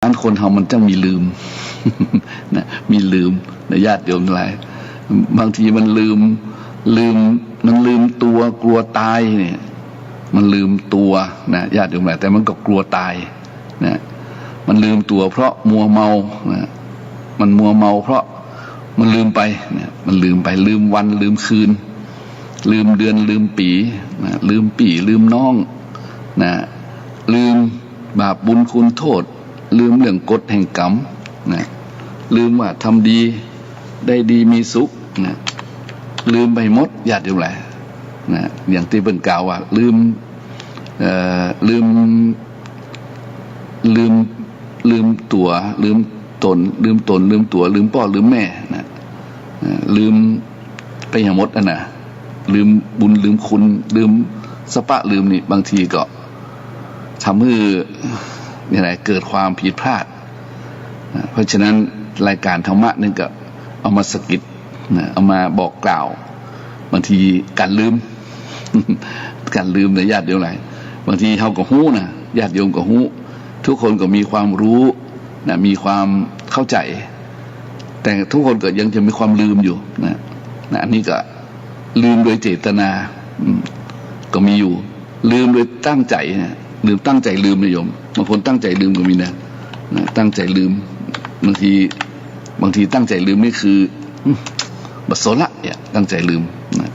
อันคนเฮามันต้องมีลืม นะมีลืมนะญาติโยมทั้งหลายบางทีมันลืมตัวกลัวตายเนี่ยมันลืมตัวนะญาติโยมหลายแต่มันก็กลัวตายนะมันลืมตัวเพราะมัวเมานะมันมัวเมาเพราะมันลืมไปนะมันลืมไปลืมวันลืมคืนลืมเดือนลืมปีนะลืมปีลืมน้องนะลืมบาปบุญคุณโทษลืมเรื่องกฎแห่งกรรมนะลืมว่าทำดีได้ดีมีสุขนะลืมไปหมดญาติโยมหลายนะอย่างที่เป็นกล่าวว่าลืมตัวลืมตนลืมตัวลืมพ่อลืมแม่นะลืมไปอย่างหมดนะลืมบุญลืมคุณลืมสปะลืมนี่บางทีก็ทำให้เกิดความผิดพลาดเพราะฉะนั้นรายการธรรมะนี่ก็เอามาสะกิดเอามาบอกกล่าวบางทีการลืม การลืมในญาติโยมหลายบางทีเขาก็ฮู้นะญาติโยมก็ฮู้ทุกคนก็มีความรู้นะมีความเข้าใจแต่ทุกคนก็ยังจะมีความลืมอยู่นะอันนี้ก็ลืมโดยเจตนาก็มีอยู่ลืมโดยตั้งใจนะลืมตั้งใจลืมนะโยมบางคนตั้งใจลืมก็มีนะตั้งใจลืมบางทีตั้งใจลืมนี่คือบัดซละเนี่ยตั้งใจลืมนะ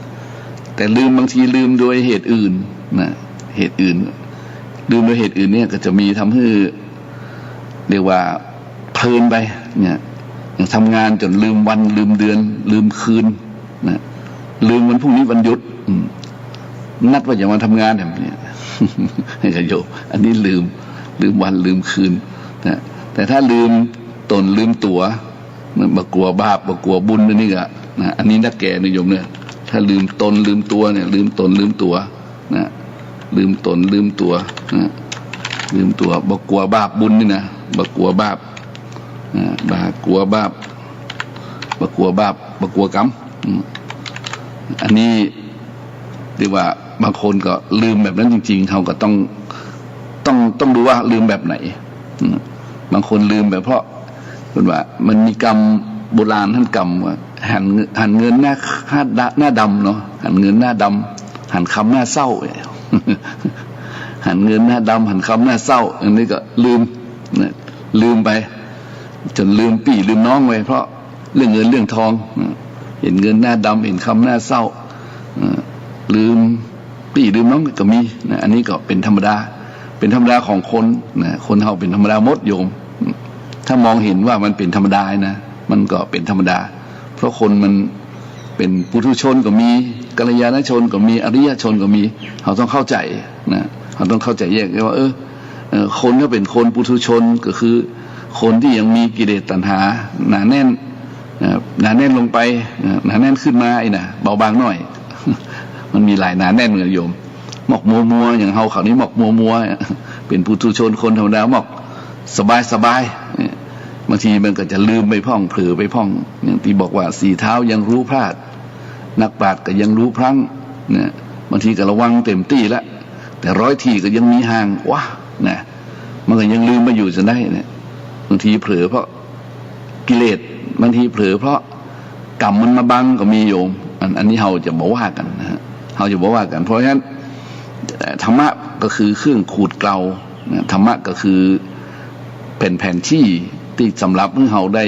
แต่ลืมบางทีลืมโดยเหตุอื่นนะเหตุอื่นลืมโดยเหตุอื่นเนี่ยก็จะมีทำให้เรียกว่าเพลินไปเนี่ยอย่างทำงานจนลืมวันลืมเดือนลืมคืนนะลืมวันพรุ่งนี้วันหยุดนัดว่าจะมาทำงานแบบนี้ให้กระโยมอันนี้ลืมวันลืมคืนนะแต่ถ้าลืมตนลืมตัวมันบกลัวบาปบกลัวบุญนี่ก็นะอันนี้นักแก่นิยมเนี่ยถ้าลืมตนลืมตัวเนี่ยลืมตนลืมตัวนะลืมตนลืมตัวนะลืมตัวบกลัวบาปบุญนี่นะบกลัวบาปบกลัวบาปบกลัวบาปบกลัวกรรมอันนี้เรียกว่าบางคนก็ลืมแบบนั้นจริงๆเขาก็ต้องดูว่าลืมแบบไหนบางคนลืมแบบเพราะเป็นว่ามันมีกรรมโบราณท่านกรรมว่าหันเงินหน้าดำเนาะหันเงินหน้าดำหันคำหน้าเศร้าหันเงินหน้าดำหันคำหน้าเศร้าอันนี้ก็ลืมไปจนลืมปี่ลืมน้องไปเพราะเรื่องเงินเรื่องทองเห็นเงินหน้าดำเห็นคำหน้าเศร้าลืมปี่ลืมน้องก็มีนะอันนี้ก็เป็นธรรมดาของคนนะคนเฮาเป็นธรรมดาหมดโยมถ้ามองเห็นว่ามันเป็นธรรมดานะมันก็เป็นธรรมดาเพราะคนมันเป็นปุถุชนก็มีกัลยาณชนก็มีอริยชนก็มีเราต้องเข้าใจนะเราต้องเข้าใจแยกว่าคนก็เป็นคนปุถุชนก็คือคนที่ยังมีกิเลสตัณหาหนาแน่นลงไปหนาแน่นขึ้นมาไอ้น่ะเบาบางหน่อย มันมีหลายหนาแน่นเหมือนโยมหมอกมัวอย่างเฮาเขานี้หมอกมัวเป็นปุถุชนคนธรรมดาหมอกสบายบางทีมันก็จะลืมไปพ่องเผลอไปพ่องอย่างที่บอกว่าสี่เท้ายังรู้พลาดนักปราชญ์ก็ยังรู้พลั้งเนี่ยบางทีก็ระวังเต็มที่แล้วแต่ร้อยทีก็ยังมีห่างวะนะมันก็ยังลืมมาอยู่จนได้เนี่ยบางทีเผลอเพราะกิเลสบางทีเผลอเพราะกรรมมันมาบังก็มีโยมอันนี้เราจะบอกว่ากันนะฮะเราจะบอกว่ากันเพราะฉะนั้นธรรมะก็คือเครื่องขูดเกลาธรรมะก็คือเป็นแผนที่สำหรับให้เราไ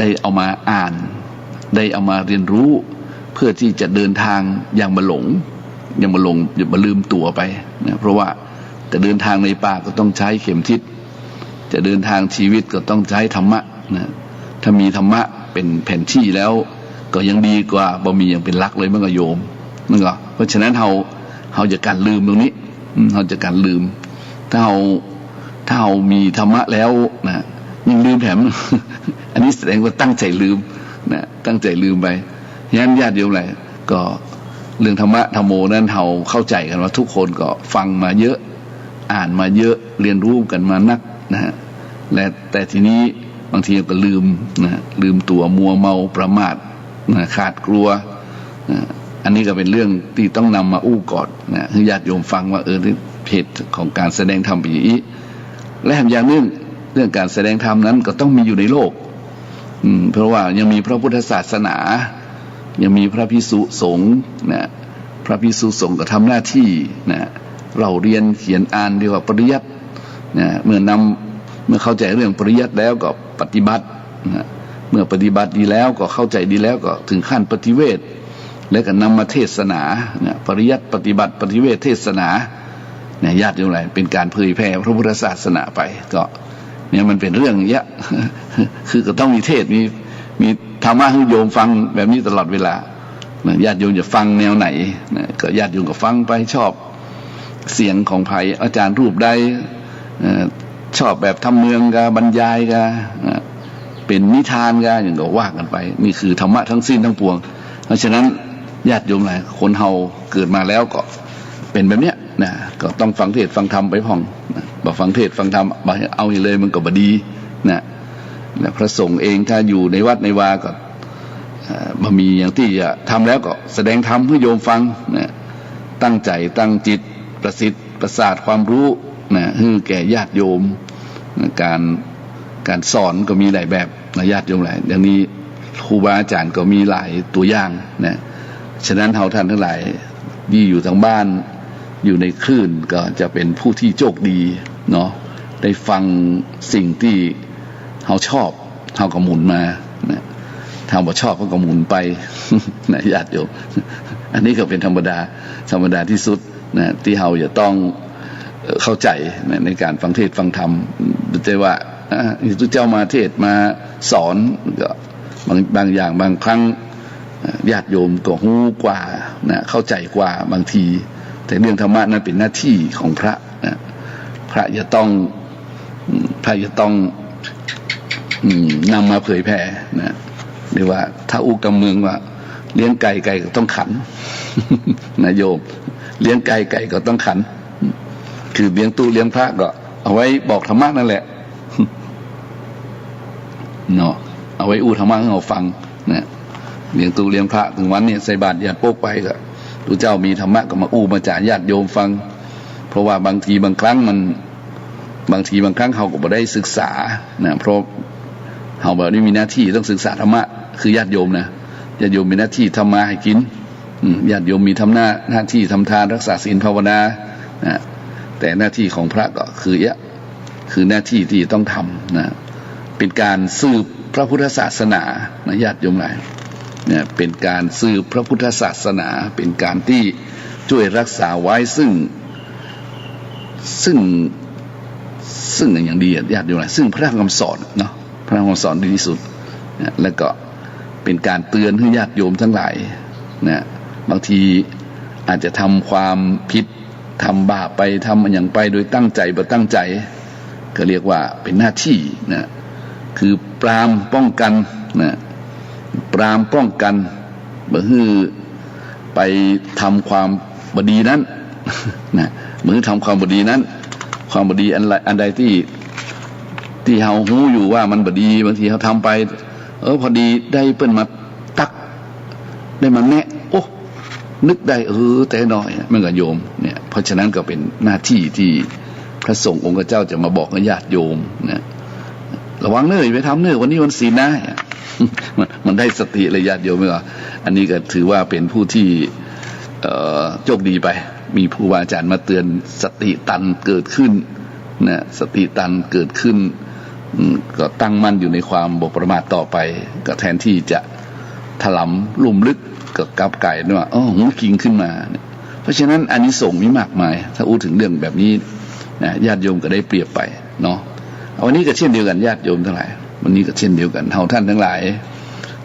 ด้เอามาอ่านได้เอามาเรียนรู้เพื่อที่จะเดินทางอย่างมาหลงอย่ามาลืมตัวไปนะเพราะว่าจะเดินทางในป่าก็ต้องใช้เข็มทิศจะเดินทางชีวิตก็ต้องใช้ธรรมะนะถ้ามีธรรมะเป็นแผนที่แล้วก็ยังดีกว่าบ่มีอย่างเป็นหลักเลยมันก็โยมนั่นก็เพราะฉะนั้นเราจะการลืมตรงนี้เราจะการลืมถ้าเรามีธรรมะแล้วนะยังลืมแถม อันนี้แสดงว่าตั้งใจลืมนะตั้งใจลืมไปงั้นญาติโยมอะไรก็เรื่องธรรมะธรรมโมนั้นเราเข้าใจกันว่าทุกคนก็ฟังมาเยอะอ่านมาเยอะเรียนรู้กันมานักนะฮะแต่ทีนี้บางทีก็ลืมนะลืมตัวมัวเมาประมาทนะขาดกลัวนะอันนี้ก็เป็นเรื่องที่ต้องนำมาอู้ก่อนนะให้ญาติโยมฟังว่าเหตุของการแสดงธรรมปีนี้ และอย่างหนึ่งเรื่องการแสดงธรรมนั้นก็ต้องมีอยู่ในโลกเพราะว่ายังมีพระพุทธศาสนายังมีพระภิกษุสงฆ์นะพระภิกษุสงฆ์ก็ทำหน้าที่นะเราเรียนเขียนอ่านเรียกว่าปริยัตินะเมื่อเข้าใจเรื่องปริยัติแล้วก็ปฏิบัตินะเมื่อปฏิบัติดีแล้วก็เข้าใจดีแล้วก็ถึงขั้นปฏิเวทแล้วก็นำมาเทศนาเนี่ยปริยัติปฏิบัติปฏิเวทเทศนาเนี่ยญาติโยมอะไรเป็นการเผยแผ่พระพุทธศาสนาไปก็เนี่ยมันเป็นเรื่องเยอะคือก็ต้องมีเทศมีธรรมะให้โยมฟังแบบนี้ตลอดเวลาญาติโยมจะฟังแนวไหนก็ญาติโยมก็ฟังไปชอบเสียงของไผ่อาจารย์รูปใดชอบแบบทำเมืองกับบรรยายกันเป็นนิทานกันอย่างก็ว่ากันไปนี่คือธรรมะทั้งสิ้นทั้งปวงเพราะฉะนั้นญาติโยมหลายคนเฮาเกิดมาแล้วก็เป็นแบบเนี้ยนะก็ต้องฟังเทศฟังธรรมไปพ่องบ่ฟังเทศฟังธรรมบ่เอาอีเลยมันก็บ่ดีนะและพระสงฆ์เองถ้าอยู่ในวัดในวาก็บ่มีอย่างที่จะทำแล้วก็แสดงธรรมให้โยมฟังนะตั้งใจตั้งจิตประสิทธิ์ประสาทความรู้นะให้แก่ญาติโยมการสอนก็มีหลายแบบนะญาติโยมหลายอย่างนี้ครูบาอาจารย์ก็มีหลายตัวอย่างนะฉะนั้นเฮาท่านทั้งหลายที่อยู่ทางบ้านอยู่ในคลื่นก็จะเป็นผู้ที่โชคดีเนาะได้ฟังสิ่งที่เฮาชอบเฮาก็หมุนมานะถ้าบ่ชอบก็หมุนไปนะญาติโยมอันนี้ก็เป็นธรรมดาที่สุดนะที่เฮาจะต้องเข้าใจในการฟังเทศฟังธรรมแต่ว่าพระเจ้ามาเทศมาสอนก็บางอย่างบางครั้งญาติโยมก็รู้กว่านะเข้าใจกว่าบางทีแต่เรื่องธรรมะนั้นเป็นหน้าที่ของพระนะพระจะต้องนำมาเผยแผ่นะเรียกว่าถ้าอุกำเมืองว่าเลี้ยงไก่ก็ต้องขันนะโยมเลี้ยงไก่ก็ต้องขันคือเลี้ยงตู้เลี้ยงพระก็เอาไว้บอกธรรมะนั่นแหละเนาะเอาไว้อู้ธรรมะให้เราฟังนะเลี้ยงตู้เลี้ยงพระถึงวันนี้ใส่บาตรญาติโป๊กไปก็ดูเจ้ามีธรรมะก็มาอู้มาจ่ายญาติโยมฟังเพราะว่าบางทีบางครั้งเขาก็บ่ได้ศึกษานะเพราะเขาแบบนี้มีหน้าที่ต้องศึกษาธรรมะคือญาติโยมนะญาติโยมมีหน้าที่ทำมาให้กินญาติโยมมีทำหน้าที่ทำทานรักษาศีลภาวนานะแต่หน้าที่ของพระก็คือหน้าที่ที่ต้องทำนะเป็นการสืบพระพุทธศาสนานะญาติโยมหลายเนี่ยเป็นการสืบพระพุทธศาสนาเป็นการที่ช่วยรักษาไว้ซึ่งอย่างดีญาติโยมหลายซึ่งพระธรรมคำสอนเนาะพระธรรมคำสอนดีที่สุดนะแล้วก็เป็นการเตือนให้ญาติโยมทั้งหลายนะบางทีอาจจะทำความผิดทำบาปไปทำอย่างไปโดยตั้งใจบ่ตั้งใจก็เรียกว่าเป็นหน้าที่นะคือปรามป้องกันนะปรามป้องกันบ่ฮือไปทำความบดีนั้นนะบ่ฮือทำความบดีนั้นความบดีอันใดที่เฮาฮู้อยู่ว่ามันบดีบางทีเฮาทำไปพอดีได้เปิ้นมาตักได้มาแนะโอ้นึกได้แต่น้อยมันก็โยมเนี่ยเพราะฉะนั้นก็เป็นหน้าที่ที่พระสงฆ์องค์เจ้าจะมาบอกกับญาติโยมนะระวังเน้อไปทำเน้อวันนี้วันศีลนะมันได้สติเลยญาติโยมไม่ว่าอันนี้ก็ถือว่าเป็นผู้ที่โชคดีไปมีครูบาอาจารย์มาเตือนสติตันเกิดขึ้นนะสติตันเกิดขึ้นก็ตั้งมั่นอยู่ในความบ่ประมาทต่อไปก็แทนที่จะถลำลุ่มลึกก็กลับไก่ด้วยว่าหูคิงขึ้นมาเพราะฉะนั้นอานิสงส์มีมากมายถ้าอู้ถึงเรื่องแบบนี้นะญาติโยมก็ได้เปรียบไปเนาะวันนี้ก็เช่นเดียวกันญาติโยมทั้งหลายวันนี้ก็เช่นเดียวกันเฮาท่านทั้งหลาย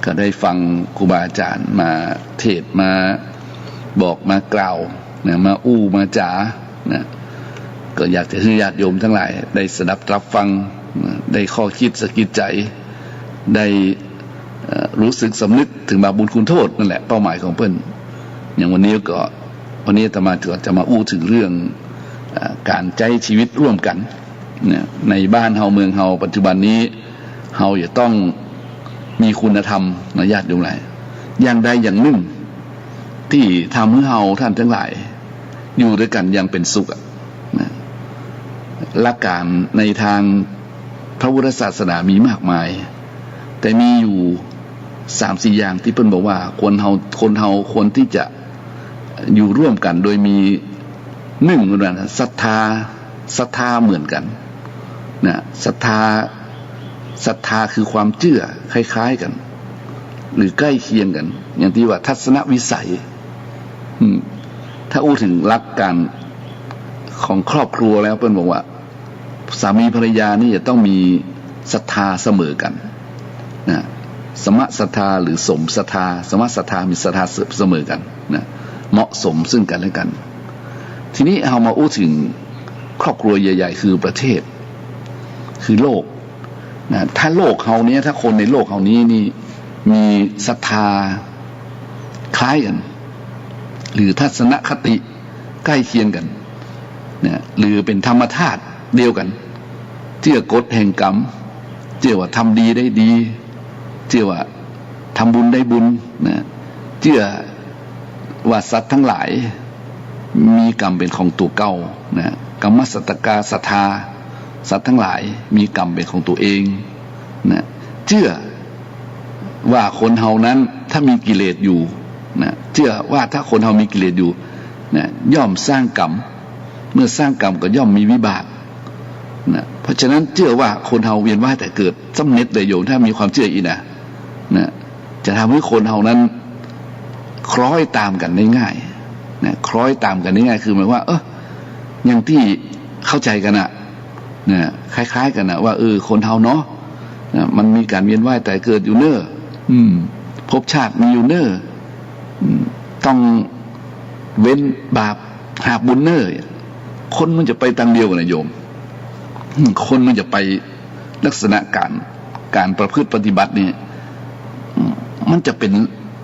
ก็ได้ฟังครูบาอาจารย์มาเทศมาบอกมากล่าวนะมาอู้มาจ๋านะก็อยากจะให้ญาติโยมทั้งหลายได้สดับรับฟังได้ข้อคิดสะกิดใจได้รู้สึกสำนึกถึงบาปบุญคุณโทษนั่นแหละเป้าหมายของเพิ่นอย่างวันนี้อาตมาจะมาอู้ถึงเรื่องการใช้ชีวิตร่วมกันเนี่ยในบ้านเฮาเมืองเฮาปัจจุบันนี้เฮาจะต้องมีคุณธรรมนะญาติโยมหลายอย่างใดอย่างหนึ่งที่ทำให้เฮาท่านทั้งหลายอยู่ด้วยกันอย่างเป็นสุขนะ หลักการในทางพระพุทธศาสนามีมากมายแต่มีอยู่3-4 อย่างที่เพิ่นบอกว่าคนเฮาควรที่จะอยู่ร่วมกันโดยมี1นั่นนะศรัทธาเหมือนกันนะศรัทธาคือความเชื่อคล้ายๆกันหรือใกล้เคียงกันอย่างที่ว่าทัศนวิสัยถ้าอู้ถึงหลักการของครอบครัวแล้วเพิ่นบอกว่าสามีภรรยานี่จะต้องมีศรัทธาเสมอกันนะสมะศรัทธาหรือสมศรัทธาสมะศรัทธามีศรัทธาเสมอกันนะเหมาะสมซึ่งกันและกันทีนี้เอามาอู้ถึงครอบครัวใหญ่ๆคือประเทศคือโลกนะถ้าโลกเฮานี้ถ้าคนในโลกเฮานี้นี่มีศรัทธาคล้ายกันหรือทัศนคติใกล้เคียงกันนะหรือเป็นธรรมธาตุเดียวกันเชื่อกฎแห่งกรรมเชื่อว่าทำดีได้ดีเชื่อว่าทำบุญได้บุญนะเชื่อว่าสัตว์ทั้งหลายมีกรรมเป็นของตัวเก่านะกรรมสัตตกาศรัทธาสัตว์ทั้งหลายมีกรรมเป็นของตัวเองนะเชื่อว่าคนเฮานั้นถ้ามีกิเลสอยู่นะเชื่อว่าถ้าคนเฮามีกิเลสอยู่นะย่อมสร้างกรรมเมื่อสร้างกรรมก็ย่อมมีวิบากนะเพราะฉะนั้นเชื่อว่าคนเฮาเวียนว่ายแต่เกิดสำเร็จเลยโยมถ้ามีความเชื่ออีนะจะทำให้คนเฮานั้นคล้อยตามกันได้ง่ายนะคล้อยตามกันได้ง่ายคือหมายว่าอย่างที่เข้าใจกันนะคล้ายๆกันนะว่าคนเฮาเนาะมันมีการเวียนว่ายแต่เกิดอยู่เน้อภพชาติมีอยู่เน้อต้องเว้นบาปหาบุญเน้อคนมันจะไปทางเดียวกันนะโยมคนมันจะไปลักษณะการประพฤติปฏิบัติเนี่ยมันจะเป็น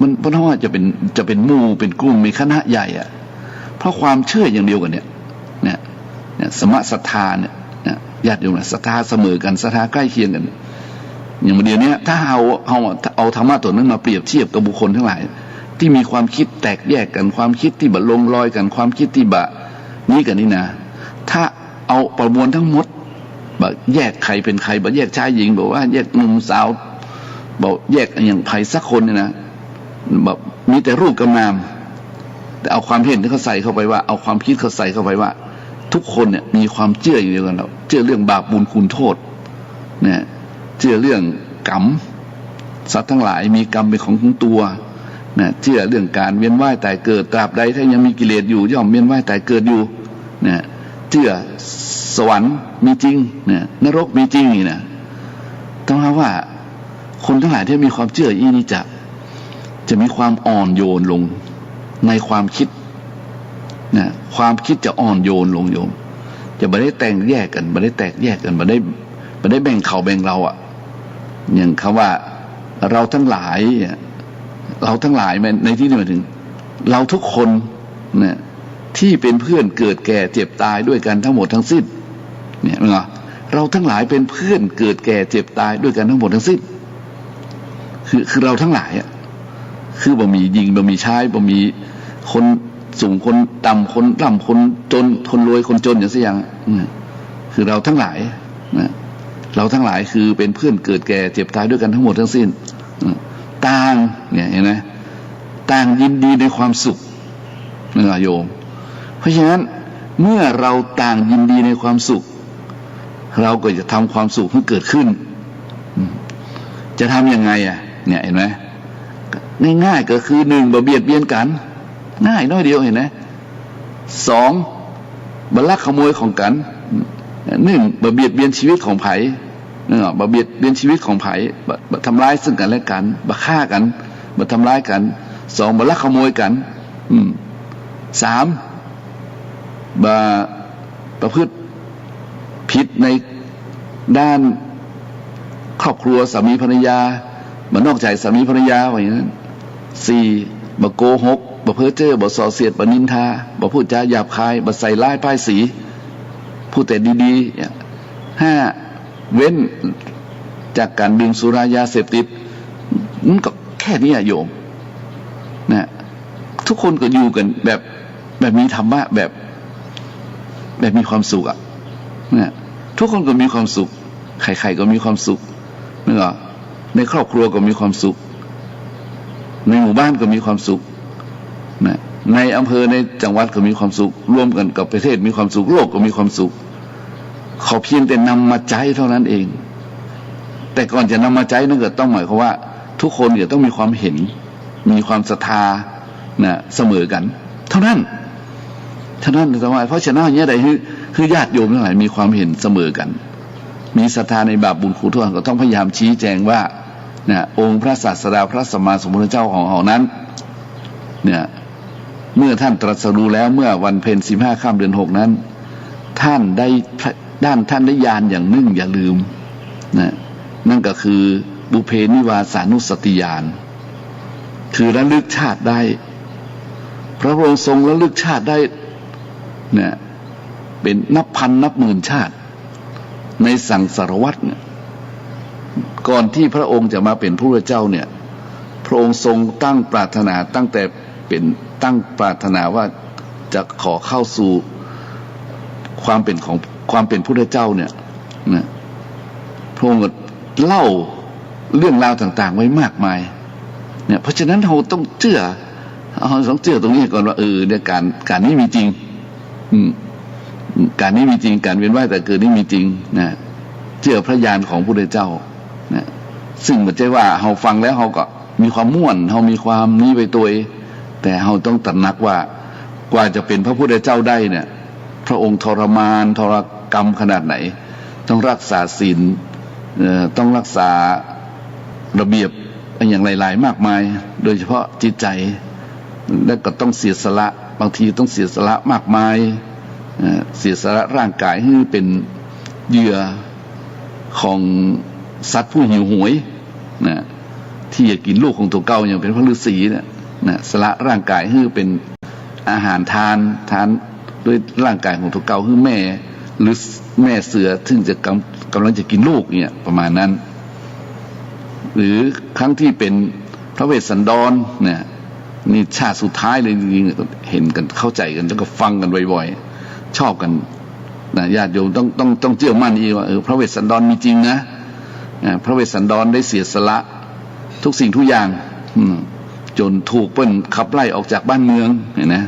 มันเพราะว่าจะเป็นหมู่เป็นกลุ่มมีคณะใหญ่อะเพราะความเชื่ออย่างเดียวกันเนี่ยสมะศรัทธาเนี่ยญาติโยมศรัทธาเสมอกันศรัทธาใกล้เคียงกันอย่างเดียวนี้ถ้าเอาธรรมะตัวนั้นมาเปรียบเทียบกับบุคคลทั้งหลายที่มีความคิดแตกแยกกันความคิดที่บะลงรอยกันความคิดที่บะนี้กันนี่นะถ้าเอาประมวลทั้งหมดแบบแยกใครเป็นใครแบบแยกชายหญิงบอกว่าแยกหนุ่มสาวบอกแยกอย่างใครสักคนเนี่ยนะแบบมีแต่รูปกับนามแต่เอาความเห็นที่เขาใส่เข้าไปว่าเอาความคิดเขาใส่เข้าไปว่าทุกคนเนี่ยมีความเชื่ออยู่เดียวกันแล้วเชื่อเรื่องบาปบุญคุณโทษเนี่ยเชื่อเรื่องกรรมสัตว์ทั้งหลายมีกรรมเป็นของตัวเนี่ยเชื่อเรื่องการเวียนว่ายตายเกิดตราบใดถ้ายังมีกิเลสอยู่ย่อมเวียนว่ายตายเกิดอยู่เนี่ยเชื่อสวรรค์มีจริงเนี่ยนรกมีจริงนี่นะต้องหาว่าคนทั้งหลายที่มีความเชื่ออีนี่จะมีความอ่อนโยนลงในความคิดนะความคิดจะอ่อนโยนลงโยมจะไม่ได้แตกแยกกันไม่ได้แตกแยกกันไม่ได้แบ่งเขาแบ่งเราอ่ะอย่างคำว่าเราทั้งหลายในที่นี้หมายถึงเราทุกคนเนี่ยที่เป็นเพื่อนเกิดแก่เจ็บตายด้วยกันทั้งหมดทั้งสิ้นเนี่ยเราทั้งหลายเป็นเพื่อนเกิดแก่เจ็บตายด้วยกันทั้งหมดทั้งสิ้นคือเราทั้งหลายอ่ะคือบ่มีหญิงบ่มีชายบ่มีคนสูงคนต่ำคนร่ำคนจนคนรวยคนจนอย่างเสียอย่างคือเราทั้งหลายนะเราทั้งหลายคือเป็นเพื่อนเกิดแก่เจ็บตายด้วยกันทั้งหมดทั้งสิ้นต่างเนี่ยเห็นไหมต่างยินดีในความสุขนะโยมเพราะฉะนั้นเมื่อเราต่างยินดีในความสุขเราก็จะทำความสุขให้เกิดขึ้นจะทำยังไงอ่ะเนี่ยเห็นไหมง่ายๆก็คือ1บ่เบียดเบียนกันง่ายน้อยเดียวเห็นไหม2บ่ลักขโมยของกัน1บ่เบียดเบียนชีวิตของไผบ่เบียดเบียนชีวิตของไผบ่ทำร้ายซึ่งกันและกันบ่ฆ่ากันบ่ทำร้ายกัน2บ่ลักขโมยกัน3บ่ประพฤติผิดในด้านครอบครัวสามีภรรยาบ่นอกใจสามีภรรยาว่าอย่างนั้น4บ่โกหกบ่เพ้อเจ้อบ่ส่อเสียดบ่นินทาบ่พูดจาหยาบคายบ่ใส่ร้ายป้ายสีพูดแต่ดีๆ5เว้นจากการดื่มสุรายาเสพติดมันก็แค่นี้โยมนะทุกคนก็อยู่กันแบบมีธรรมะแบบมีความสุข เนี่ยทุกคนก็มีความสุขใครๆก็มีความสุขนึกออกในครอบครัวก็มีความสุขในหมู่บ้านก็มีความสุขนะในอำเภอในจังหวัดก็มีความสุขร่วมกันกับประเทศมีความสุขโลกก็มีความสุขขอเพียงแต่นำมาใช้เท่านั้นเองแต่ก่อนจะนำมาใช้นั่นก็ต้องหมายความว่าทุกคนจะต้องมีความเห็นมีความศรัทธานะเสมอกันเท่านั้นสมัยเพราะฉะนั้นเนี่ยใดคือญาติโยมทั้งหลายมีความเห็นเสมอกันมีศรัทธาในบาปบุญคุณโทษก็ต้องพยายามชี้แจงว่าเนี่ยองค์พระศาสดาพระสัมมาสัมพุทธเจ้าของเรานั้นเนี่ยเมื่อท่านตรัสรู้แล้วเมื่อวันเพ็ญ15 ค่ำเดือน 6นั้นท่านได้ญาณอย่างนึ่งอย่าลืมนะนั่นก็คือบุพเพนิวาสานุสติญาณคือระลึกชาติได้พระองค์ทรงระลึกชาติได้เนี่ยเป็นนับพันนับหมื่นชาติในสังสารวัฏเนี่ยก่อนที่พระองค์จะมาเป็นพระพุทธเจ้าเนี่ยพระองค์ทรงตั้งปรารถนาตั้งแต่ตั้งปรารถนาว่าจะขอเข้าสู่ความเป็นพุทธเจ้าเนี่ยนะพระองค์เล่าเรื่องราวต่างๆไว้มากมายเนี่ยเพราะฉะนั้นเราต้องเชื่อตรงนี้ก่อนว่าเนี่ยการนี้มีจริงการนี้มีจริงการเวียนว่ายแต่เกิดนี้มีจริงนะเชื่อพระญาณของพระพุทธเจ้านะซึ่งไม่ใช่ว่าเราฟังแล้วเราก็มีความม่วนเรามีความนี้ไปตัวแต่เราต้องตระหนักว่ากว่าจะเป็นพระพุทธเจ้าได้เนี่ยพระองค์ทรมานทรกรรมขนาดไหนต้องรักษาศีลต้องรักษาระเบียบอย่างหลายๆมากมายโดยเฉพาะจิตใจแล้วก็ต้องเสียสละบางทีต้องเสียสละมากมายเสียสละร่างกายให้เป็นเหยื่อของสัตว์ผู้หิวโหยนะที่อยากกินลูกของตัวเก่าอย่างเป็นพระฤาษีเนี่ยนะสละร่างกายให้เป็นอาหารทานด้วยร่างกายของตัวเก่าคือแม่หรือแม่เสือซึ่งจะกำลังจะกินลูกเนี่ยประมาณนั้นหรือครั้งที่เป็นพระเวสสันดรเนี่ยนี่ชาติสุดท้ายเลยจริงๆเห็นกันเข้าใจกันแล้วก็ฟังกันบ่อยๆชอบกันนะญาติโยมต้องเชื่อมั่นอีกว่าพระเวสสันดรมีจริงนะพระเวสสันดรได้เสียสละทุกสิ่งทุกอย่างจนถูกเปิ้นขับไล่ออกจากบ้านเมืองเห็นนะ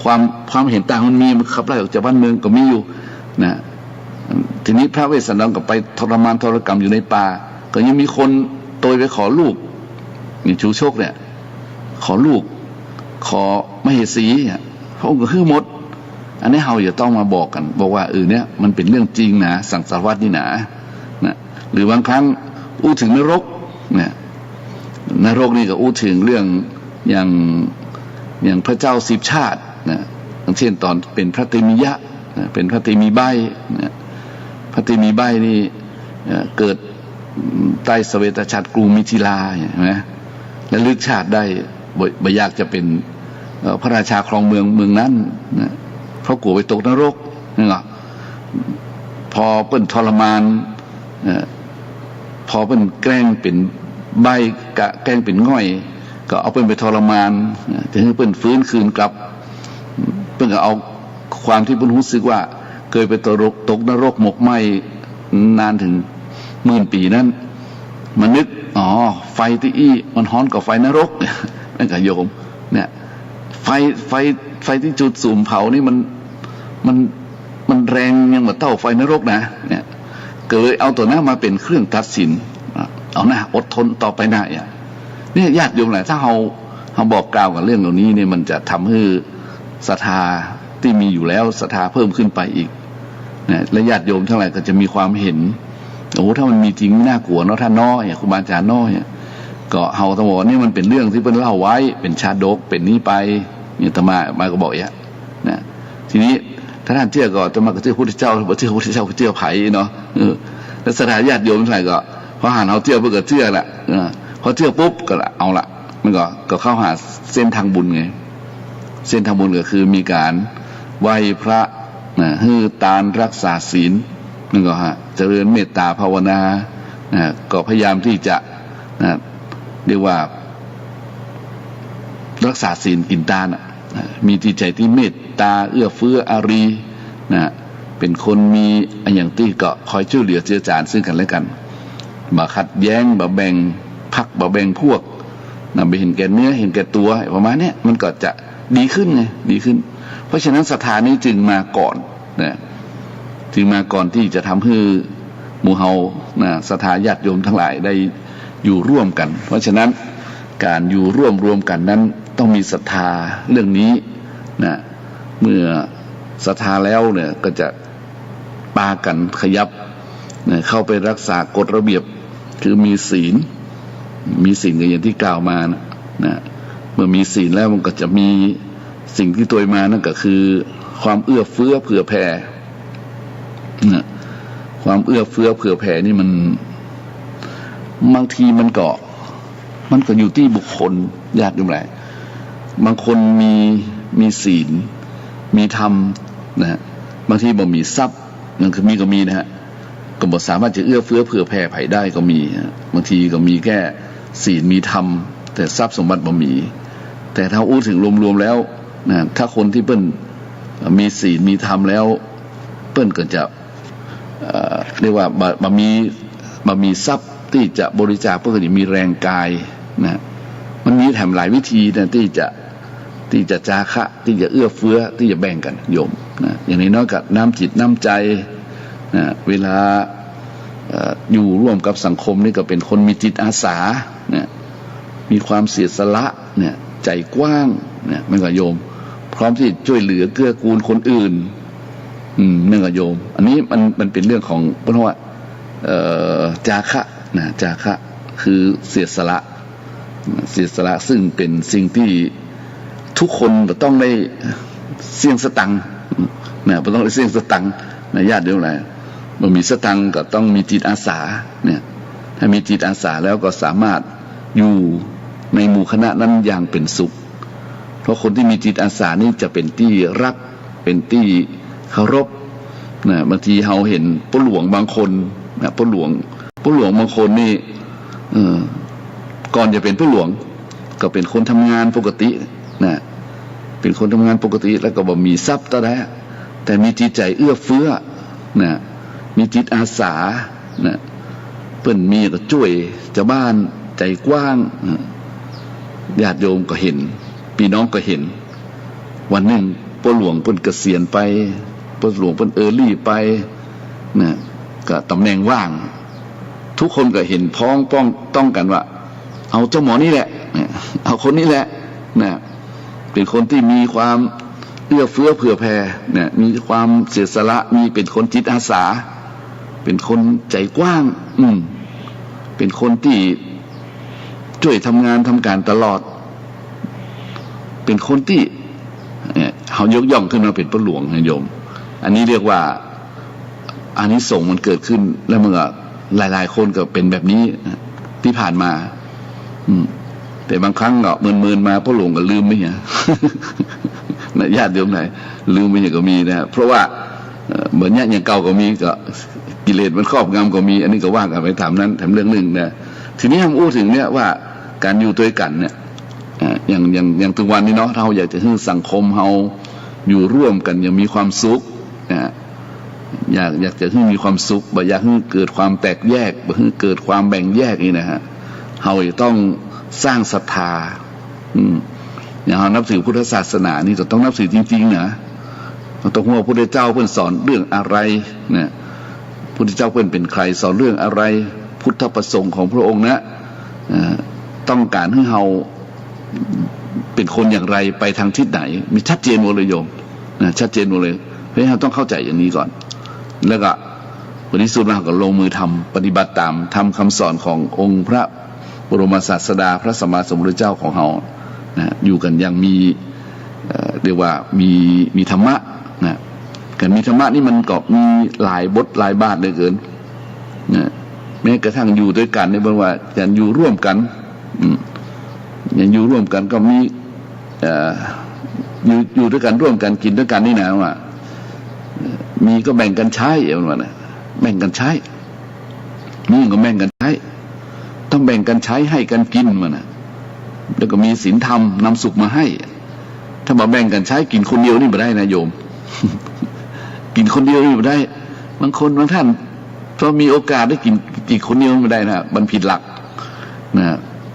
ความเห็นต่างมันมีมันขับไล่ออกจากบ้านเมืองก็มีอยู่นะทีนี้พระเวสสันดรก็ไปทรมานทรกรรมอยู่ในป่าก็ยังมีคนโตยไปขอลูกนี่ชูโชคเนี่ยขอลูกขอมเหสีพระองค์ก็ฮือหมดอันนี้เราอย่าต้องมาบอกกันบอกว่าเนี่ยมันเป็นเรื่องจริงนะสังสารวัฏนี่นะหรือบางครั้งอู้ถึงนรกเนี่ยนรกนี่ก็อู้ถึงเรื่องอย่างพระเจ้า10 ชาตินะอย่างเช่นตอนเป็นพระเตมียะเป็นพระเตมีใบนะพระเตมีใบนี่เกิดใต้สเวตฉัตรกรุงมิถิลาเห็นไหมและลึกชาติได้บ่อยากจะเป็นพระราชาครองเมืองนั้นนะเพราะกลัวไปตกนรกนี่แหละพอเปิ้นทรมานพอเปิ้นแกล้งเป็นใบแกล้งเป็นง่อยก็เอาเปิ้นไปทรมานถึงให้เปิ้นฟื้นคืนกลับเปิ้นก็เอาความที่เปิ้นรู้สึกว่าเคยไปตกนรกหมกไหม้นานถึง10,000 ปีนั้นมันนึกไฟที่มันฮ้อนกว่าไฟนรกนั่นก็โยมเนี่ยไฟที่จุดสูมเผานี่มันแรงยังเหมือนเต้าไฟนรกนะเนี่ยก็เลยเอาตัวนั้นมาเป็นเครื่องตัดสินเอานะอดทนต่อไปหน้าเนี่ยญาติโยมหลายถ้าเราบอกกล่าวกับเรื่องเหล่านี้เนี่ยมันจะทำให้ศรัทธาที่มีอยู่แล้วศรัทธาเพิ่มขึ้นไปอีกเนี่ยและญาติโยมทั้งหลายก็จะมีความเห็นถ้ามันมีจริงน่ากลัวเนาะท่านน้อยครูบาอาจารย์น้อยก็เฮาต้องบอกนี่มันเป็นเรื่องที่เพิ่นเล่าไว้เป็นชาดกเป็นนี้ไปเนี่ยอาตมาก็บอกนะทีนี้ถ้าท่านเชื่อก็อาตมาก็เชื่อพระพุทธเจ้าบ่เชื่อพระพุทธเจ้าเชื่อไผเนาะแล้วศรัทธาญาติโยมทั้งหลายก็พอหันเฮาเชื่อเพิ่นก็เชื่อละพอเชื่อปุ๊บก็เอาละมันก็เข้าหาเส้นทางบุญไงเส้นทางบุญก็คือมีการไหว้พระฮือทานรักษาศีลนั่นก็เจริญเมตตาภาวนาก็พยายามที่จะเรียกว่ารักษาศีลกินทานมีจิตใจที่เมตตาเอื้อเฟื้ออารี เป็นคนมีอย่างที่ก็คอยช่วยเหลือเจือจานซึ่งกันและกันบ่ขัดแย้งบ่แบ่งพรรคบ่แบ่งพวกนะไปเห็นแก่เนื้อเห็นแก่ตัวประมาณนี้มันก็จะดีขึ้นไงดีขึ้นเพราะฉะนั้นศรัทธานี้จึงมาก่อนนะจึงมาก่อนที่จะทำให้หมู่เฮานะศรัทธาญาติโยมทั้งหลายได้อยู่ร่วมกันเพราะฉะนั้นการอยู่รวมกันนั้นต้องมีศรัทธาเรื่องนี้นะเมื่อศรัทธาแล้วเนี่ยก็จะปากันขยับนะเข้าไปรักษากฎระเบียบคือมีศีลก็อย่างที่กล่าวมานะเมื่อมีศีลแล้วมันก็จะมีสิ่งที่ตัวมานั่นก็คือความเอื้อเฟื้อเผื่อแผ่นะความเอื้อเฟื้อเผื่อแผ่นี่มันบางทีมันก็อยู่ที่บุคคลยากอย่างไรบางคนมีศีลมีธรรมนะบางทีบ่มีทรัพย์นั่นคือก็มีนะฮะก็บ่สามารถจะเอื้อเฟื้อเผื่อแผ่ไผ่ได้ก็มีบางทีก็มีแค่ศีลมีธรรมแต่ทรัพย์สมบัติบ่มีแต่ถ้าอู้ถึงรวมๆแล้วนะถ้าคนที่เปิ้นมีศีลมีธรรมแล้วเปิ้นก็จะเรียกว่าบ่มีทรัพย์ที่จะบริจาคเพื่อจะมีแรงกายนะมันมีแถมหลายวิธีนะที่จะจาคะที่จะเอื้อเฟื้อที่จะแบ่งกันโยมนะอย่างน้อยๆกับน้ำจิตน้ำใจนะเวลาอยู่ร่วมกับสังคมนี่ก็เป็นคนมีจิตอาสานะมีความเสียสละเนี่ยใจกว้างเนี่ยมันก็โยมพร้อมที่ช่วยเหลือเกื้อกูลคนอื่นนั่นก็โยมอันนี้มันเป็นเรื่องของเพราะว่าจาคะนะจาคะคือเสียสละซึ่งเป็นสิ่งที่ทุกคนต้องได้เสี่ยงสตังค์นะต้องได้เสี่ยงสตังค์นะญาติโยมอะไรมันมีสตังค์ก็ต้องมีจิตอาสาเนี่ยถ้ามีจิตอาสาแล้วก็สามารถอยู่ในหมู่คณะนั้นอย่างเป็นสุขเพราะคนที่มีจิตอาสานี่จะเป็นที่รักเป็นที่เคารพนะบางทีเราเห็นผู้หลวงบางคนนะผู้หลวงบางคนนี่ก่อนจะเป็นผู้หลวงก็เป็นคนทำงานปกตินะเป็นคนทำงานปกติแล้วก็บ่มีทรัพย์แต่มีจิตใจเอื้อเฟื้อนะมีจิตอาสานะเพิ่นมีก็ช่วยชาวบ้านใจกว้างญาติโยมก็เห็นพี่น้องก็เห็นวันหนึ่งพ่อหลวงเพิ่นเกษียณไปพ่อหลวงเพิ่นลี่ไปนะก็ตำแหน่งว่างทุกคนก็เห็นพ้องต้องกันว่าเอาเจ้าหมอนี่แหละเอาคนนี้แหละนะเป็นคนที่มีความเอื้อเฟื้อเผื่อแผ่เนี่ยมีความเสียสละมีเป็นคนจิตอาสาเป็นคนใจกว้างเป็นคนที่ช่วยทำงานทำการตลอดเป็นคนที่เขายกย่องขึ้นมาเป็นพระหลวงนะโยมอันนี้เรียกว่าอานิสงส์มันเกิดขึ้นแล้วมันก็หลายๆคนก็เป็นแบบนี้ที่ผ่านมาแต่บางครั้งก็เมินมาพระหลวงก็ลืมไม่เหรอนะญาติโยมไหนลืมไม่อย่างก็มีนะเพราะว่าเหมือนอย่างเก่าก็มีก็กิเลสมันครอบงำก็มีอันนี้ก็ว่ากันไปถามนั้นถามเรื่องหนึ่งนะทีนี้ผมอู้ถึงเนี่ยว่าการอยู่ด้วยกันเนี่ยอย่างทุกวันนี้เนาะเราอยากจะให้สังคมเราอยู่ร่วมกันอย่างมีความสุขนะอยากจะให้มีความสุขบ่อยากให้เกิดความแตกแยกบ่ให้เกิดความแบ่งแยกนี่นะฮะเราต้องสร้างศรัทธาอย่างเรานับถือพุทธศาสนานี่ต้องนับถือจริงๆนะเราต้องรู้ว่าพระพุทธเจ้าเพิ่นสอนเรื่องอะไรเนี่ยพระพุทธเจ้าเพิ่นเป็นใครสอนเรื่องอะไรพุทธประสงค์ของพระองค์นะต้องการให้เราเป็นคนอย่างไรไปทางทิศไหนมีชัดเจนหมดเลยโยมนะชัดเจนหมดเลยเพราะฉะนั้นเราต้องเข้าใจอย่างนี้ก่อนแล้วก็วันนี้สุดเราก็ลงมือทำปฏิบัติตามทำคำสอนขององค์พระบรมศาสดาพระสัมมาสัมพุทธเจ้าของเรานะอยู่กันอย่างมีเรียกว่ามีธรรมะนะการมีธรรมะนี่มันก็มีหลายบทหลายบาทเหลือเกินนะแม้กระทั่งอยู่ด้วยกันในบทว่าการอยู่ร่วมกันอย่างอยู่ร่วมกันก็มีอยู่ด้วยกันร่วมกันกินด้วยกันนี่นะว่ามีก็แบ่งกันใช้เอาว่านะแบ่งกันใช้นี่ก็แบ่งกันใช้ต้องแบ่งกันใช้ให้กันกินมานะแล้วก็มีศีลธรรมนำสุขมาให้ถ้ามาแบ่งกันใช้กินคนเดียวนี่ไม่ได้นะโยม กินคนเดียวอยู่ได้บางคนบางท่านพอมีโอกาสได้กินคนเดียวไม่ได้นะมันผิดหลักนะ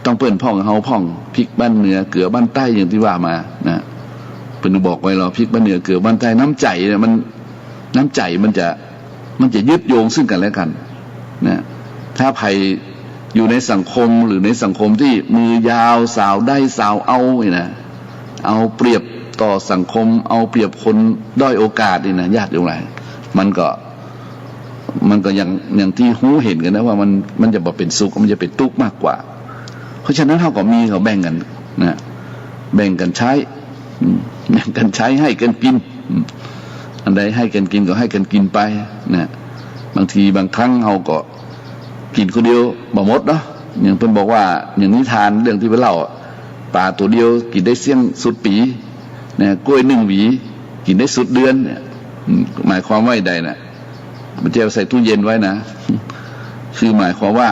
ต้องเปิ้นพ่องเฮาพ่องพริกบ้านเหนือเกลือบ้านใต้อย่างที่ว่ามานะเปิ้นบอกไว้เราพริกบ้านเหนือเกลือบ้านใต้น้ำใจเนี่ยมันน้ำใจมันจะยึดโยงซึ่งกันและกันนะถ้าใครอยู่ในสังคมหรือในสังคมที่มือยาวสาวได้สาวเอาเนี่ยนะเอาเปรียบต่อสังคมเอาเปรียบคนด้อยโอกาสนี่นะญาติโยมหลายมันก็อย่างที่หูเห็นกันนะว่ามันจะบอกเป็นสุขมันจะเป็นทุกข์มากกว่าเพราะฉะนั้นเขาก็มีเขาแบ่งกันนะแบ่งกันใช้แบ่งกันใช้ให้กันกินอันใดให้กันกินก็ให้กันกินไปนะบางทีบางครั้งเขาก็กินคนเดียวบ่หมดเนาะอย่างเพิ่นบอกว่าอย่างนิทานเรื่องที่เพิ่นเล่าปลาตัวเดียวกินได้เสี่ยงสุดปีนะกล้วย1 หวีกินได้สุดเดือนเนี่ยหมายความว่าใดนะมันจะใส่ตู้เย็นไว้นะคือหมายความว่า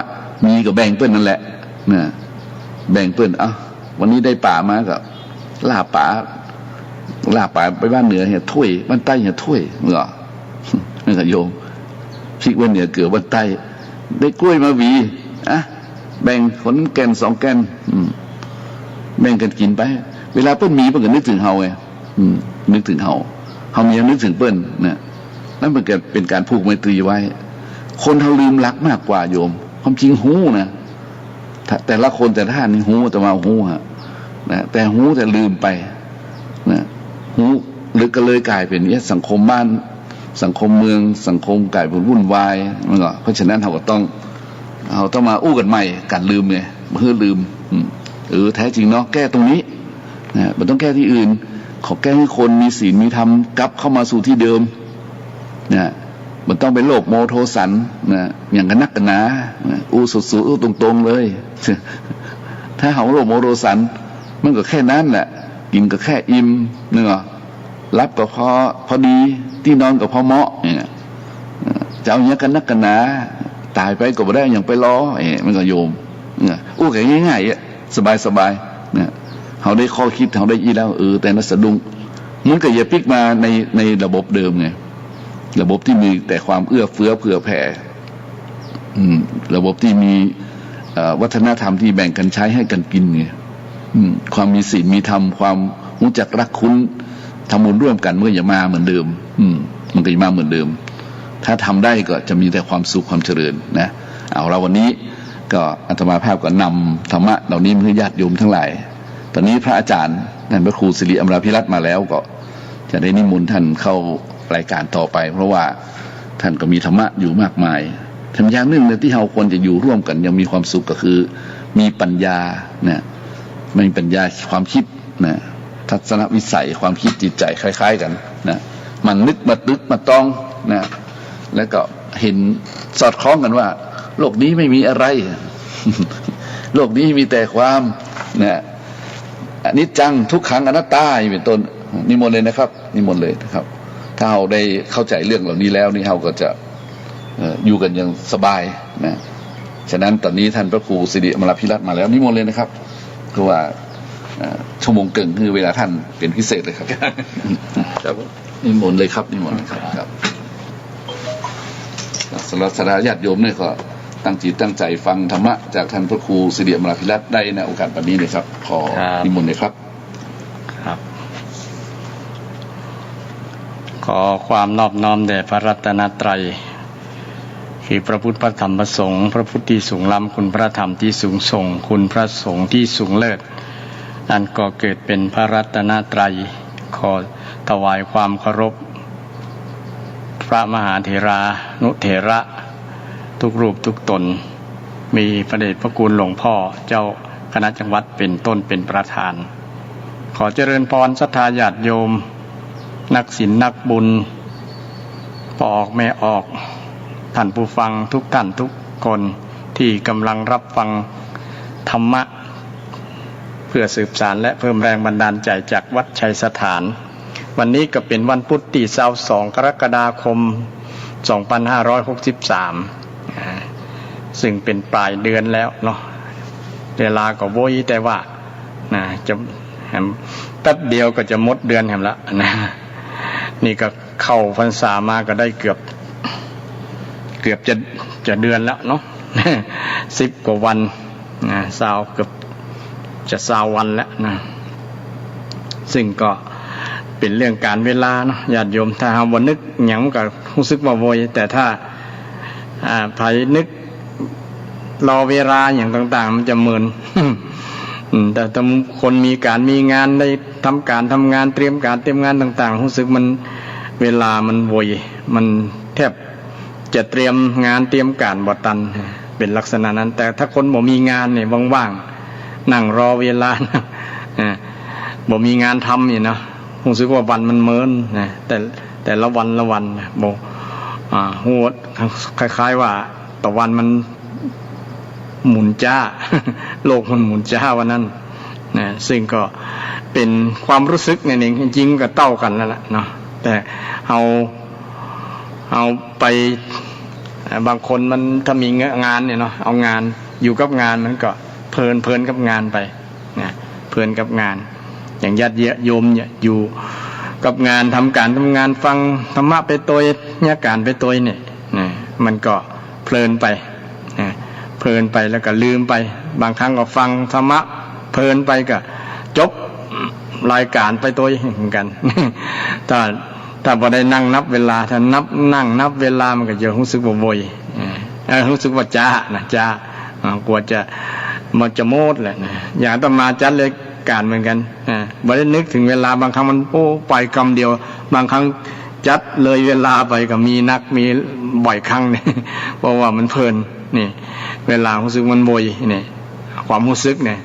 มีกับแบ่งเปิ้นนั่นแหละนะแบ่งเปิ้นวันนี้ได้ป่ามาก็ลาบป่าไปบ้านเหนือเห็ดถ้วยบ้านใต้เห็ดถ้วยเหรอนี่ก็โยมพริกบ้านเหนือเกลือบ้านใต้ได้กล้วยมาหวีแบ่งคนแก่น2 แก่นแบ่งกันกินไปเวลาเปิ้นมีเปิ้นก็นึกถึงเฮาไงนึกถึงเฮามีนึกถึงเปิ้นนะนั่นเป็นการผูกไมตรีไว้คนเฮาลืมรักมากกว่าโยมความจริงหูนะแต่ละคนแต่ละท่านนี่หูแต่มาหูนะแต่หูแต่ลืมไปนะหูลึกก็เลยกลายเป็นสังคมบ้านสังคมเมืองสังคมกลายเป็นวุ่นวายมันก็เพราะฉะนั้นเราต้องมาอู้กันใหม่กันลืมไงเพื่อลืมแท้จริงเนาะแก้ตรงนี้นะมันต้องแก้ที่อื่นขอแก้ให้คนมีศีลมีธรรมกลับเข้ามาสู่ที่เดิมนะมันต้องเป็นโลภโมโทสันนะอย่างกันนักกันหนาอู้สุดๆอู้ตรงๆเลยถ้าเขาโลภโมโทสันมันก็แค่นั้นแหละกินก็แค่อิ่มเนื้อรับก็พอดีที่นอนก็พอเหมาะเนี่ยจะเอาอย่างนี้กันนักกันหนาตายไปก็ไม่ได้อย่างไปล้อมันก็โยมอู้แค่ง่ายๆสบายๆเนี่ยเขาได้ข้อคิดเขาได้อีแล้วแต่น่าสะดุ้งมันก็อย่าพลิกมาในระบบเดิมไงระบบที่มีแต่ความเอื้อเฟื้อเผื่อแผ่ระบบที่มีวัฒนธรรมที่แบ่งกันใช้ให้กันกินไงความมีศีลมีธรรมความรู้จักรักคุ้นทำบุญร่วมกันมันก็อย่ามาเหมือนเดิมมันก็อย่ามาเหมือนเดิมถ้าทำได้ก็จะมีแต่ความสุขความเจริญนะเอาเราวันนี้ก็อาตมาภาพก็นำธรรมะเหล่านี้ให้ญาติโยมทั้งหลายตอนนี้พระอาจารย์ท่านพระครูสิริอมราภิรัตน์มาแล้วก็จะได้นิมนต์ท่านเข้ารายการต่อไปเพราะว่าท่านก็มีธรรมะอยู่มากมายทำอย่างหนึ่งที่เราควรจะอยู่ร่วมกันยังมีความสุขก็คือมีปัญญานะไม่มีปัญญาความคิดนะทัศนวิสัยความคิดจิตใจคล้ายๆกันนะมันนึกมาตึกมาต้องนะแล้วก็เห็นสอดคล้องกันว่าโลกนี้ไม่มีอะไร โลกนี้มีแต่ความนะอนิจจังทุกขังอนัตตาเป็นต้นนิมนต์เลยนะครับนิมนต์เลยนะครับถ้าเราได้เข้าใจเรื่องเหล่านี้แล้วนี่เราก็จะอยู่กันอย่างสบายนะฉะนั้นตอนนี้ท่านพระครูสิริอมราภิรัตน์มาแล้วนิมนต์เลยนะครับเพราะว่าชั่วโมงเกินคือเวลาท่านเป็นพิเศษเลยครับครับนิมนต์เลยครับนิมนต์ครับสำหรับศรัทธาญาติโยมเนี่ยก็ตั้งจิตตั้งใจฟังธรรมะจากท่านพระครูสิริอมราภิรัตน์ได้ในโอกาสแบบนี้เลยครับขอนิมนต์เลยครับขอความนอบน้อมแด่พระรัตนตรัยคือพระพุทธพระธรรมพระสงฆ์พระพุทธที่สูงล้ำคุณพระธรรมที่สูงส่งคุณพระสงฆ์ที่สูงเลิศอันก็เกิดเป็นพระรัตนตรัยขอถวายความเคารพพระมหาเถรานุเถระทุกรูปทุกตนมีพระเดชพระคุณหลวงพ่อเจ้าคณะจังหวัดเป็นต้นเป็นประธานขอเจริญพรศรัทธาญาติโยมนักศีลนักบุญพ่อออกแม่ออกท่านผู้ฟังทุกท่านทุกคนที่กำลังรับฟังธรรมะเพื่อสืบสานและเพิ่มแรงบันดาลใจจากวัดชัยสถานวันนี้ก็เป็นวันพุธที่22 กรกฎาคม 2563ซึ่งเป็นปลายเดือนแล้วเนาะเวลาก็โวยแต่ว่าจะแป๊บเดียวก็จะหมดเดือนแหมละนะ นี่ก็เข้าพรรษามาก็ได้เกือบจะเดือนแล้วเนาะ 10 กว่าวันนะเกือบจะ20 วันแล้วนะซึ่งก็เป็นเรื่องการเวลาเนาะญาติโยมถ้าหาวันนึกหยังก็รู้สึกว่าโวยแต่ถ้าไผนึกรอเวลาอย่างต่างๆมันจะเมิน แต่ถ้าคนมีการมีงานได้ทำงานเตรียมงานต่างๆรู้สึกมันเวลามันโวยมันแทบจะเตรียมงานเตรียมการบ่ทันเป็นลักษณะนั้นแต่ถ้าคนบ่มีงานเนี่ยว่างๆนั่งรอเวลาบ่มีงานทำนี่เนาะรู้สึกว่าวันมันเมินนะแต่ละวันบ่หัวคล้ายๆว่าต่อวันมันหมุนจ้า โลกมันหมุนจ้าวันนั้นนะซึ่งก็เป็นความรู้สึกนั่นเองจริงๆก็เต้ากันแล้วล่ะเนาะแต่เอาไปบางคนมันถ้ามีงานเนี่ยเนาะเอางานอยู่กับงานมันก็เพลินกับงานไปนะเพลินกับงานอย่างญาติโยมเนี่ยอยู่กับงานทำงานฟังธรรมะไปตัวเนี่ยการไปตัวเนี่ยนะมันก็เพลินไปนะเพลินไปแล้วก็ลืมไปบางครั้งก็ฟังธรรมะเพลินไปก็จบรายการไปตัวเหมือนกัน ถ้าพอได้นั่งนับเวลาถ้านั่งนับเวลามันก็จะรู้สึกว่าโวยรู้สึกว่าจ้ากลัวมันจะโมดแหละนะอย่างต้องมาจัดเลยการเหมือนกันบ่ได้นึกถึงเวลาบางครั้งมันไปคำเดียวบางครั้งจัดเลยเวลาไปก็มีบ่อยครั้งเนี่ย เพราะว่ามันเพลินนี่เวลารู้สึกมันโวยนี่ความรู้สึกเนี่ย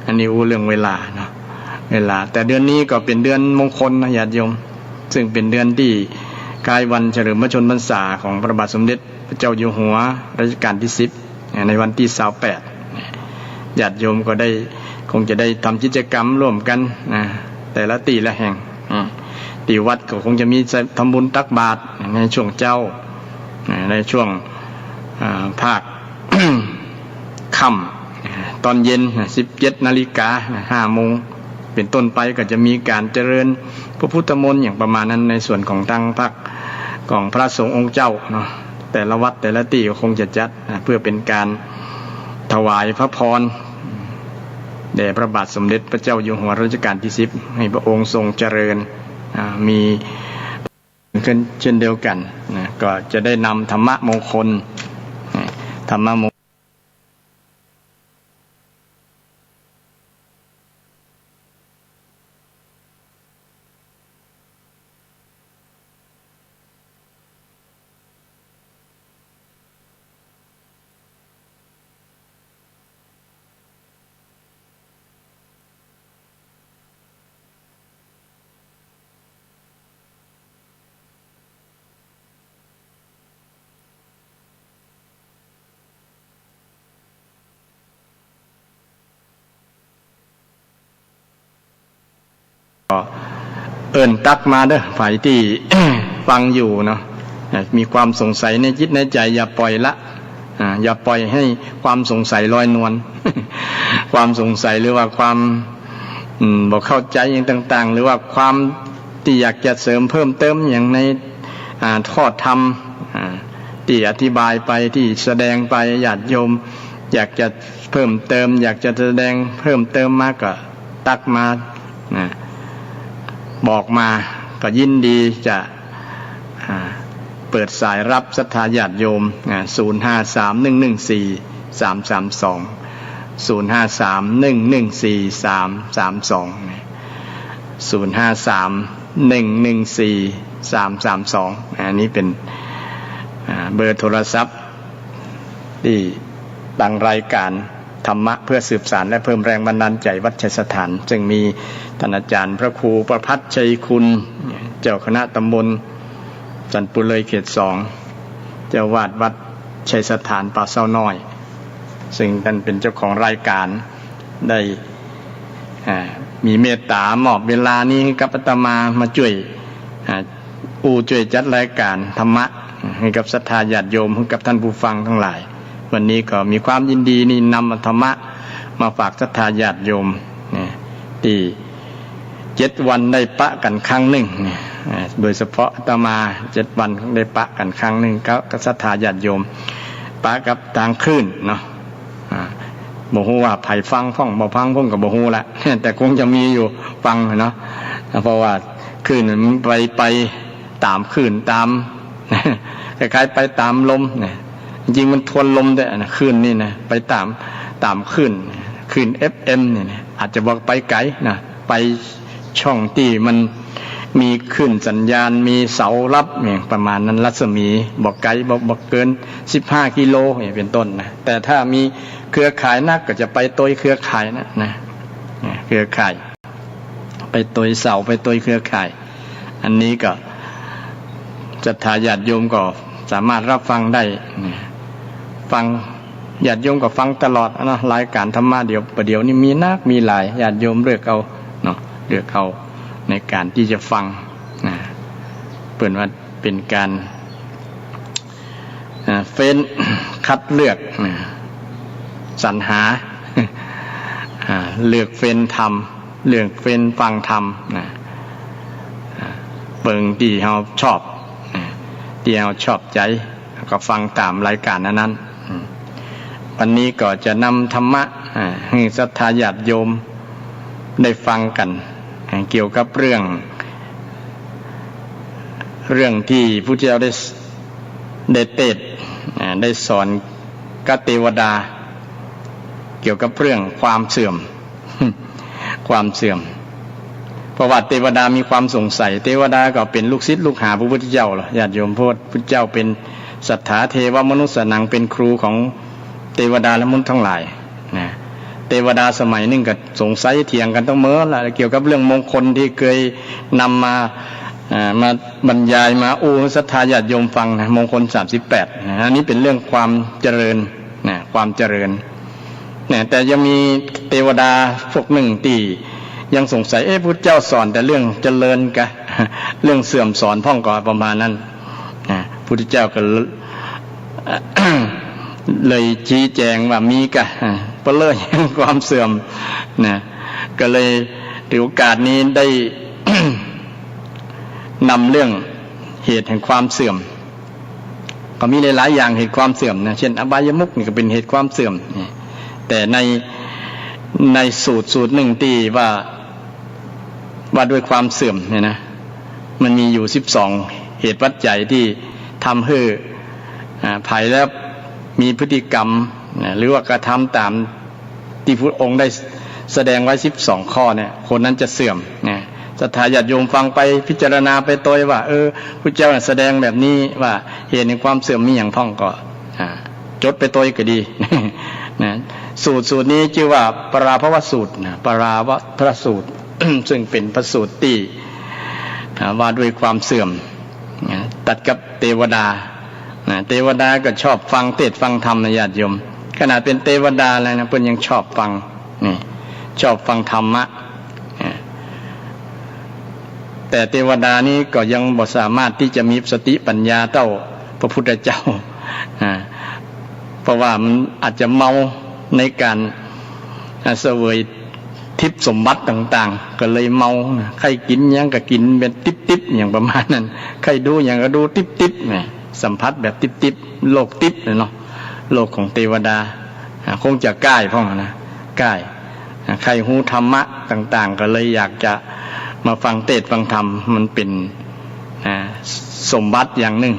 อันนี้เรื่องเวลาเนาะเวลาแต่เดือนนี้ก็เป็นเดือนมงคลนะญาติโยมซึ่งเป็นเดือนที่คล้ายวันเฉลิมพระชนมพรรษาของพระบาทสมเด็จพระเจ้าอยู่หัวรัชกาลที่10ในวันที่28ญาติโยมก็ได้คงจะได้ทำกิจกรรมร่วมกันนะแต่ละตีละแห่งตีวัดก็คงจะมีทำบุญตักบาตรในช่วงเจ้าในช่วงภาค ค่ำตอนเย็น17 นาฬิกา 5 โมงเป็นต้นไปก็จะมีการเจริญพระพุทธมนต์อย่างประมาณนั้นในส่วนของทางภาคของพระสงฆ์องค์เจ้าเนาะแต่ละวัดแต่ละที่ก็คงจะจัดเพื่อเป็นการถวายพระพรแด่พระบาทสมเด็จพระเจ้าอยู่หัวรัชกาลที่10ให้พระองค์ทรงเจริญมีขึ้นเช่นเดียวกันนะก็จะได้นำธรรมะมงคลเอิ้นตักมาเด้อฝ่ายที่ ฟังอยู่เนาะมีความสงสัยในจิตในใจอย่าปล่อยละอย่าปล่อยให้ความสงสัยลอยนวล ความสงสัยหรือว่าความบอกเข้าใจอย่างต่างๆหรือว่าความที่อยากจะเสริมเพิ่มเติมอย่างในทอดธรรมที่อธิบายไปที่แสดงไปญาติโยมอยากจะเพิ่มเติมอยากจะแสดงเพิ่มเติมมากก็ตักมาบอกมาก็ยินดีจะเปิดสายรับศรัทธาญาติโยม053-114-332 053-114-332 อันนี้เป็นเบอร์โทรศัพท์ที่ตั้งรายการธรรมะเพื่อสืบสานและเพิ่มแรงบันดาลใจวัดชัยสถานจึงมีท่านอาจารย์พระครูประภัสชัยคุณเจ้าคณะตำบลจันทบุรีเขต 2เจ้าวาดวัดชัยสถานป่าเศร้าน้อยซึ่งท่านเป็นเจ้าของรายการได้มีเมตตามอบเวลานี้ให้กับอาตมาช่วยช่วยจัดรายการธรรมะให้กับศรัทธาญาติโยมให้กับท่านผู้ฟังทั้งหลายวันนี้ก็มีความยินดีนี่นำธรรมะมาฝากศรัทธาญาติโยมที่ 7 วันได้ปะกันครั้งหนึ่งเนี่ยโดยเฉพาะอาตมา7 วันได้ปะกันครั้งหนึ่งก็ศรัทธาญาติโยมปะกับทางคลื่นเนาะบ่ฮู้ว่าไผฟังพ่องบ่ฟังพ่องก็บ่ฮู้ละแต่คงจะมีอยู่ฟังเนาะเพราะว่าคลื่นมันไปตามคลื่นตามคล้ายๆไปตามลมเนี่ยจริงมันทวนลมด้วยนะคลื่นนี่นะไปตามคลื่นFM เนี่ยอาจจะบอกไปไกลนะไปช่องที่มันมีคลื่นสัญญาณมีเสารับเนี่ยประมาณนั้นรัศมีบอกไกลบอกเกิน15 กิโลเนี่ยเป็นต้นนะแต่ถ้ามีเครือข่ายนักก็จะไปตัวเครือข่ายนะเครือข่ายไปตัวเสาไปตัวเครือข่ายอันนี้ก็ศรัทธาญาติโยมก็สามารถรับฟังได้ฟังญาติโยมก็ฟังตลอดนะรายการธรรมะเดี๋ยวนี้มีนักมีหลายญาติโยมเลือกเอาเนาะเลือกเอาในการที่จะฟังนะเปิดว่าเป็นการเฟ้นคัดเลือกสรรหาเลือกเฟ้นธรรมเลือกเฟ้นฟังธรรมนะเบิ่งที่เราชอบที่เราชอบใจก็ฟังตามรายการนั้นวันนี้ก็จะนำธรรมะให้ศรัทธาญาติโยมได้ฟังกันเกี่ยวกับเรื่องที่พระเจ้าได้เทศได้สอนกับเทวดาเกี่ยวกับเรื่องความเสื่อมความเสื่อมเพราะว่าเทวดามีความสงสัยเทวดาก็เป็นลูกศิษย์ลูกหาพระพุทธเจ้าหรอญาติโยมพระพุทธเจ้าเป็นสัทธาเทวมนุษย์นังเป็นครูของเทวดาและมนุษย์ทั้งหลายนะเทวดาสมัยนึงก็สงสัยเถียงกันต้องเมื่อละเกี่ยวกับเรื่องมงคลที่เคยนำมาบรรยายมาศรัทธาญาติโยมฟังนะมงคล38นะอันนี้เป็นเรื่องความเจริญนะความเจริญนะแต่ยังมีเทวดาพวกหนึ่งที่ยังสงสัยพุทธเจ้าสอนแต่เรื่องเจริญกะเรื่องเสื่อมสอนพ่องก่อนประมาณนั้นนะพุทธเจ้าก็ เลยชี้แจงว่ามีกะเปเลยความเสื่อมนะก็เลยถือโอกาสนี้ได้ นำเรื่องเหตุแห่งความเสื่อมก็มีหลายๆอย่างเหตุความเสื่อมนะเช่นอบายมุขนี่ก็เป็นเหตุความเสื่อมแต่ในสูตรหนึ่งที่ว่าด้วยความเสื่อมเนี่ยนะมันมีอยู่12เหตุปัจจัยที่ทำให้ภายแล้วมีพฤติกรรมหรือว่ากระทำตามที่พระองค์ได้แสดงไว้12ข้อเนี่ยคนนั้นจะเสื่อมเนี่ยศรัทธาญาติโยมฟังไปพิจารณาไปตัวว่าพระเจ้าแสดงแบบนี้ว่าเหตุในความเสื่อมมีอย่างพ่องก็จดไปตัวก็ดีนะสูตรนี้ชื่อว่าปราภวสูตรนะปราภพระสูตร ซึ่งเป็นพระสูตรที่ว่าด้วยความเสื่อมตัดกับเทวดาเทวดาก็ชอบฟังเทศฟังธรรมนะญาติโยมขนาดเป็นเทวดาแล้วนะเพิ่นยังชอบฟังนี่ชอบฟังธรรมะแต่เทวดานี้ก็ยังบ่สามารถที่จะมีสติปัญญาเท่าพระพุทธเจ้าเพราะว่ามันอาจจะเมาในการเสวยทิพย์สมบัติต่างๆก็เลยเมาใครกินยังก็กินเป็นติ๊บๆอย่างประมาณนั้นใครดูอย่างก็ดูติ๊บๆเนี่ยสัมผัสแบบติ๊บๆโลกติ๊บเลยเนาะโลกของเทวดาคงจะใกล้พ่อนะใกล้ใครหูธรรมะต่างๆก็เลยอยากจะมาฟังเทศน์ฟังธรรมมันเป็นสมบัติอย่างหนึ่ง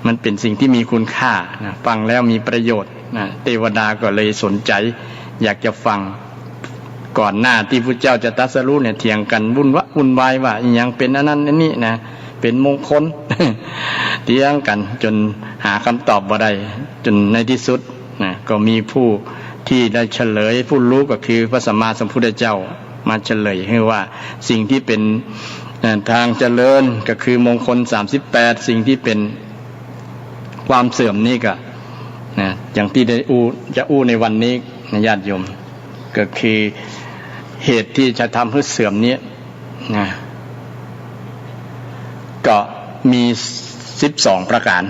มันเป็นสิ่งที่มีคุณค่าฟังแล้วมีประโยชน์เทวดาก็เลยสนใจอยากจะฟังก่อนหน้าที่พระเจ้าจะตรัสรู้เนี่ยเถียงกันวุ่นวายว่าอย่างเป็นอันนั้นอันนี้นะเป็นมงคล เถียงกันจนหาคำตอบบ่ได้จนในที่สุดนะก็มีผู้ที่ได้เฉลยผู้รู้ก็คือพระสัมมาสัมพุทธเจ้ามาเฉลยให้ว่าสิ่งที่เป็นทางเจริญก็คือมงคล38สิ่งที่เป็นความเสื่อมนี่ก็นะอย่างที่ได้จะในวันนี้นะญาติโยมก็คือเหตุที่จะทำให้เสื่อมนี้นะก็มี12ประการ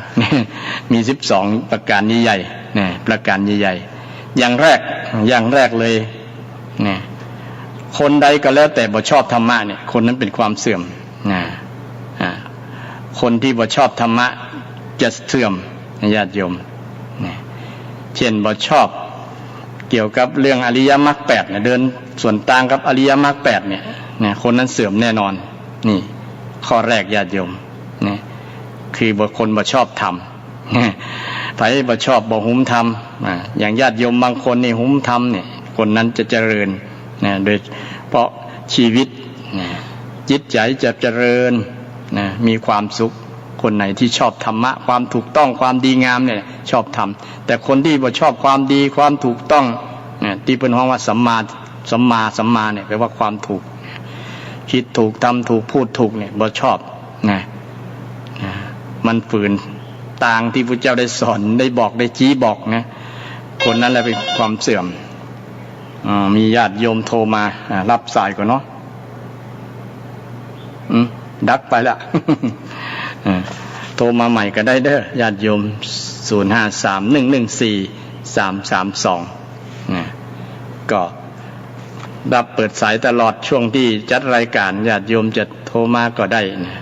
มี12ประการใหญ่ๆนะประการใหญ่ๆอย่างแรกเลยนะค คนใดก็แล้วแต่บ่ชอบธรรมะเนี่ยคนนั้นเป็นความเสื่อมนะคนที่บ่ชอบธรรมะจะเสื่อมญาติโยมนะเช่นบ่ชอบเกี่ยวกับเรื่องอริยมรรค8เนี่ยเดินส่วนต่างกับอริยมรรค8เนี่ยคนนั้นเสื่อมแน่นอนนี่ข้อแรกญาติโยมนี่คือบุคคลบ่ชอบธรรมไผบ่ชอบบ่หุ้มธรรมอย่างญาติโยมบางคนนี่หุ้มธรรมเนี่ยคนนั้นจะเจริญโดยเพราะชีวิตจิตใจจะเจริญมีความสุขคนไหนที่ชอบธรรมะความถูกต้องความดีงามเนี่ยชอบธรรมแต่คนที่บ่ชอบความดีความถูกต้องที่เป็นห้องว่าสัมมาเนี่ยแปลว่าความถูกคิดถูกทำถูกพูดถูกเนี่ยบ่ชอบมันฝืนต่างที่พระเจ้าได้สอนได้บอกได้ชี้บอกนะคนนั้นแหละเป็นความเสื่อมมีญาติโยมโทรมารับสายก่อนเนาะดักไปละ โทรมาใหม่ก็ได้เด้อญาติโยม0531143332ก็รับเปิดสายตลอดช่วงที่จัดรายการญาติโยมจะโทรมาก็ได้นะ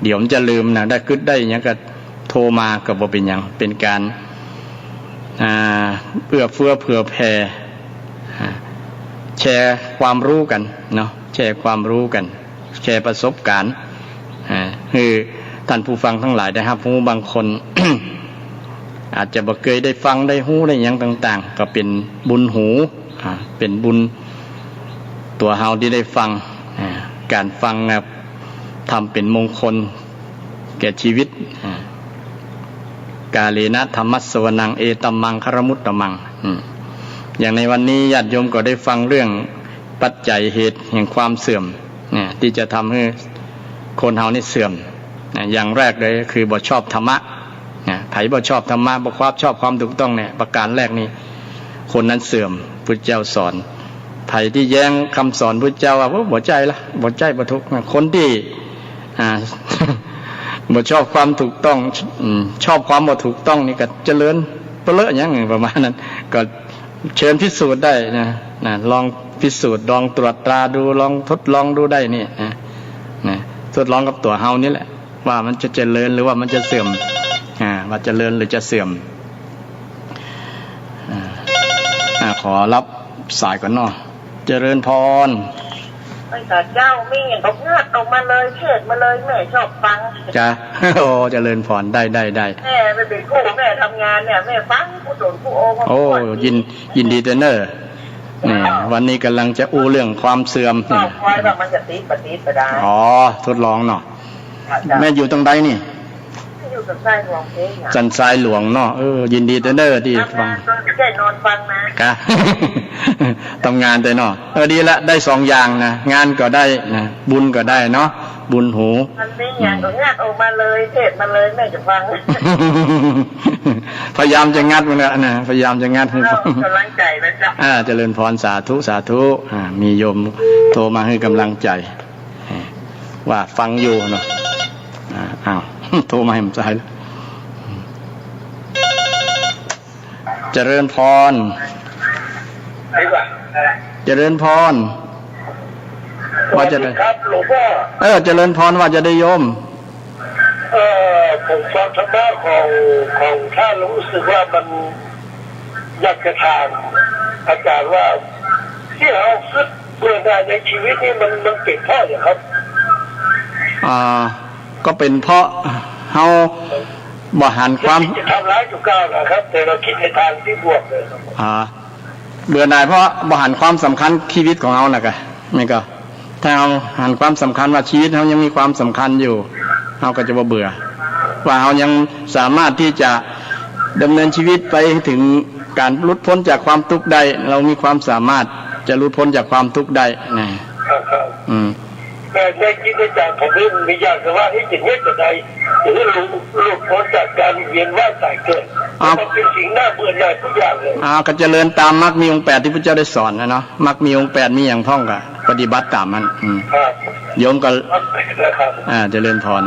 เดี๋ยวมันจะลืมนะได้กึดได้ยังก็โทรมาก็บ่เป็นหยังเป็นการเอื้อเฟื้อเผื่อแผ่แชร์ความรู้กันเนาะแชร์ความรู้กันแชร์ประสบการณ์คือท่านผู้ฟังทั้งหลายได้รับรู้บางคน อาจจะบ่เคยได้ฟังได้รู้ได้หยังต่างๆก็เป็นบุญหูเป็นบุญตัวเฮาที่ได้ฟังการฟังนะทำเป็นมงคลแก่ชีวิตกาเลนะธรรมัสสวนังเอตัมมังคารมุตตมังอย่างในวันนี้ญาติโยมก็ได้ฟังเรื่องปัจจัยเหตุแห่งความเสื่อมที่จะทำให้คนเฮานี่เสื่อมอย่างแรกเลยคือบ่ชอบธรรมะไผบ่ชอบธรรมะบ่ความชอบความถูกต้องเนี่ยประการแรกนี่คนนั้นเสื่อมพุทธเจ้าสอนไผที่แย้งคำสอนพุทธเจ้าว่าบ่ใจละบ่ใจบ่ทุกข์คนที่บ่ชอบความถูกต้องชอบความบ่ถูกต้องนี่ก็เจริญเปรอะอย่างประมาณนั้นก็เชิญพิสูจน์ได้นะลองพิสูจน์ลองตรวจตราดูลองทดลองดูได้นี่นะทดลองกับตัวเฮานี่แหละว่ามันจะเจริญหรือว่ามันจะเสื่อมว่าเจริญหรือจะเสื่อมขอรับสายก่อนเนาะเจริญพรไอ้เจ้ามีอย่างก็งาดออกมาเลยเชิดมาเลยแม่ชอบฟังจ้ะโอ้เจริญพรได้แม่เป็นครูแม่ทำงานเนี่ยแม่ฟังผู้โดนผู้โอ้ยินดีเตอร์เนอร์นี่วันนี้กำลังจะอู้เรื่องความเสื่อมนี่คอยว่ามันจะติดปฏิบัติได้อ๋อทดลองเนาะแม่อยู่ตรงใดนี่อยู่สันทรายหลวงเองสันทรายหลวงเนาะยินดีเตอร์เนอร์ที่ฟังแค่นอนฟังนะทำงานแต่เนาะดีละได้2อย่างนะงานก็ได้นะบุญก็ได้เนาะบุญหูมันไม่อย่างก็งัดออกมาเลยเทศมาเลยแม่จะฟังพยายามจะงัดมันนะพยายามจะงัดให้กำลังใจนะจ๊ะเจริญพรสาธุสาธุมีโยมโทรมาให้กำลังใจว่าฟังอยู่เนาะอ้าวโทรมาให้ผมใจเจริญพรเจริญพรว่าจะได้ครับหลวงพ่อเจริญพรว่าจะได้โยมผมฟังธรรมะของท่านรู้สึกว่ามันอยากจะถามอาจารย์ว่าที่เราคิดเบื่อหน่ายในชีวิตนี้มันเป็นเพราะอย่างครับก็เป็นเพราะเฮาบ่หันความจะทำร้ายอยู่ก้าวนะครับแต่เราคิดในทางที่บวกเลยเบื่อหน่ายเพราะบ่หันความสำคัญชีวิตของเฮาน่ะกะนี่ก็ถ้าเฮาหันความสำคัญว่าชีวิตเฮายังมีความสำคัญอยู่เฮาก็จะบ่เบื่อว่าเฮายังสามารถที่จะดำเนินชีวิตไปถึงการหลุดพ้นจากความทุกข์ได้เรามีความสามารถจะหลุดพ้นจากความทุกข์ได้แต่ในจิตในใจผมนี่มีอย่างแต่ว่าให้จิตเนี้ยจะได้จะได้หลุดพ้นจากการเวียนว่ายตายเกิดมันเป็นสิ่งน่าเบื่อหน่ายทุกอย่างเลยก็เจริญตามมรรคมีองค์8ที่พระเจ้าได้สอนนะเนาะมรรคมีองค์8มีอย่างท่องก็ปฏิบัติตามมันโยมก็เจริญพร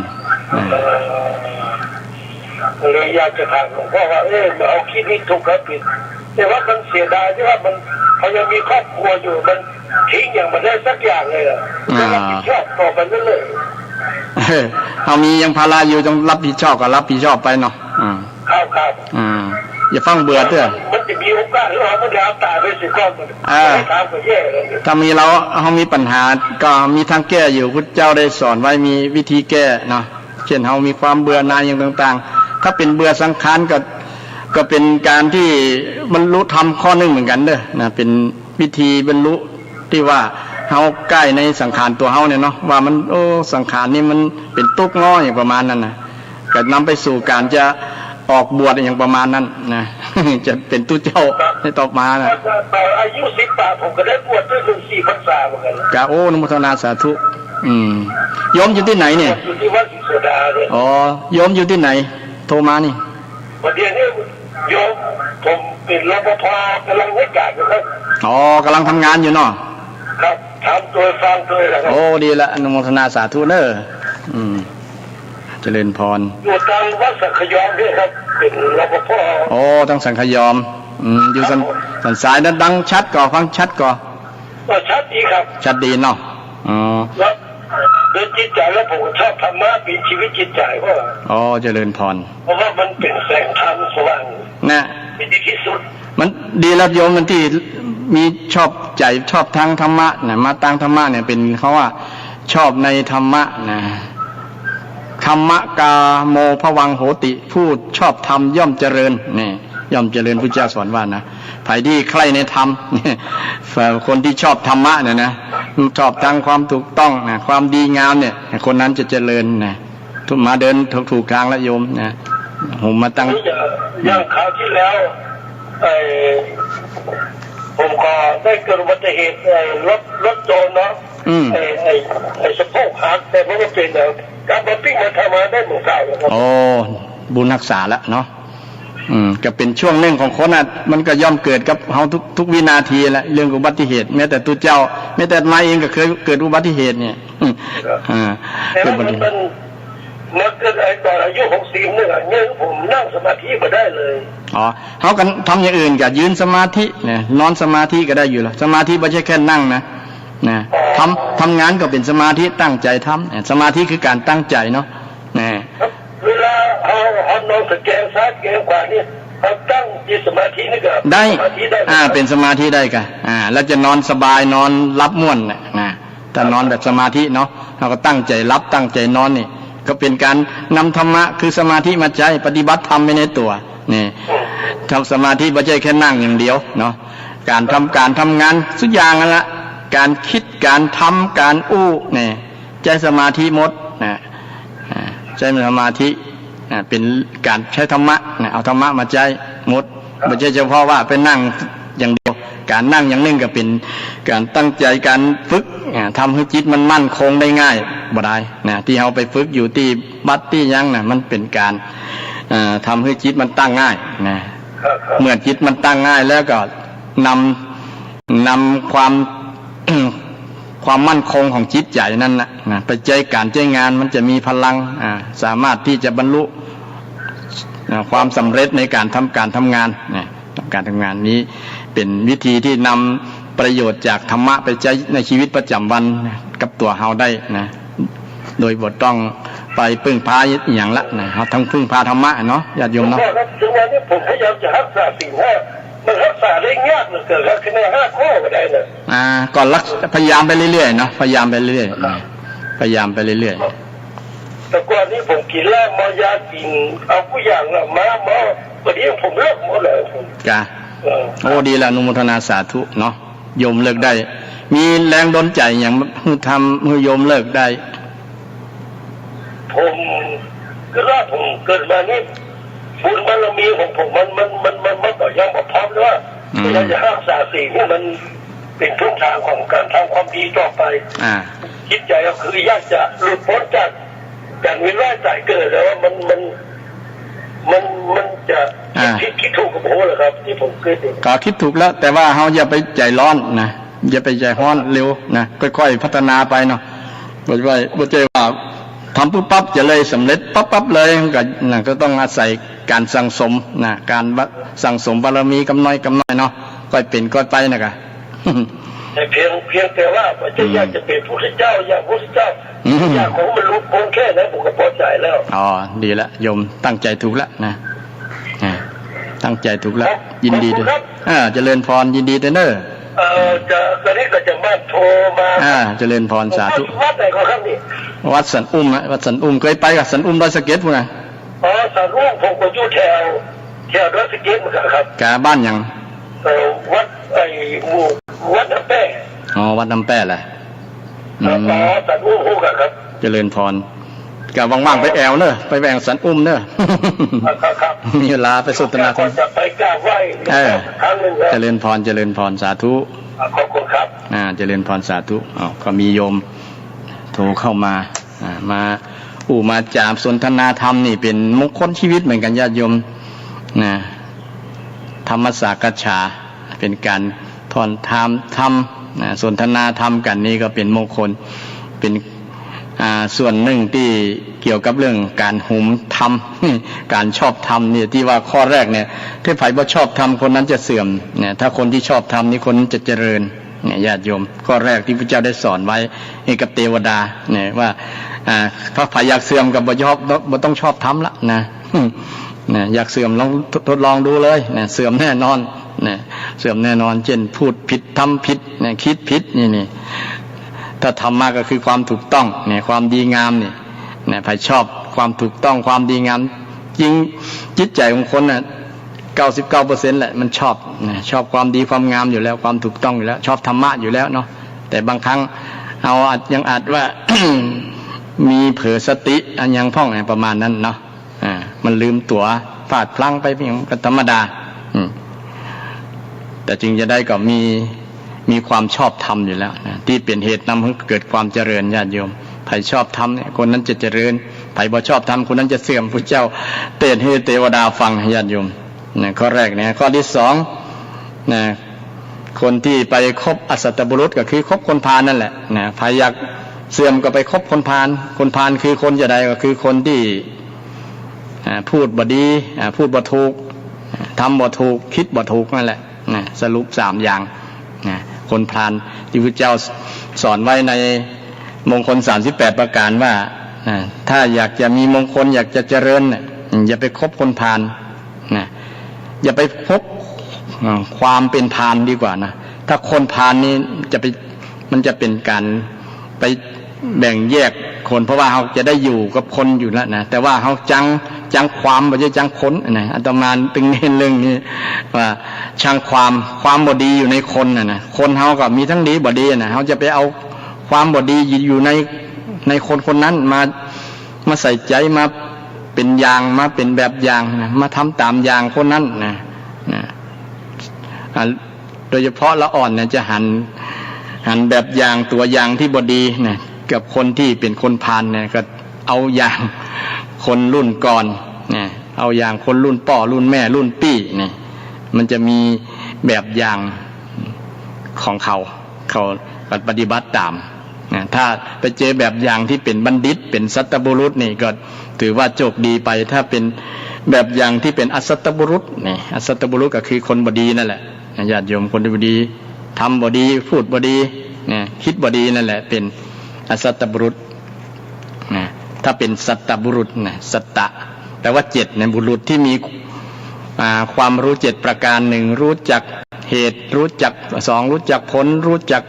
เลยอยากจะถามหลวงพ่อว่าเอาคิดนี้ถูกครับผิดแต่ว่ามันเสียดายที่ว่ามันเขายังมีครอบครัวอยู่มัน ทิ้งอย่างมันได้สักอย่างเลยอ่ะก็รับผิดชอบต่อไปนั่นเลย เขามียังภาระอยู่ต้องรับผิดชอบก็รับผิดชอบไปเนาะครับ อย่าฟังเบื่อเถอะมันจะมีโอกาสเราไม่ได้เอาตายไปสิก้อนมันไม่ทำก็แย่เลยถ้ามีเขามีปัญหาก็มีทางแก้อยู่พุทธเจ้าได้สอนไว้มีวิธีแก้เนาะเช่นเขามีความเบื่อหน่ายอย่างต่างๆถ้าเป็นเบื่อสังขารก็เป็นการที่บรรลุธรรมข้อหนึ่งเหมือนกันเด้อนะเป็นวิธีบรรลุที่ว่าเฮาใกล้ในสังขารตัวเฮาเนี่ยเนาะว่ามันสังขารนี่มันเป็นตุกง้ออย่างประมาณนั้นนะก็นำไปสู่การจะออกบวชอย่างประมาณนั้นนะ จะเป็นตู้เจ้าในต่อมานะอายุ10 ปีผมก็ได้บวชด้วย4 พรรษาเหมือนกันกะโอ้นโมทนาสาธุโยมอยู่ที่ไหนเนี่ยอยู่ที่วัดศรีโสดาเนี่ยโยมอยู่ที่ไหนโทรมานี่วันเดียวนี้โยมผมเป็นรปภกำลังให้การอยู่ครับกำลังทำงานอยู่เนาะครับทำตัวฟังตัวอะไรครับดีละอนุโมทนาสาธุเนอะเจริญพรอยู่ทางวัดสังขยอมด้วยครับเป็นรปภทั้งสังขยอมอยู่สันสายนั้นดังชัดก่อฟังชัดก่อชัดดีครับชัดดีเนาะแล้วเดินจิตใจแล้วผมชอบธรรมะเป็นชีวิตจิตใจว่าเจริญพรเพราะว่ามันเป็นแสงธรรมสว่างนะเป็นดีที่สุดมันดีแล้วโยมมันที่มีชอบใจชอบทางธรรมะนะมาตั้งธรรมะเนี่ยเป็นเขาว่าชอบในธรรมะนะธรรมะกาโมภวังโหติพูดชอบธรรมย่อมเจริญนี่ย่อมเจริญพุทธเจ้าสอนว่านะใครที่ใคร่ในธรรมคนที่ชอบธรรมะเนี่ยนะชอบทางความถูกต้องนะความดีงามเนี่ยคนนั้นจะเจริญนะทุกมาเดินถูกทางแล้วโยมนะผมมาตั้งอย่างคราวที่แล้วผมก็ได้เกิดอุบัติเหตุรถโจรเนาะสะโพกหักแต่ไม่ได้เป็นการมาปิ้งมาทำมาได้เหมือนเก่าเลยครับบุญรักษาแล้วเนาะก็เป็นช่วงหนึ่งของคนน่ะมันก็ย่อมเกิดกับเขาทุกวินาทีแหละเรื่องอุบัติเหตุแม้แต่ตัวเจ้าแม้แต่มาเองก็เคยเกิดอุบัติเหตุเนี่ยแต่มันเกิดตอนอายุ60เนี่ยผมนั่งสมาธิมาได้เลยเขากันทำอย่างอื่นกับยืนสมาธิเนี่ยนอนสมาธิก็ได้อยู่แล้วสมาธิไม่ใช่แค่นั่งนะทำงานก็เป็นสมาธิตั้งใจทำสมาธิคือการตั้งใจเนาะเวลาเอานอนสแกนซ้ายแกนขวานี่เขาตั้งจิตสมาธินี่ก็ได้เป็นสมาธิได้กันแล้วจะนอนสบายนอนรับม่วนนะถ้านอนแบบสมาธิเนาะเราก็ตั้งใจรับตั้งใจนอนนี่ก็เป็นการนำธรรมะคือสมาธิมาใช้ปฏิบัติธรรมไปในตัวนี่ทำสมาธิไม่ใช่แค่นั่งอย่างเดียวเนาะการทำงานทุกอย่างนั่นแหละการคิดการทำการเนี่ยใช้สมาธิหมดนะใช้สมาธิเป็นการใช้ธรรมะเอาธรรมะมาใช้หมดไม่ใช่เฉพาะว่าไปนั่งอย่างเดียวการนั่งอย่างนึงก็เป็นการตั้งใจการฝึกทำให้จิตมันมั่นคงได้ง่ายบ่ได้นะที่เราไปฝึกอยู่ที่บัดที่ยังนะมันเป็นการทำให้จิตมันตั้งง่ายนะเมื่อจิตมันตั้งง่ายแล้วก็นำความมั่นคงของจิตใจนั่นนะไปใจการใจงานมันจะมีพลังสามารถที่จะบรรลุความสำเร็จในการทำงานการทำงานนี้เป็นวิธีที่นำประโยชน์จากธรรมะไปใช้ในชีวิตประจำวันกับตัวเฮาได้นะโดยบ่ต้องไปพึ่งพาอย่างละนะเฮาทั้งพึ่งพาธรรมะเนาะญาติโยมเนาะถึงวันนี้ผมพยายามจะรักษาศีล5มันรักษาได้ยากเหลือเกินครับแค่5 ข้อก็ได้นะก่อนพยายามไปเรื่อยๆเนาะพยายามไปเรื่อยๆพยายามไปเรื่อยๆแต่ก่อนนี้ผมกินเหล้ามายากินเอาผู้อย่างละมาวันนี้ผมเลิกหมดเลยจ้ะดีละอนุโมทนาสาธุเนาะโยมเลิกได้มีแรงดลใจอย่างทำให้โยมเลิกได้ผมก็ว่าผมเกิดมานี่บุญบารมีของผมมันต่อยังพร้อมด้วยว่าเราจะรักษาศีลนี่มันเป็นพื้นฐานของการทำความดีต่อไปคิดใจก็คืออยากจะหลุดพ้นจากการวิวัฒน์ใจเกิดแล้วว่ามันจะคิดถูกกับผมเหรอครับที่ผมเคยก็คิดถูกแล้วแต่ว่าเราอย่าไปใจร้อนนะอย่าไปใจร้อนเร็วนะค่อยๆพัฒนาไปเนาะบ่ใช่ว่าทำปุ๊บปั๊บจะเลยสำเร็จปั๊บเลยก็ต้องอาศัยการสั่งสมนะการสั่งสมบารมีกำน้อยเนาะค่อยเป็นค่อยไปนะกะ แต่เพียงแต่ว่าจะอยากจะเป็นพุทธเจ้าอยากพุทธเจ้าอยากของมันรู้พ้นแค่นั้นผมก็พอใจแล้วอ๋อดีละโยมตั้งใจถูกแล้วนะตั้งใจถูกแล้วยินดีด้วยเจริญพรยินดีเด้อจะตอนนี้ก็จะมาโทรมาเจริญพรสาธุวัดไหนครับนี่วัดสันอุ้มวัดสันอุ้มเคยไปกับสันอุ้มดอยสะเก็ดพุ่นน่ะสันอุ้มผมก็อยู่แถวดอยสะเก็ดเหมือนกันครับกะบ้านหยังวัดหมู่วัดน้ำแป้วัดน้ำแป้แหละสันอุ้มฮู้กันครับเจริญพรกะว่างๆไปแอวเนอะไปแบ่งสันอุ้มเนอะครับมีเวลาไปสนทนาธรรมจะไปกราบไหว้ครั้งนึงเจริญพรสาธุขอบคุณครับเจริญพรสาธุก็มีโยมโทรเข้ามามาจามสนทนาธรรมนี่เป็นมงคลชีวิตเหมือนกันญาติโยมนะธรรมสากฉาเป็นการทอนธรรมสนทนาธรรมกันนี่ก็เป็นมงคลเป็นส่วนหนึ่งที่เกี่ยวกับเรื่องการหุมธรรมการชอบธรรมเนี่ยที่ว่าข้อแรกเนี่ยถ้าใครบ่ชอบธรรมคนนั้นจะเสื่อมเนี่ยถ้าคนที่ชอบธรรมนี่คนนั้นจะเจริญเนี่ยญาติโยมข้อแรกที่พระเจ้าได้สอนไว้ให้กับเทวดาเนี่ยว่าถ้าใครอยากเสื่อมกับบ่ต้องชอบธรรมละนะอยากเสื่อมลองทดลองดูเลยเนี่ยเสื่อมแน่นอนเนี่ยเสื่อมแน่นอนเช่นพูดผิดทำผิดเนี่ยคิดผิดนี่ถ้าธรรมะก็คือความถูกต้องเนี่ยความดีงามเนี่ยใครชอบความถูกต้องความดีงามจริงจิตใจของคนน่ะ 99% แหละมันชอบชอบความดีความงามอยู่แล้วความถูกต้องอยู่แล้วชอบธรรมะอยู่แล้วเนาะแต่บางครั้งเอาอาจว่า มีเผลอสติอันยังพ่องประมาณนั้นเนาะมันลืมตัวพลาดพลั้งไปเป็นธรรมดาแต่จึงจะได้ก็มีความชอบธรรมอยู่แล้วนะที่เป็นเหตุนำให้เกิดความเจริญญาติโยมใครชอบธรรมเนี่ยคนนั้นจะเจริญใครบ่ชอบธรรมคนนั้นจะเสื่อมพระเจ้าเตือนให้เทวดาฟังญาติโยมนะข้อแรกเนี่ยข้อที่สองนะคนที่ไปคบอสัตตบุรุษก็คือคบคนพาลนั่นแหละนะใครอยากเสื่อมก็ไปคบคนพาลคือคนจะใดก็คือคนที่พูดบ่ดีพูดบ่ถูกทำบ่ถูกคิดบ่ถูกนั่นแหละนะสรุป3อย่างนะคนพาลที่พระเจ้าสอนไว้ในมงคล38ประการว่าถ้าอยากจะมีมงคลอยากจะเจริญอย่าไปคบคนพาลนะอย่าไปพบความเป็นพาลดีกว่านะถ้าคนพาลนี่มันจะเป็นการไปแบ่งแยกคนเพราะว่าเขาจะได้อยู่กับคนอยู่แล้วนะแต่ว่าเขาจังความบ่ใช่จังคนนะอาตมาตึงเน้นเรื่องนี้ว่าช่างความบ่ดีอยู่ในคนนะคนเขาก็มีทั้งดีบ่ดีนะเขาจะไปเอาความบ่ดีอยู่ในคนนั้นมาใส่ใจมาเป็นอย่างมาเป็นแบบอย่างนะมาทำตามอย่างคนนั้นนะโดยเฉพาะละอ่อนเนี่ยจะหันแบบอย่างตัวอย่างที่บ่ดีนะกับคนที่เป็นคนพาลเนี่ยก็เอาอย่างคนรุ่นก่อนเนี่ยเอาอย่างคนรุ่นพ่อรุ่นแม่รุ่นพี่เนี่ยมันจะมีแบบอย่างของเขาปฏิบัติตามนะถ้าไปเจอแบบอย่างที่เป็นบัณฑิตเป็นสัตตบุรุษนี่ก็ถือว่าโชคดีไปถ้าเป็นแบบอย่างที่เป็นอสัตตบุรุษนี่อสัตตบุรุษก็คือคนบดีนั่นแหละญาติโยมคนบดีทำบดีพูดบดีเนี่ยคิดบดีนั่นแหละเป็นอสัตตบุรุษนะถ้าเป็นสัตตบุรุษนะสัตตะแปลว่า7เนี่ยบุรุษที่มีความรู้7ประการ1รู้จักเหตุรู้จัก2รู้จักผลรู้จัก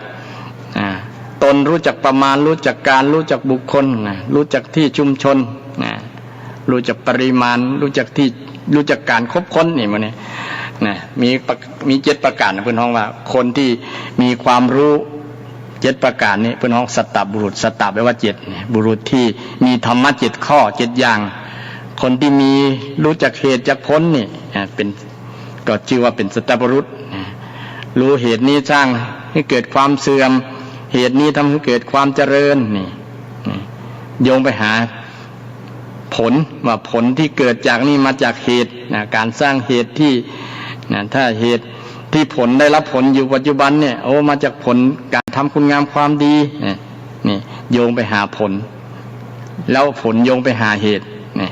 ตนรู้จักประมาณรู้จักการรู้จักบุคคลนะรู้จักที่ชุมชนนะรู้จักปริมาณรู้จักที่รู้จักการคบค้นนี่มันเนี่ยนะมี7ประการนะเพื่อนห้องว่าคนที่มีความรู้7ประการนี้เพื่อนห้องสัตตบุรุษสัตตะแปลว่า7บุรุษที่มีธรรมะ7ข้อ7อย่างคนที่มีรู้จักเหตุจักผลนี่เป็นก็ชื่อว่าเป็นสัตตบุรุษรู้เหตุนี้สร้างให้เกิดความเสื่อมเหตุนี้ทำให้เกิดความเจริญนี่โยงไปหาผลว่าผลที่เกิดจากนี่มาจากเหตุการสร้างเหตุที่ถ้าเหตุที่ผลได้รับผลอยู่ปัจจุบันเนี่ยมาจากผลการทำคุณงามความดีนี่โยงไปหาผลแล้วผลโยงไปหาเหตุนี่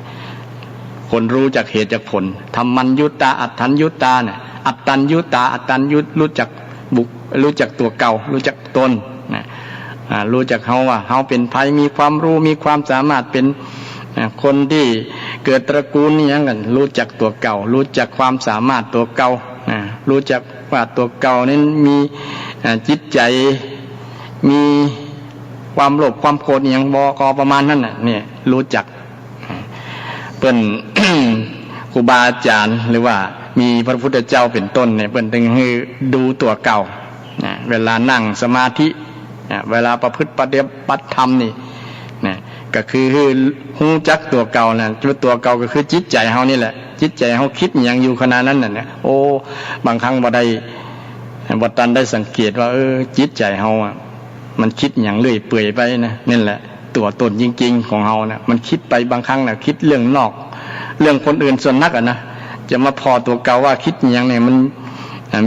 คนรู้จากเหตุจากผลธรรมัญยุตตาอัตถัญยุตตาเนี่ยอัตตัญยุตตาอัตตัญยุตรู้จักบุค รู้จักตัวเก่ารู้จักตนนะรู้จักเขาว่าเขาเป็นไผมีความรู้มีความสามารถเป็นคนที่เกิดตระกูลนี่ยังกันรู้จักตัวเก่ารู้จักความสามารถตัวเก่ารู้จักว่าตัวเก่านั้นมีจิตใจมีความโลภความโกรธอย่างบอกประมาณนั้นน่ะเนี่ยรู้จักเปิ้น ครูบาอาจารย์หรือว่ามีพระพุทธเจ้าเป็นต้นเนี่ยเปิ้นถึงให้ดูตัวเก่าเวลานั่งสมาธิเวลาประพฤติปฏิบัติธรรมนี่นะก็คือฮู้จักตัวเก่านะตัวเก่าก็คือจิตใจเฮานี่แหละจิตใจเฮาคิดอย่างอยู่ขณะนั้นน่ะเนี่ยโอ้บางครั้งบ่ทันได้สังเกตว่าจิตใจเฮามันคิดอย่างเลื่อยเปื่อยไปนะนั่นแหละตัวตนจริงๆของเฮานะมันคิดไปบางครั้งนะคิดเรื่องนอกเรื่องคนอื่นส่วนนักนะจะมาพอตัวเก่าว่าคิดอย่างเนี่ยมัน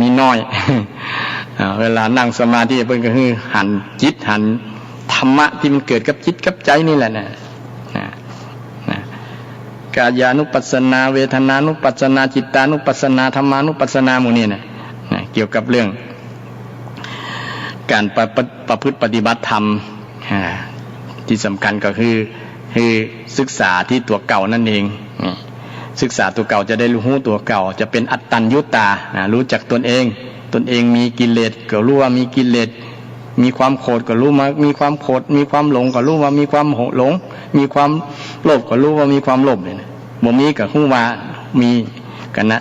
มีน้อย เวลานั่งสมาธิเพิ่นก็คือหันจิตหันธรรมะที่มันเกิดกับจิตกับใจนี่แหละนะกายานุปัสสนาเวทนานุปัสสนาจิตานุปัสสนาธรรมานุปัสสนาหมู่นี้นะเกี่ยวกับเรื่องการประพฤติปฏิบัติธรรมที่สำคัญก็คือศึกษาที่ตัวเก่านั่นเองศึกษาตัวเก่าจะได้รู้ตัวเก่าจะเป็นอัตตัญญุตารู้จักตนเองมีกิเลสก็รู้ว่ามีกิเลสมีความโกรธก็รู้ว่ามีความโกรธมีความหลงก็รู้ว่ามีความหลงมีความโลภก็รู้ว่ามีความโลภเนี่ยบ่มีก็ฮู้ว่ามีกันนะ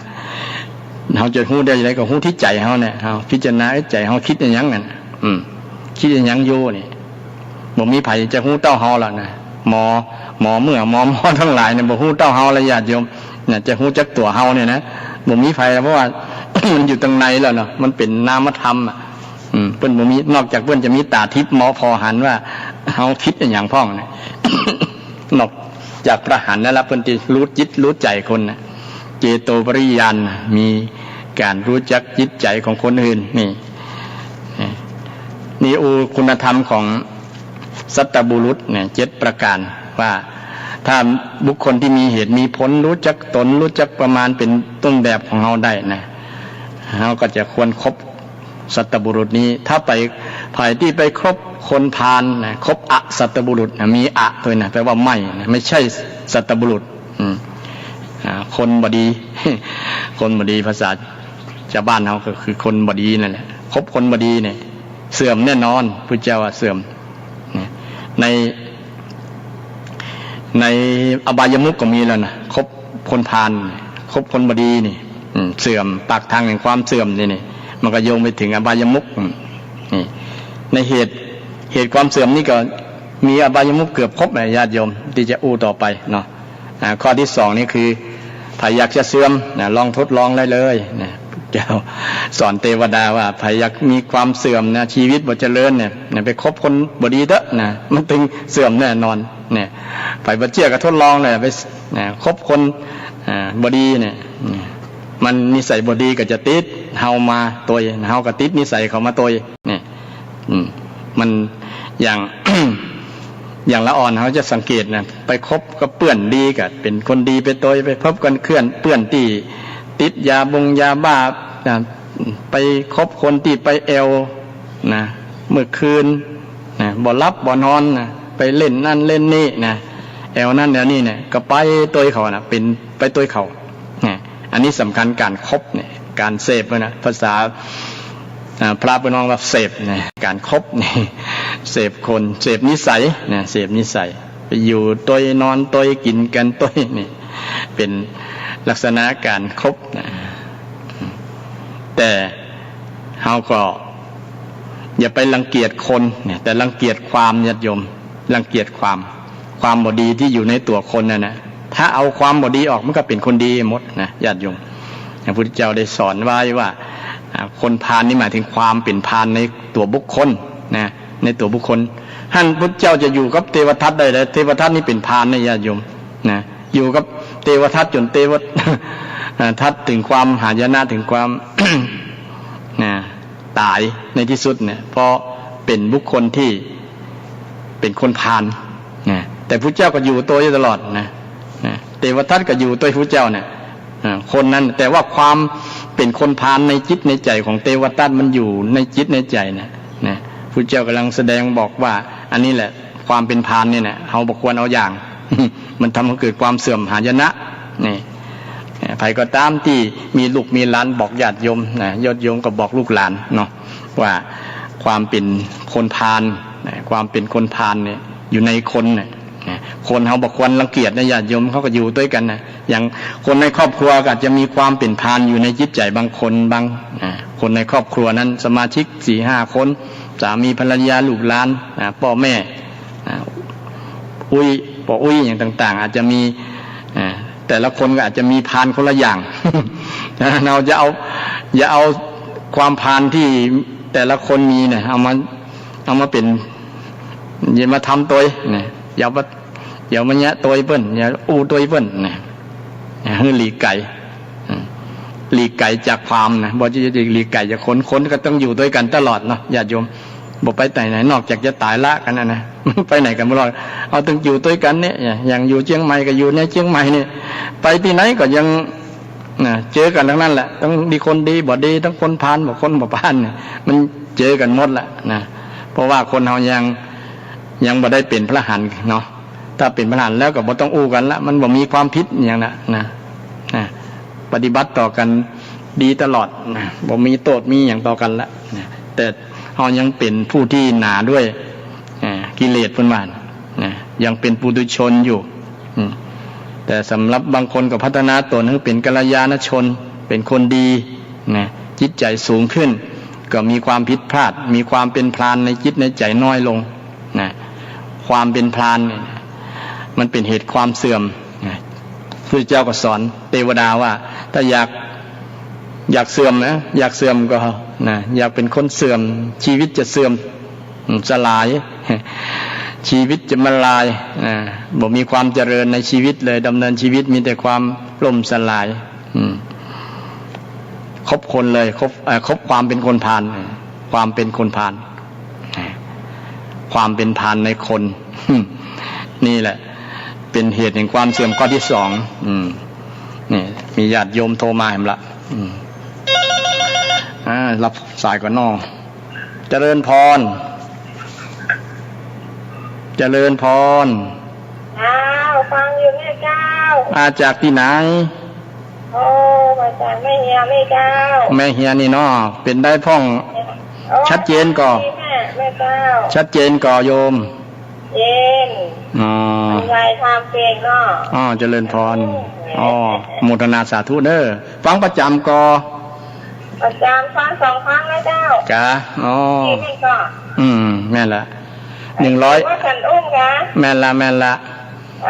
เฮาจะฮู้ได้ยังไงก็ฮู้ที่ใจเฮาเนี่ยเฮาพิจารณาใจเฮาคิดอย่างนั้นคิดอย่างยังอยู่นี่บ่มีไผจะฮู้เต้าเฮาล่ะนะหมอเมื่อหมอทั้งหลายเนี่ยบ่ฮู้เต้าเฮาละญาติโยมเนี่ยจะฮู้จักตัวเฮาเนี่ยนะบ่มีไผเพราะว่า มันอยู่ตรงในแล้วเนาะมันเป็นนามธรรมเพิ่นบ่มีนอกจากเพิ่นจะมีตาทิพย์หมอพอหันว่าเฮาคิดอย่างพ้องเนี่ย นอกจากพระหันแล้วเพิ่นสิรู้จิตรู้ใจคนนะเจโตปริยานมีการรู้จักจิตใจของคนอื่นนี่คุณธรรมของสัตตบุรุษเนี่ย7ประการว่าถ้าบุคคลที่มีเหตุมีผลรู้จักตนรู้จักประมาณเป็นต้นแบบของเฮาได้นะเฮาก็จะควรคบสัตตบุรุษนี้ถ้าไปฝ่ายที่ไปคบคนพาลนะคบอสัตตบุรุษนะมีอะด้วยนะแปลว่าไม่ใช่สัตตบุรุษคนบดี คนบดีภาษาชาวบ้านเฮาก็คือคนบดีนั่นแหละคบคนบดีเนี่ยเสื่อมแน่นอนพุทธเจ้าว่าเสื่อมในอบายมุขก็มีแล้วนะคบคนพาลคบคนบดีนี่เสื่อมปากทางแห่งความเสื่อมนี่มันก็โยงไปถึงอบายมุขนี่ในเหตุความเสื่อมนี่ก็มีอบายมุขเกือบครบเลยญาติโยมที่จะอู้ต่อไปเนาะข้อที่2นี่คือถ้าอยากจะเสื่อมลองทดลองได้เลยนะเจ้าสอนเทวดาว่าถ้าอยากมีความเสื่อมนะชีวิตบ่เจริญเนี่ยไปคบคนบ่ดีเถอะนะมันถึงเสื่อมแน่นอนเนี่ยไปบ่เชื่อก็ทดลองเลยไปคบคนบ่ดีเนี่ยมันนิสัยบ่ดีก็จะติดเฮามาตัวเฮาก็ติดนิสัยเขามาตัวเนี่ยมันอย่าง อย่างละอ่อนเขาจะสังเกตนะไปคบกับเปื้อนดีก็เป็นคนดีไปตัวไปพบกันเปื้อนที่ติดยาบ้านะไปคบคนที่ไปแอลนะเมื่อคืนนะบ่หลับบ่นอนนะไปเล่นนั่นเล่นนี่นะแอลนั่นแอลนี่เนี่ยก็ไปตัวเขานะเป็นไปตัวเขาเนี่ยอันนี้สำคัญการคบเนี่ยการเสพนะภาษาพระเป็นน้องว่าเสพเนี่ยการคบนี่เสพคนเสพนิสัยเนี่ยเสพนิสัยไปอยู่ตัวนอนตัวกินกันตัวนี่เป็นลักษณะการคบนะแต่เฮาก็อย่าไปรังเกียจคนเนี่ยแต่รังเกียจความญาติโยมรังเกียจความบ่ดีที่อยู่ในตัวคนน่ะนะถ้าเอาความบ่ดีออกมันก็เป็นคนดีหมดนะญาติโยมพระพุทธเจ้าได้สอนไว้ว่าคนพาลนี่หมายถึงความเป็นพาลในตัวบุคคลนะในตัวบุคคลท่านพุทธเจ้าจะอยู่กับเทวทัตได้เลยเทวทัตนี่เป็นพาลนะญาติโยมนะอยู่กับเทวทัตจนเทวทัตถึงความหายนะถึงความ ตายในที่สุดเนี่ยเพราะเป็นบุคคลที่เป็นคนพาลนะแต่พุทธเจ้าก็อยู่ตัวอยู่ตลอดนะเทวทัตก็อยู่ตัวพุทธเจ้าเนี่ยคนนั้นแต่ว่าความ เป็นคนพาลในจิตในใจของเทวทัตมันอยู่ในจิตในใจนะพระเจ้ากำลังแสดงบอกว่าอันนี้แหละความเป็นพาลเนี่ยนะเราบอกควรเอาอย่าง มันทำให้เกิดความเสื่อมหายนะนี่ใครก็ตามที่มีลูกมีหลานบอกญาติโยมนะญาติโยมก็บอกลูกหลานเนาะว่าความเป็นคนพาลความเป็นคนพาลเนี่ยอยู่ในคนเนี่ยคนเขาบอกควรรังเกียจนะญาติโยมเขาก็อยู่ด้วยกันนะอย่างคนในครอบครัวก็อาจจะมีความเป็นพาลอยู่ในจิตใจบางคนบางคนในครอบครัวนั้นสมาชิก 4-5 คนสามีภรรยาลูกหลานพ่อแม่พ่ออุ้ยอย่างต่างๆอาจจะมีแต่ละคนก็อาจจะมีพาลคนละอย่าง เราจะอย่าเอาความพาลที่แต่ละคนมีเนี่ยเอามาเป็นอย่ามาทำตัวเนี่ยอย่ามาแยะตัวเปิ้นอย่าอู้ตัวเปิ้นเนี่ยให้หลีกไก่จากความนะบ่จะหลีกไก่จากคนก็ต้องอยู่ด้วยกันตลอดเนาะญาติโยมบ่ไปไหนนอกจากจะตายละกันนะไปไหนกันบ่รอดเอาต้องอยู่ด้วยกันเนี่ยอย่างอยู่เชียงใหม่ก็อยู่ในเชียงใหม่เนี่ยไปที่ไหนก็ยังเจอกันทั้งนั้นแหละต้องมีคนดีบ่ดีทั้งคนพาลบ่คนบ่พาลเนี่ยมันเจอกันหมดแหละนะเพราะว่าคนเฮายังบ่ได้เป็นพระอรหันต์เนาะถ้าเป็นพระอรหันต์แล้วก็บ่ต้องอู้กันละมันบ่มีความผิดอย่างนั้นนะปฏิบัติต่อกันดีตลอดนะบ่มีโทษมีอย่างต่อกันละนะแต่เฮายังเป็นผู้ที่หนาด้วยกิเลสเพิ่นว่านะยังเป็นปุถุชนอยู่แต่สำหรับบางคนก็พัฒนาตนให้เป็นกัลยาณชนเป็นคนดีนะจิตใจสูงขึ้นก็มีความผิดพลาดมีความเป็นพรานในจิตในใจน้อยลงนะความเป็นพรานเนี่ยมันเป็นเหตุความเสื่อมนะพระเจ้าก็สอนเทวดาว่าถ้าอยากเสื่อมนะอยากเสื่อมก็นะอยากเป็นคนเสื่อมชีวิตจะเสื่อมสลายชีวิตจะมาลายบ่มีความเจริญในชีวิตเลยดำเนินชีวิตมีแต่ความล่มสลายคบคนเลยคบความเป็นคนพาลความเป็นคนพาลความเป็นพาลในคนนี่แหละเป็นเหตุแห่งความเสื่อมข้อที่สองนี่มีญาติโยมโทรมาเห็นละรับสายก่อนนอเจริญพรฟังอยู่แม่เจ้ามาจากที่ไหนมาจากแม่เฮียแม่เจ้าแม่เฮียนี่เนาะเป็นได้พ่องชัดเจนก่อแม่เจ้าชัดเจนก่อโยมเย็นยายทำเพลงเนาะเจริญพรโมทนาสาธุเด้อฟังประจำก่อประจำฟัง2 ครั้งแล้วเจ้ากะนี่ก็แม่นละ100วัดสันอุ้มกะแม่นละ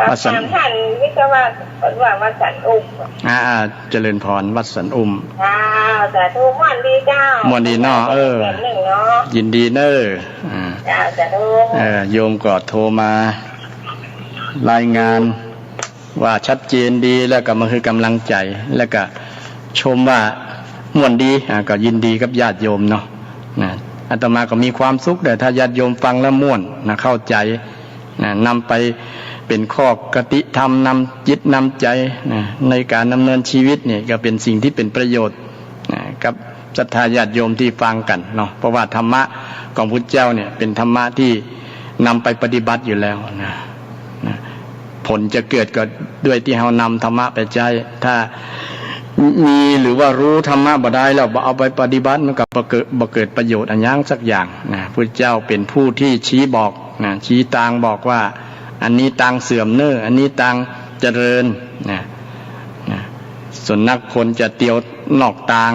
วัดสันท่านวิศวะว่าวัดสันอุ้มเจริญพรวัดสันอุ้มแต่ทุกวันดีเจ้ามวนดีเนาะยินดีเน้อจะดูโยมก็โทรมารายงานว่าชัดเจนดีแล้วก็มันคือกำลังใจแล้วก็ชมว่าม่วนดีก็ยินดีกับญาติโยมเนาะอาตมาก็มีความสุขแต่ถ้าญาติโยมฟังแล้วม่วนเข้าใจนำไปเป็นข้อกติธรรมนำจิตนำใจในการดำเนินชีวิตเนี่ยก็เป็นสิ่งที่เป็นประโยชน์กับศรัทธาญาติโยมที่ฟังกันเนาะเพราะว่าธรรมะของพุทธเจ้าเนี่ยเป็นธรรมะที่นำไปปฏิบัติอยู่แล้วนะผลจะเกิดก็ด้วยที่เรานำธรรมะไปใช้ถ้ามีหรือว่ารู้ธรรมะบ่ได้แล้วเอาไปปฏิบัติมันก็บ่เกิดประโยชน์อันยังสักอย่างนะพุทธเจ้าเป็นผู้ที่ชี้บอกชี้ทางบอกว่าอันนี้ทางเสื่อมเน้ออันนี้ทางเจริญส่วนนักคนจะเตียวนอกทาง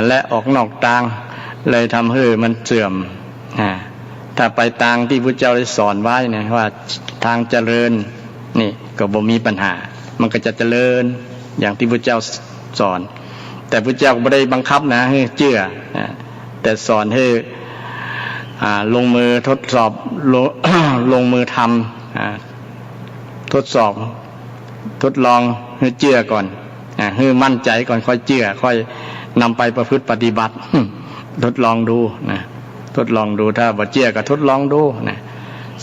และออกนอกทางเลยทำให้มันเสื่อมถ้าไปทางที่พระเจ้าได้สอนไว้นะว่าทางเจริญนี่ก็บ่มีปัญหามันก็จะเจริญอย่างที่พระเจ้าสอนแต่พระเจ้าไม่ได้บังคับนะให้เชื่อแต่สอนให้ลงมือทดสอบลงมือทำทดสอบทดลองให้เชื่อก่อนให้มั่นใจก่อนค่อยเชื่อค่อยนำไปประพฤติปฏิบัติทดลองดูนะทดลองดูถ้าบ่เชื่อก็ทดลองดูนะ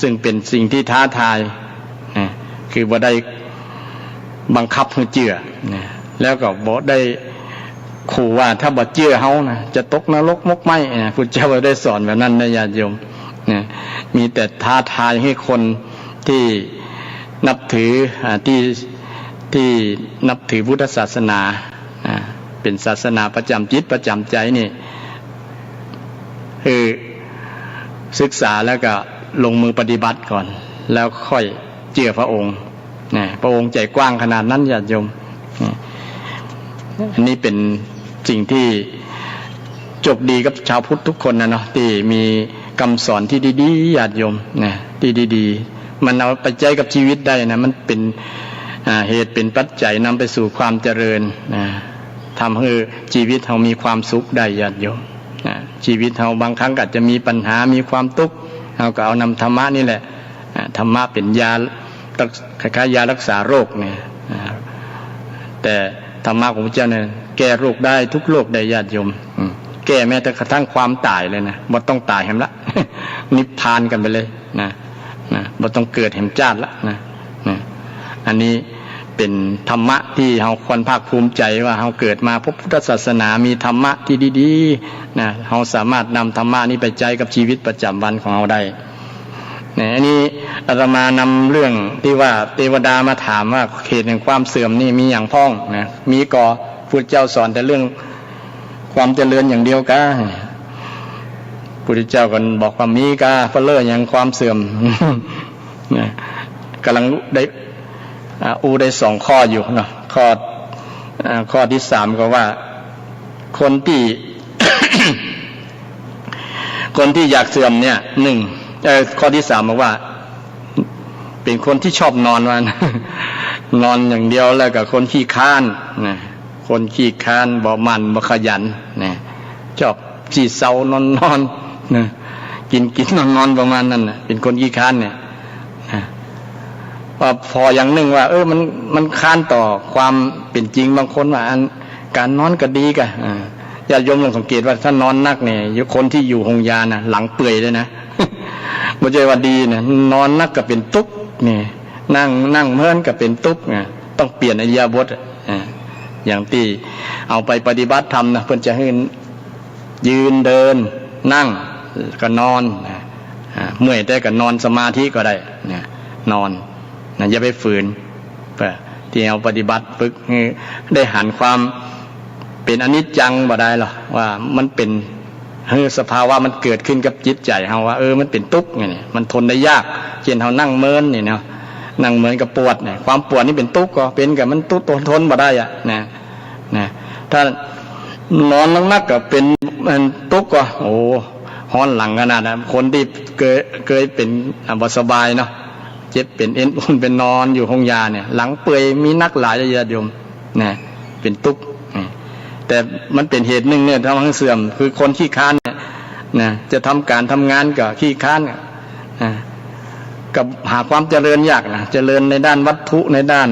ซึ่งเป็นสิ่งที่ท้าทายคือบ่ได้บังคับให้เชื่อนะแล้วก็บ่ได้ ขู่ว่าถ้าบ่เชื่อเฮานะจะตกนรกมกไหมพุทธเจ้าได้สอนแบบนั้นนะญาติโยมเนี่ยมีแต่ท้าทายให้คนที่นับถือที่นับถือพุทธศาสนาเป็นศาสนาประจำจิตประจำใจนี่คือศึกษาแล้วก็ลงมือปฏิบัติก่อนแล้วค่อยเชื่อพระองค์เนี่ยพระองค์ใจกว้างขนาดนั้นญาติโยมอันนี้เป็นสิ่งที่จบดีกับชาวพุทธทุกคนนะเนาะที่มีคำสอนที่ดีๆญาติโยมนะที่ดีๆมันเอาไปใจกับชีวิตได้นะมันเป็นเหตุเป็นปัจจัยนำไปสู่ความเจริญนะทำให้ชีวิตเรามีความสุขได้ญาติโยมนะชีวิตเราบางครั้งอาจจะมีปัญหามีความทุกข์เราก็เอานำธรรมะนี่แหละธรรมะเป็นยาคล้ายๆยารักษาโรคเนี่ยแต่ธรรมะของพระเจ้าเนี่ยแก้โรคได้ทุกโรคได้ญาติโยมแก้แม้แต่กระทั่งความตายเลยนะบ่ต้องตายแหมละ นิพพานกันไปเลยนะบ่ต้องเกิดแหมจาดละนะอันนี้เป็นธรรมะที่เราควรภาคภูมิใจว่าเราเกิดมาพบพุทธศาสนามีธรรมะที่ดีๆนะเราสามารถนำธรรมะนี้ไปใจกับชีวิตประจำวันของเราได้เนี่ยอันนี้อาตมานำเรื่องที่ว่าเทวดามาถามว่าเหตุแห่งความเสื่อมนี่มีอย่างพ้องนะมีก่อพุทธเจ้าสอนแต่เรื่องความเจริญอย่างเดียวกะพุทธเจ้าก็บอกว่ามีกะเพลออย่างความเสื่อม เนี่ยกำลังได้ได้2 ข้ออยู่เนาะข้อที่3ก็ว่าคนที่ คนที่อยากเสื่อมเนี่ยข้อที่3บอกว่าเป็นคนที่ชอบนอนวัน นอนอย่างเดียวแล้วก็คนขี้ค้านนะคนขี้ค้านบ่มันบ่ขยันนะชอบจีเซานอนนะกินนอนประมาณนั้นนะเป็นคนขี้ค้านเนี่ยว่าพออย่างหนึ่งว่ามันค้านต่อความเป็นจริงบางคนว่าการนอนก็ดีกะญาติโยมลองสังเกตว่าถ้านอนนักเนี่ยคนที่อยู่หงยาน่ะหลังเปื่อยเลยนะบ่ใช่ว่าดีนะนอนนักก็เป็นตุ๊บนี่นั่งเมื่อนก็เป็นตุ๊บไงต้องเปลี่ยนอิริยาบถอย่างที่เอาไปปฏิบัติธรรมนะเพิ่นจะให้ยืนเดินนั่งก็นอนเมื่อยแต่ก็นอนสมาธิก็ได้เนี่ยนอนนะอย่าไปฝืนที่เอาปฏิบัติฝึกได้หันความเป็นอนิจจังบ่ได้หรอว่ามันเป็นสภาวะมันเกิดขึ้นกับจิตใจเฮาว่ามันเป็นทุกข์ไงเนี่ยมันทนได้ยากเช่นเฮานั่งเมินนี่เนาะนั่งเมินกับปวดเนี่ยความปวดนี่เป็นทุกข์ก็เป็นกับมันทุกข์ทนบ่ได้อ่ะนะถ้านอนนักๆก็เป็นมันทุกข์ก็โอ้ฮ้อนหลังขนาดนั้นคนที่เคยเป็นบ่สบายเนาะเจ็บเป็นเอ็นอุ่นเป็นนอนอยู่ห้องยาเนี่ยหลังเปื่อยมีนักหลายญาติโยมนะเป็นทุกข์แต่มันเป็นเหตุหนึ่งเนี่ยทำให้เสื่อมคือคนขี้ค้านเนี่ยนะจะทำการทำงานกับขี้ค้านกับหาความเจริญยากนะเจริญในด้านวัตถุในด้าน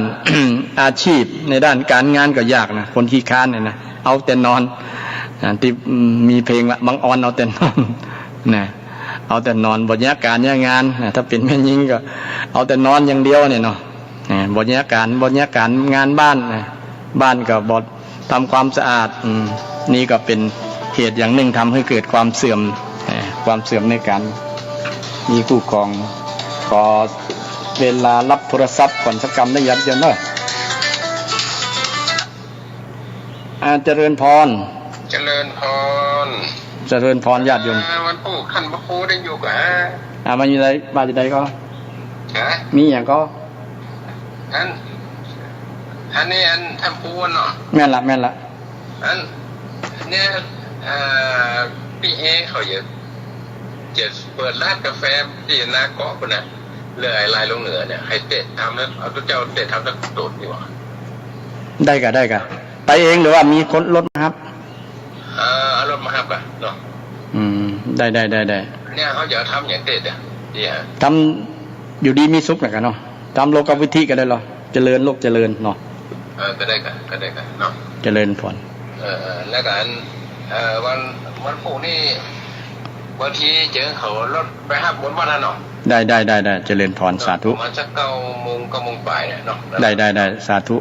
อาชีพในด้านการงานก็ยากนะคนขี้ค้านเนี่ยนะเอาแต่นอนที่มีเพลงว่าบางออนเอาแต่นอนนะเอาแต่นอนบทยาการยางานถ้าเป็นแม่ยิงก็เอาแต่นอนอย่างเดียวเนี่ยเนาะบทยาการงานบ้านบ้านก็บททำความสะอาดนี่ก็เป็นเหตุอย่างหนึ่งทำให้เกิดความเสื่อมในการมีคู่ครองขอเวลารับโทรศัพท์ก่อนสักกรรมได้ยัดเยินหน่อยเจริญพรญาติโยมวันปู่ขันพระครูได้อยู่กับมาอยู่ไหนมาอยู่ไหนก็มีอย่างก็อันนี้ทำปูนเนาะแม่นละเนี่ยพี่เอเขาจะเปิดร้านกาแฟที่นาเกาะคนน่ะเรือลายลงเหนือเนี่ยให้เตะทำแล้วเอาตัวเจ้าเตะทำแล้วโดดดีกว่าได้กะไปเองหรือว่ามีคนรถมาครับเอารถมาครับกันเนาะได้เนี่ยเขาจะทำอย่างเตะเนี่ยทำอยู่ดีมีสุขหน่อยกันเนาะทำโลกวิธีกันได้หรอเจริญโลกเจริญเนาะก็ได้กันเนาะเจริญพรแล้วกันวันปู่นี่บางทีเจอเขารถไปห้าบนวันนั้นเนาะได้เจริญพรสาธุมันจะ9:00 ไปเนี่ยเนาะได้สาธุ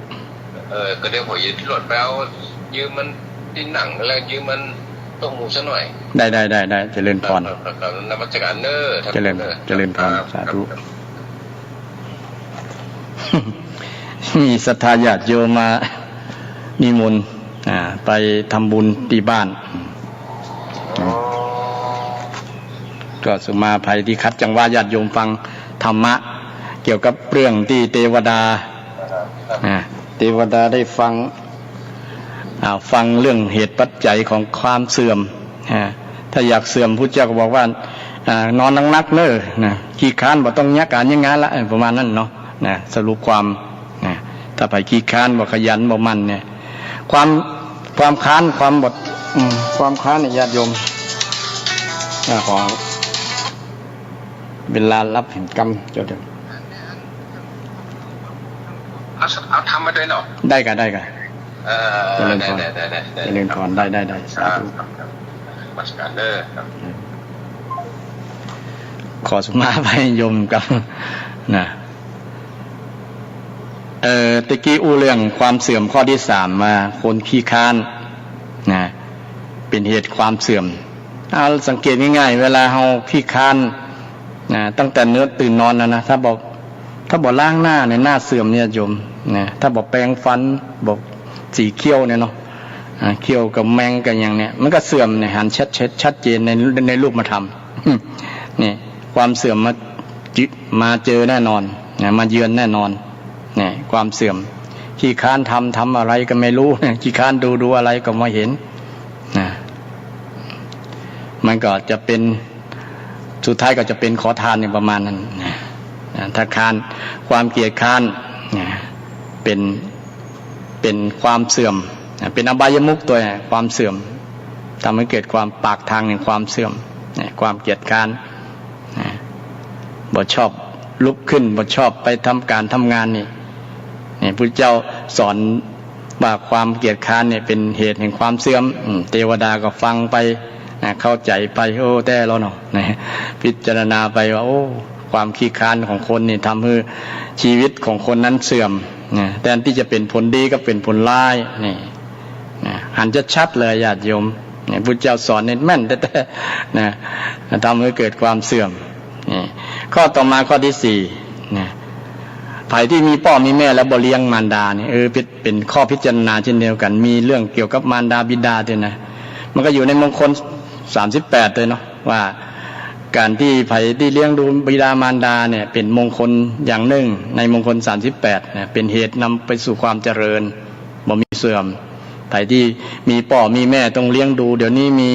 ก็เดี๋ยวผมยืมรถไปเอายืมมัน ที่หนังแล้วยืมมันต้องหมูซะหน่อย ได้เจริญพร นมัสการเนอร์ เจริญพรสาธุ มีศรัทธาญาติโยมมานิมนต์ไปทำบุญที่บ้านก็สุมาภัยที่คัดจังว่าญาติโยมฟังธรรมะเกี่ยวกับเรื่องที่เทวดาได้ฟังเรื่องเหตุปัจจัยของความเสื่อมถ้าอยากเสื่อมพุทธเจ้าก็บอกว่านอนนักเน้อขี้ค้านบ่ต้องยักการยังงานละประมาณนั้นเนาะสรุปความถ้าไปขี้ค้านบ่ขยันบ่มันเนี่ยความค้านความบดความค้านเนี่ยญาติโยมขอเวลารับเห็นกรรมจดเอาทำมาด้วยเนาะได้กันเจริญพร เจริญพรได้สาธุ มัสการเนอร์ขอสมาภัยโยมกับตะกี้อู้เรื่องความเสื่อมข้อที่3มาคนขี้ค้านเป็นเหตุความเสื่อมเอาสังเกตง่ายๆเวลาเฮาขี้ค้านตั้งแต่เนื้อตื่นนอนนะถ้าบอกล้างหน้าเนี่ยหน้าเสื่อมเนี่ยโยมถ้าบอกแปรงฟันบอกสีเขี้ยวเนี่ยเนาะเขี้ยวกับแมงกันอย่างเนี้ยมันก็เสื่อมเนี่ยหันชัดเจนในรูปมาทำนี่ความเสื่อมมาเจอแน่นอนมาเยือนแน่นอนเนี่ยความเสื่อมขี้ค้านทำอะไรก็ไม่รู้ขี้ค้านดูอะไรก็ไม่เห็นมันก็จะเป็นสุดท้ายก็จะเป็นขอทานเนี่ยประมาณนั้นถ้าค้านความเกลียดค้านเป็นความเสื่อมเป็นอบายมุขตัวความเสื่อมทำให้เกิดความปากทางแห่งความเสื่อมความเกลียดค้านบ่ชอบลุกขึ้นบ่ชอบไปทำการทำงานนี่พุทธเจ้าสอนว่าความเกลียดค้านเนี่ยเป็นเหตุแห่งความเสื่อมเทวดาก็ฟังไปเข้าใจไปโอ้แต่แล้วเนาะพิจารณาไปว่าโอ้ความขี้ค้านของคนนี่ทำให้ชีวิตของคนนั้นเสื่อมแทนที่จะเป็นผลดีก็เป็นผลร้ายนี่หันจะชัดเลยญาติโยมพุทธเจ้าสอนเน้นแม่นแต่ทำให้เกิดความเสื่อมข้อต่อมาข้อที่4ภัยที่มีพ่อมีแม่แล้วบ่เลี้ยงมารดาเนี่ยเป็นข้อพิจารณาเช่นเดียวกันมีเรื่องเกี่ยวกับมารดาบิดาด้วยนะมันก็อยู่ในมงคล38เลยเนาะว่าการที่ภัยที่เลี้ยงดูบิดามารดาเนี่ยเป็นมงคลอย่างหนึ่งในมงคล38เนี่ยเป็นเหตุนำไปสู่ความเจริญบ่มีเสื่อมภัยที่มีพ่อมีแม่ต้องเลี้ยงดูเดี๋ยวนี้มี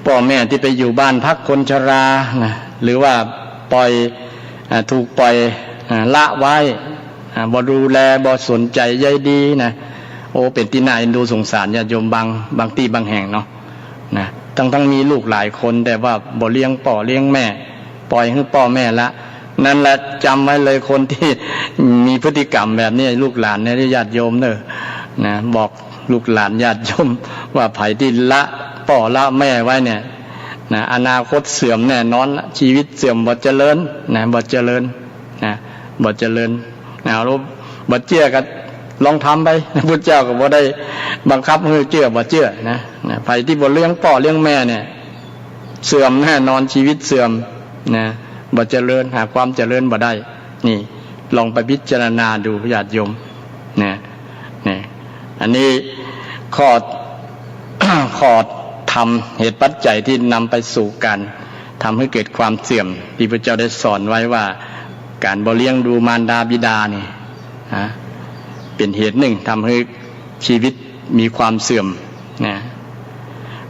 พ่อแม่ที่ไปอยู่บ้านพักคนชรานะหรือว่าถูกปล่อยละไว้บ่ดูแลบ่สนใจใยดีนะโอ้เป็นที่น่าเอ็นดูสงสารญาติโยมบางที่บางแห่งเนาะทั้งมีลูกหลายคนแต่ว่าบ่เลี้ยงพ่อเลี้ยงแม่ปล่อยให้พ่อแม่ละนั่นแหละจำไว้เลยคนที่มีพฤติกรรมแบบนี้ลูกหลานเนี่ยญาติโยมนะบอกลูกหลานญาติโยมว่าไผที่ละพ่อละแม่ไว้เนี่ยอนาคตเสื่อมแน่นอนชีวิตเสื่อมบ่เจริญบ่เจริญบ่เจริญแล้วบ่เชื่อก็ลองทำไปพุทธเจ้าก็บ่ได้บังคับให้เชื่อบ่เชื่อนะไผที่บ่เลี้ยงพ่อเลี้ยงแม่เนี่ยเสื่อมแน่นอนชีวิตเสื่อมบ่เจริญหาความเจริญบ่ได้นี่ลองไปพิจารณาดูญาติโยมอันนี้ข้อทำเหตุปัจจัยที่นำไปสู่การทำให้เกิดความเสื่อมที่พระเจ้าได้สอนไว้ว่าการบ่เลี้ยงดูมารดาบิดานี่เป็นเหตุหนึ่งทำให้ชีวิตมีความเสื่อม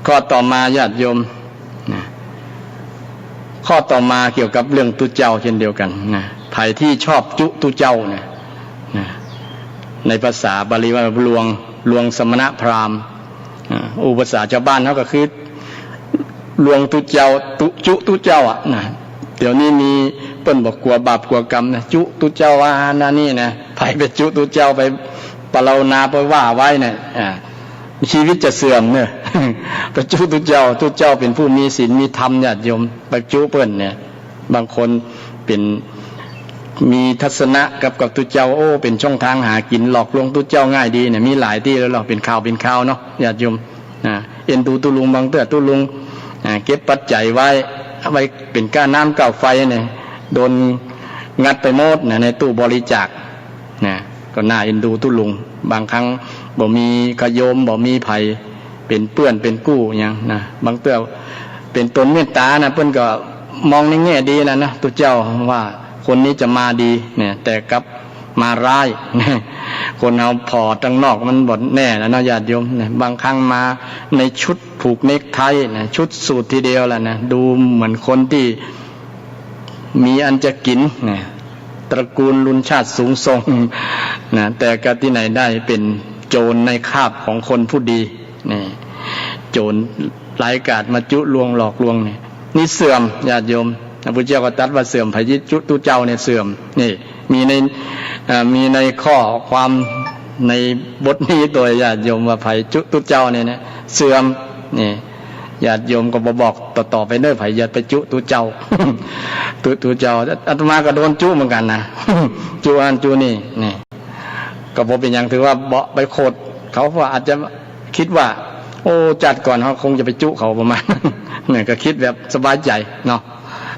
ข้อต่อมาญาติโยมข้อต่อมาเกี่ยวกับเรื่องตุเจ้าเช่นเดียวกันภัยที่ชอบจุตุเจ้าในภาษาบาลีว่าลวงสมณพราหมณ์ภาษาชาวบ้านเขาก็คือลวงตุเจ้าจุตุเจ้าเดี๋ยวนี้มีเปิ้นบอกกลัวบาปกลัวกรรมนะจุตุเจ้าว่านั่นนี่นะไผไปจุตุเจ้าไปปรารณาไปว่าไว้เนี่ยชีวิตจะเสื่อมเนี่ยไปจุตุเจ้าเป็นผู้มีศีลมีธรรมญาติโยมไปจุเปิ้นเนี่ยบางคนเป็นมีทัศนะกับตุเจ้าโอ้เป็นช่องทางหากินหลอกลวงตุเจ้าง่ายดีเนี่ยมีหลายที่แล้วหรอกเป็นข่าวเนาะญาติโยม เอ็นดูตุลุงบางเตื้อตุลุงเก็บปัจจัยไว้เอาไว้เป็นก้าน้ำก้าไฟเนี่ยโดนงัดไปหมดในตู้บริจาคก็น่าเอ็นดูตุลุงบางครั้งบ่มีขยมบ่มีไผเป็นเปื้อนเป็นกู้อย่างนะบางเตื้อเป็นตนเมตตานะเพิ่นก็มองในแง่ดีนะตุเจ้าว่าคนนี้จะมาดีเนี่ยแต่กับมาร้ายคนเอาพอตั้งนอกมันบ่แน่แล้วนะญาติโยมเนี่ยบางครั้งมาในชุดผูกเนคไทนะชุดสูททีเดียวแหละนะดูเหมือนคนที่มีอันจะกินเนี่ยตระกูลลุนชาติสูงส่งนะแต่ก็ที่ไหนได้เป็นโจรในคาบของคนผู้ดีนี่โจรหลายกาดมาจุลวงหลอกลวงนี่เสื่อมญาติโยมพระพุทธเจ้าก็ตรัสว่าเสื่อมไผยิจุตุเจ้าเนี่ยเสื่อมนี่มีในข้อความในบทนี้ตัวญาติโยมว่าไผจุตุเจ้าเนี่ยนะเสื่อมนี่ญาติโยมก็บอกต่อไปเด้อไผอย่าไปจุตุเจ้า ตุเจ้าอาตมาก็โดนจุเหมือนกันนะจุอันจุนี่ก็บ่เป็นอย่างถือว่าเบาไปโคดเขาว่าอาจจะคิดว่าโอ้จัดก่อนเขาคงจะไปจุเขาประมาณเนี่ยก็คิดแบบสบายใจเนาะ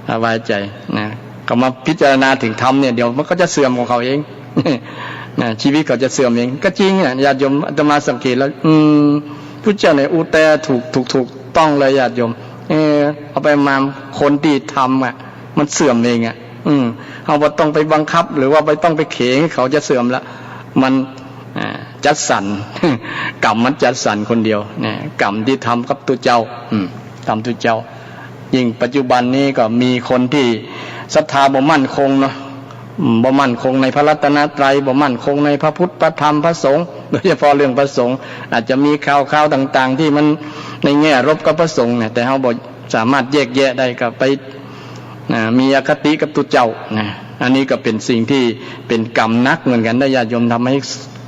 สบายใจนะก็มาพิจารณาถึงธรรมเนี่ยเดี๋ยวมันก็จะเสื่อมของเขาเองนะชีวิตเขาจะเสื่อมเองก็จริงอ่ะญาติโยมอาตมาสังเกตแล้วพุทธเจ้าเนี่ยอุแต่ถูกต้องเลยญาติโยมเอาไปมาคนที่ทำอ่ะมันเสื่อมเองอ่ะเอาว่าต้องไปบังคับหรือว่าไปต้องไปเขงเขาจะเสื่อมละมันจัดสรรกรรมมันจัดสรรคนเดียวเนี่ยกรรมที่ทำกับตัวเจ้าทำตัวเจ้ายิ่งปัจจุบันนี้ก็มีคนที่ศรัทธาบ่มั่นคงเนาะบ่มั่นคงในพระรัตนตรัยบ่มั่นคงในพระพุทธพระธรรมพระสงฆ์โดยเฉพาะเรื่องพระสงฆ์อาจจะมีข่าวต่างๆที่มันในแง่รบกับพระสงฆ์เนี่ยแต่เราบ่สามารถแยกแยะได้ก็ไปมีอคติกับตัวเจ้านะอันนี้ก็เป็นสิ่งที่เป็นกรรมนักเหมือนกันได้ญาติโยมทำให้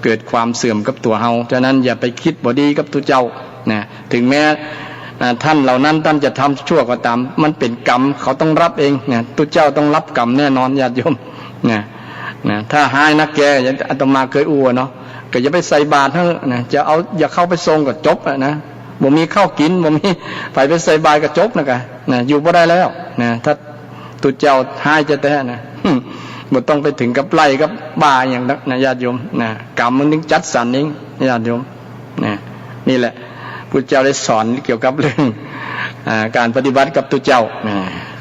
เกิดความเสื่อมกับตัวเฮาฉะนั้นอย่าไปคิดบ่ดีกับตัวเจ้านะถึงแม้ท่านเหล่านั้นท่านจะทำชั่วก็ตามมันเป็นกรรมเขาต้องรับเองนะตัวเจ้าต้องรับกรรมแน่นอนญาติโยมนะถ้าหายนักแกอย่างอาตมาเคยเนาะก็อย่าไปใส่บาตรเถอะนะจะเอาอย่าเข้าไปทรงก็จบนะบ่มีข้าวกินบ่มีไปใส่บาตรก็จบนะอยู่บ่ได้แล้วนะถ้าตัวเจ้าหายจะแท้นะบ่ต้องไปถึงกับไล่กับบ้าอย่างนั้นนะญาติโยมนะกรรมมันถึงจัดสรรเองญาติโยมนี่แหละพุทธเจ้าได้สอนเกี่ยวกับเรื่องการปฏิบัติกับตัวเจ้า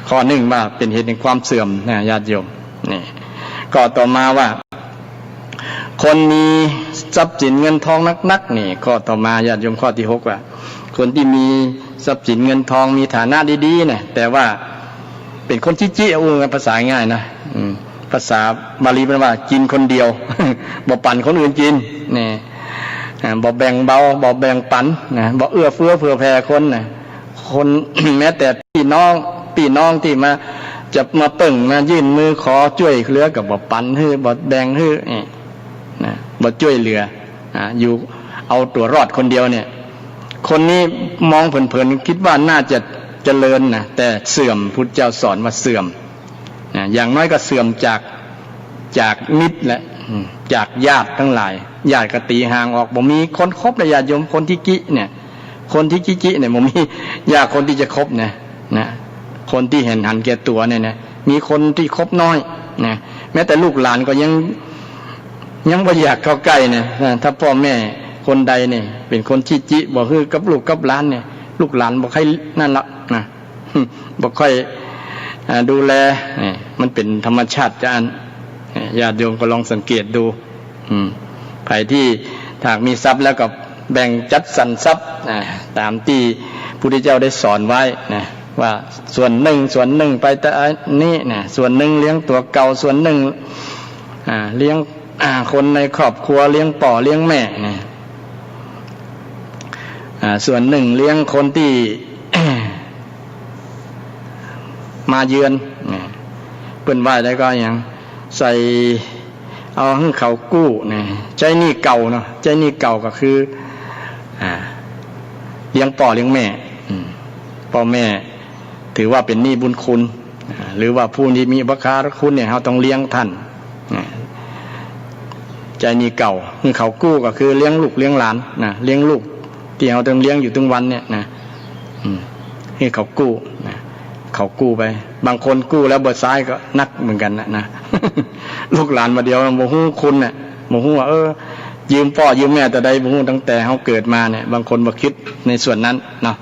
ข้อหนึ่งว่าเป็นเหตุแห่งความเสื่อมนะญาติโยมนี่ก็ต่อมาว่าคนมีทรัพย์สินเงินทองนักๆนี่ข้อต่อมาญาติโยมข้อที่6ว่าคนที่มีทรัพย์สินเงินทองมีฐานะดีๆเนี่ยแต่ว่าเป็นคนชี้จี้ภาษาง่ายนะภาษาบาลีเป็นว่ากินคนเดียว บ่ปั่นคนอื่นกินนี่บ่แบ่งเบาบ่แบ่งปันนะบ่เอื้อเฟื้อเผื่อแผ่คนนะคน แม้แต่พี่น้องที่มาจะมาเปิ่งมายื่นมือขอช่วยเหลือกับบ่ปันฮื้อบ่แบ่งฮื้อนะบ่ช่วยเหลืออยู่เอาตัวรอดคนเดียวเนี่ยคนนี้มองเผินๆคิดว่าน่าจะเจริญนะแต่เสื่อมพุทธเจ้าสอนว่าเสื่อมอย่างน้อยก็เสื่อมจากมิตรและจากญาติทั้งหลายญาติก็ตีห่างออกบ่มีคนคบเลยญาติโยมคนที่กิเนี่ยคนที่กิเนี่ยบ่มีญาติคนที่จะคบนะคนที่เห็นหันแก่ตัวเนี่ยนะมีคนที่คบน้อยนะแม้แต่ลูกหลานก็ยังบ่อยากเข้าใกล้เนี่ยถ้าพ่อแม่คนใดเนี่ยเป็นคนที่จิบ่คือกับลูกกับหลานเนี่ยลูกหลานบ่ค่อยนั่นละนะบ่ค่อยดูแลมันเป็นธรรมชาติจ้าญาติโยมก็ลองสังเกตดูใครที่ถ้ามีทรัพย์แล้วก็แบ่งจัดสรรทรัพย์ตามที่พระพุทธเจ้าได้สอนไว้นะว่าส่วนหนึ่งไปแต่นี้นะส่วนหนึ่งเลี้ยงตัวเก่าส่วนหนึ่งเลี้ยงคนในครอบครัวเลี้ยงป่อเลี้ยงแม่นะส่วนหนึ่งเลี้ยงคนที่ มาเยือนเปิ้นว่าได้ก็อย่างใส่เอาให้เขากู้ใจหนี้เก่าเนาะใจหนี้เก่าก็คือเลี้ยงป่อเลี้ยงแม่พ่อแม่ถือว่าเป็นหนี้บุญคุณหรือว่าผู้ที่มีอุปการะคุณเนี่ยเราต้องเลี้ยงท่านใจหนี้เก่าให้เขากู้ก็คือเลี้ยงลูกเลี้ยงหลานเลี้ยงลูก ที่เราต้องเลี้ยงอยู่ทุกวันเนี่ยนะให้เขากู้นะเขากู้ไปบางคนกู้แล้วเบิดซ้ายก็นักเหมือนกันนะ ลูกหลานมาเดียวโมหูคุณเนี่ยโมหูว่ายืมพ่อยืมแม่แต่ใดโมหูตั้งแต่เขาเกิดมาเนี่ยบางคนมาคิดในส่วนนั้นเนาะ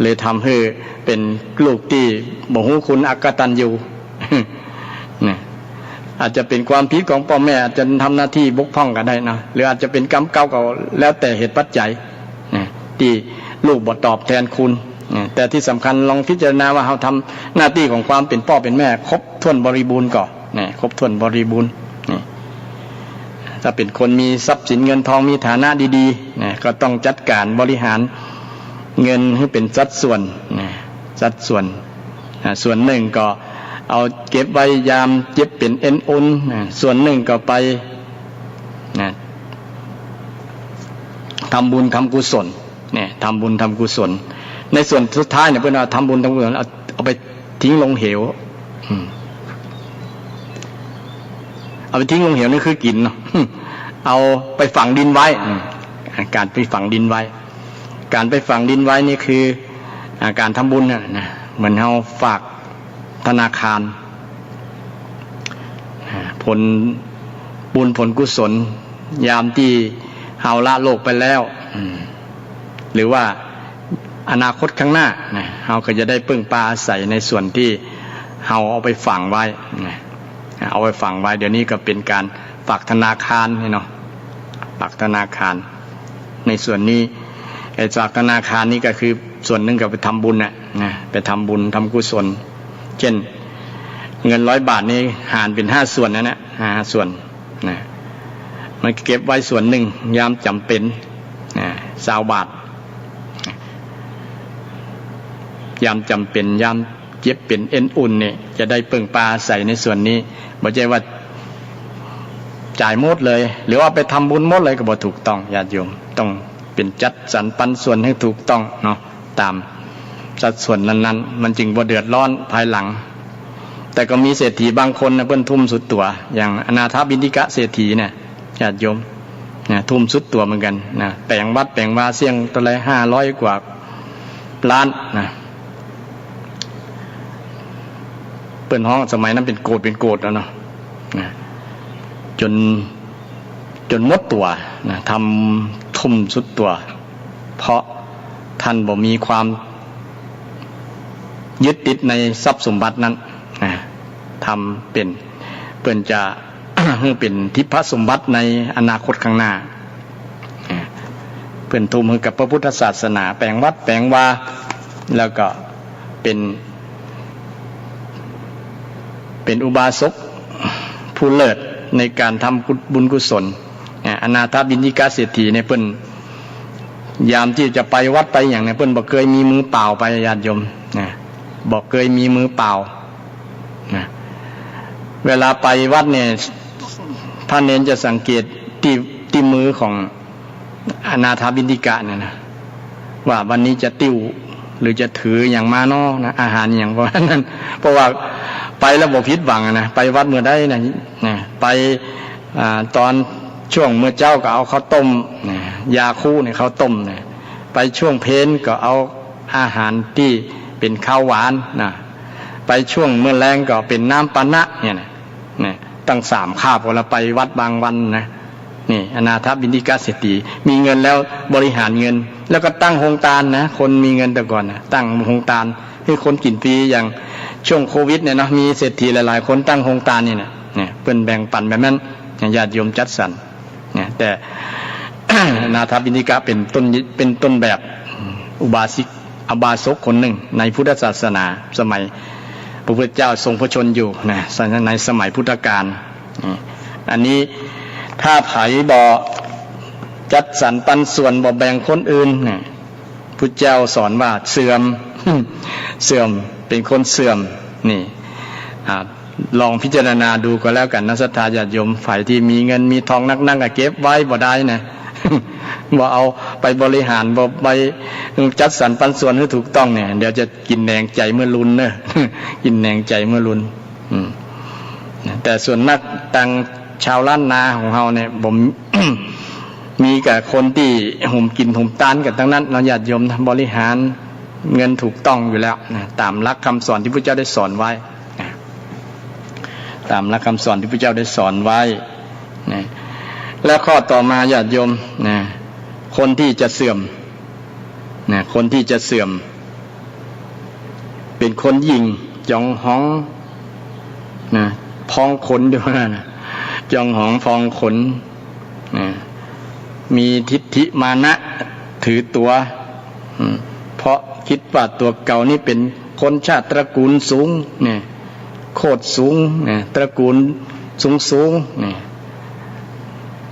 เลยทำให้เป็นลูกที่โมหูคุณอักตันยู เนี่ยอาจจะเป็นความผิดของพ่อแม่อาจจะทำหน้าที่บกพร่องก็ได้นะหรืออาจจะเป็นกรรมเก่าก็แล้วแต่เหตุปัจจัยที่ลูกบ่ตอบแทนคุณแต่ที่สำคัญลองพิจารณาว่าเราทำหน้าที่ของความเป็นพ่อเป็นแม่ครบถ้วนบริบูรณ์ก่อนครบถ้วนบริบูรณ์ถ้าเป็นคนมีทรัพย์สินเงินทองมีฐานะดีๆก็ต้องจัดการบริหารเงินให้เป็นสัดส่วนส่วนหนึ่งก็เอาเก็บไว้ยามเจ็บเป็นเอ็นอุ่นส่วนหนึ่งก็ไปทำบุญทำกุศลทำบุญทำกุศลในส่วนสุดท้ายเนี่ยเพื่อนเอาทำบุญทำกุศลเอาไปทิ้งลงเหวเอาไปทิ้งลงเหวนี่คือกินเนาะเอาไปฝังดินไว้การไปฝังดินไว้การไปฝังดินไว้นี่คือการทำบุญนะเหมือนเราฝากธนาคารผลบุญผลกุศลยามที่เฮาละโลกไปแล้วหรือว่าอนาคตข้างหน้าเฮาก็จะได้พึ่งพาอาศัยในส่วนที่เฮาเอาไปฝังไว้เอาไปฝังไว้เดี๋ยวนี้ก็เป็นการฝากธนาคารเนาะฝากธนาคารในส่วนนี้ไอ้ฝากธนาคารนี่ก็คือส่วนหนึ่งก็ไปทำบุญไปทำบุญทำกุศลเช่นเงิน100 บาทนี่หารเป็น5 ส่วนนะ5 ส่วนมันเก็บไว้ส่วนหนึ่งยามจำเป็น20 บาทยามจำเป็นยามเจ็บเป็นเอ็นอุ่นเนี่ยจะได้พึ่งพาอาศัยในส่วนนี้ไม่ใช่ว่าจ่ายหมดเลยหรือว่าไปทำบุญหมดเลยก็บ่ถูกต้องญาติโยมต้องเป็นจัดสรรปันส่วนให้ถูกต้องเนาะตามสัดส่วนนั้นๆมันจึงบ่เดือดร้อนภายหลังแต่ก็มีเศรษฐีบางคนนะเพิ่นทุ่มสุดตัวอย่างอนาถบิณฑิกะเศรษฐีเนี่ยญาติโยมทุ่มสุดตัวเหมือนกันแปลงวัดแปลงวาเสี่ยงตัวละ500 กว่าล้านเปิ้นห้องสมัยนั้นเป็นโกดแล้วเนาะจนหมดตัวทำทุ่มสุดตัวเพราะท่านบ่มีความยึดติดในทรัพย์สมบัตินั้นทำเป็นเปิ้นจะ เป็นทิพสมบัติในอนาคตข้างหน้าเปิ้นทุ่มให้กับพระพุทธศาสนาแปลงวัดแปลงวาแล้วก็เป็นอุบาสกผู้เลิศในการทำบุญกุศลอนาถบิณฑิกะเศรษฐีเนี่ยเปิ้นยามที่จะไปวัดไปอย่างเนี่ยเปิ้นบ่เคยมีมือเปล่าไปญาติโยมบอกเคยมีมือเปล่าเวลาไปวัดเนี่ยพระเนนจะสังเกตที่มือของอนาถบิณฑิกะเนี่ยนะว่าวันนี้จะติ้วหรือจะถืออย่างมาเนาะนะอาหารอย่างประมาณนั้นเพราะว่าไปแล้วบ่ผิดหวังนะไปวัดเมื่อใดนะไปตอนช่วงเมื่อเจ้าก็เอาข้าวต้มยาคูเนี่ยข้าวต้มเนี่ยไปช่วงเพลก็เอาอาหารที่เป็นข้าวหวานนะไปช่วงเมื่อแรงก็เป็นน้ำปานะเนี่ยตั้ง3 คาบเวลาไปวัดบางวันนะนี่อนาถบิณฑิกะเศรษฐีมีเงินแล้วบริหารเงินแล้วก็ตั้งโรงทานนะคนมีเงินแต่ก่อนนะตั้งโรงทานให้คนกินฟรีอย่างช่วงโควิดเนี่ยเนาะมีเศรษฐีหลายๆคนตั้งโรงทานเนี่ยเพิ่นแบ่งปันแบบนั้นญาติโยมจัดสรรแต่ อนาถบิณฑิกะเป็นต้นแบบอุบาสกคนหนึ่งในพุทธศาสนาสมัยพระพุทธเจ้าทรงพระชนอยู่ในสมัยพุทธกาลอันนี้ถ้าไผบ่จัดสรรปันส่วนบ่แบ่งคนอื่นพุทธเจ้าสอนว่าเสื่อม เป็นคนเสื่อมนี่ลองพิจารณาดูก็แล้วกันนะศรัทธาญาติโยมฝ่ายที่มีเงินมีทองนักๆก็เก็บไว้บ่ได้นะ บ่เอาไปบริหารบ่ไปจัดสรรปันส่วนให้ถูกต้องเนี่ยเดี๋ยวจะกินแหนงใจเมื่อรุนเนอะ กินแหนงใจเมื่อรุนแต่ส่วนนักต่างชาวล้านนาของเฮาเนี่ยผม มีกับคนที่หุ่มกินหุ่มตานกันทั้งนั้นเราญาติโยมบริหารเงินถูกต้องอยู่แล้วนะตามหลักคำสอนที่พระเจ้าได้สอนไว้นะตามหลักคำสอนที่พระเจ้าได้สอนไว้นะแล้วข้อต่อมาญาติโยมนะคนที่จะเสื่อมนะคนที่จะเสื่อมเป็นคนยิงจองหองนะพองขนด้วยนะจองหองพองขนนะมีทิฏฐิมานะถือตัวเพราะคิดว่าตัวเก่านี่เป็นคนชาติตระกูลสูงเนี่ยโคตรสูงเนี่ยตระกูลสูงเนี่ย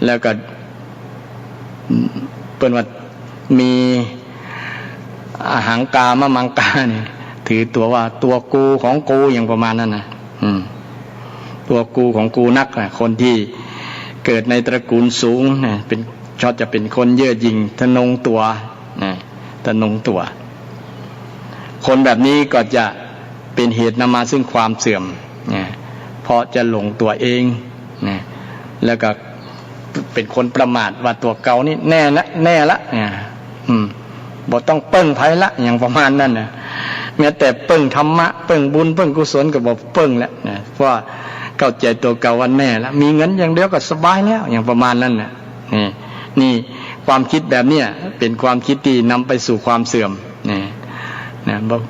แล้วก็เป็นว่ามีอาหางกามะมังกาเนี่ยถือตัวว่าตัวกูของกูอย่างประมาณนั้นนะตัวกูของกูนักนะคนที่เกิดในตระกูลสูงนะเป็นชอบจะเป็นคนเย่อหยิ่งทะนงตัวนะทะนงตัวคนแบบนี้ก็จะเป็นเหตุนำมาซึ่งความเสื่อมนะเพราะจะหลงตัวเองนะแล้วก็เป็นคนประมาทว่าตัวเก่านี่แน่ละเนี่ยบ่ต้องเปิ้งไผละอย่างประมาณนั้นนะแม้แต่เปิ้งธรรมะเปิ้งบุญเปิ้งกุศลก็บ่เปิ้งแล้วนะเพราะเข้าใจตัวเก่าว่าแน่แล้วมีเงินอย่างเดียวก็สบายแล้วอย่างประมาณนั้นน่ะนี่ความคิดแบบเนี้ยเป็นความคิดที่นำไปสู่ความเสื่อมนะบอก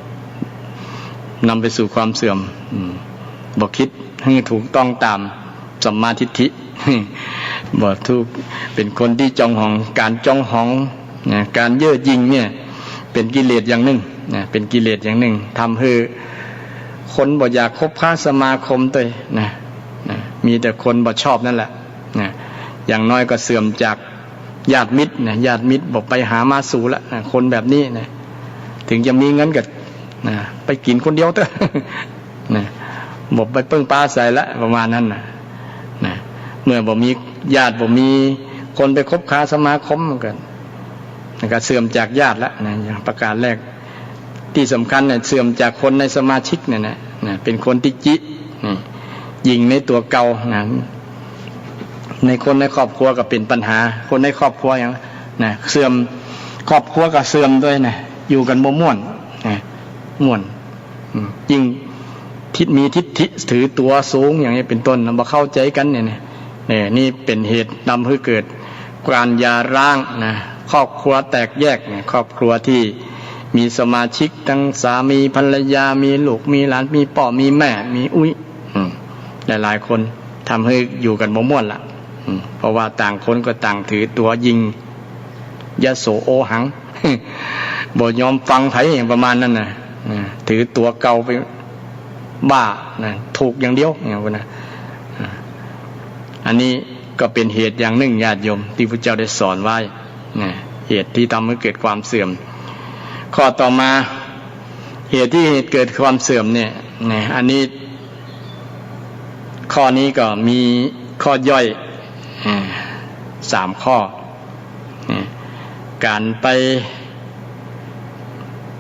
นำไปสู่ความเสื่อมบอกคิดให้ถูกต้องตามสัมมาทิฏฐิบอกถูกเป็นคนที่จองหองการจองหองการเย่อหยิ่งเนี่ยเป็นกิเลสอย่างหนึ่งเป็นกิเลสอย่างหนึ่งทำให้คนบ่อยากคบค้าสมาคมตัวนะมีแต่คนบ่ชอบนั่นแหละนะอย่างน้อยก็เสื่อมจากญาติมิตรนะญาติมิตรบอกไปหามาสู่ละนะคนแบบนี้นะถึงจะมีเงินก็นะไปกินคนเดียวเถอะนะบอกไปเปิ้งปลาใส่ละประมาณนั้นนะเมื่อบ่มีญาติบ่มีคนไปคบค้าสมาคมกันก็เสื่อมจากญาติละนะอย่างประการแรกที่สำคัญเนี่ยเสื่อมจากคนในสมาชิกเนี่ยนะเป็นคนที่ยิงในตัวเก่านะในคนในครอบครัวก็เป็นปัญหาคนในครอบครัวอย่างนะเสื่อมครอบครัวก็เสื่อมด้วยนะอยู่กันบ่ม่วนม่วนยิ่งมีทิฏฐิถือตัวสูงอย่างนี้เป็นต้นบ่เข้าใจกันเนี่ยนี่เป็นเหตุนำให้เกิดการหย่าร้างนะครอบครัวแตกแยกเนี่ยครอบครัวที่มีสมาชิกทั้งสามีภรรยามีลูกมีหลานมีพ่อมีแม่มีหลายๆคนทำให้อยู่กันบ่ม่วนละเพราะว่าต่างคนก็ต่างถือตัวยิงยโสโอหังบ่ยอมฟังไผอย่างประมาณนั้นนะถือตัวเก่าไปบ้านะถูกอย่างเดียวอย่างนั้นนะอันนี้ก็เป็นเหตุอย่างหนึ่งญาติโยมที่พระเจ้าได้สอนไว้นะเหตุที่ทำให้เกิดความเสื่อมข้อต่อมาเหตุที่เกิดความเสื่อมเนี่ยอันนี้ข้อนี้ก็มีข้อย่อย3 ข้อการไป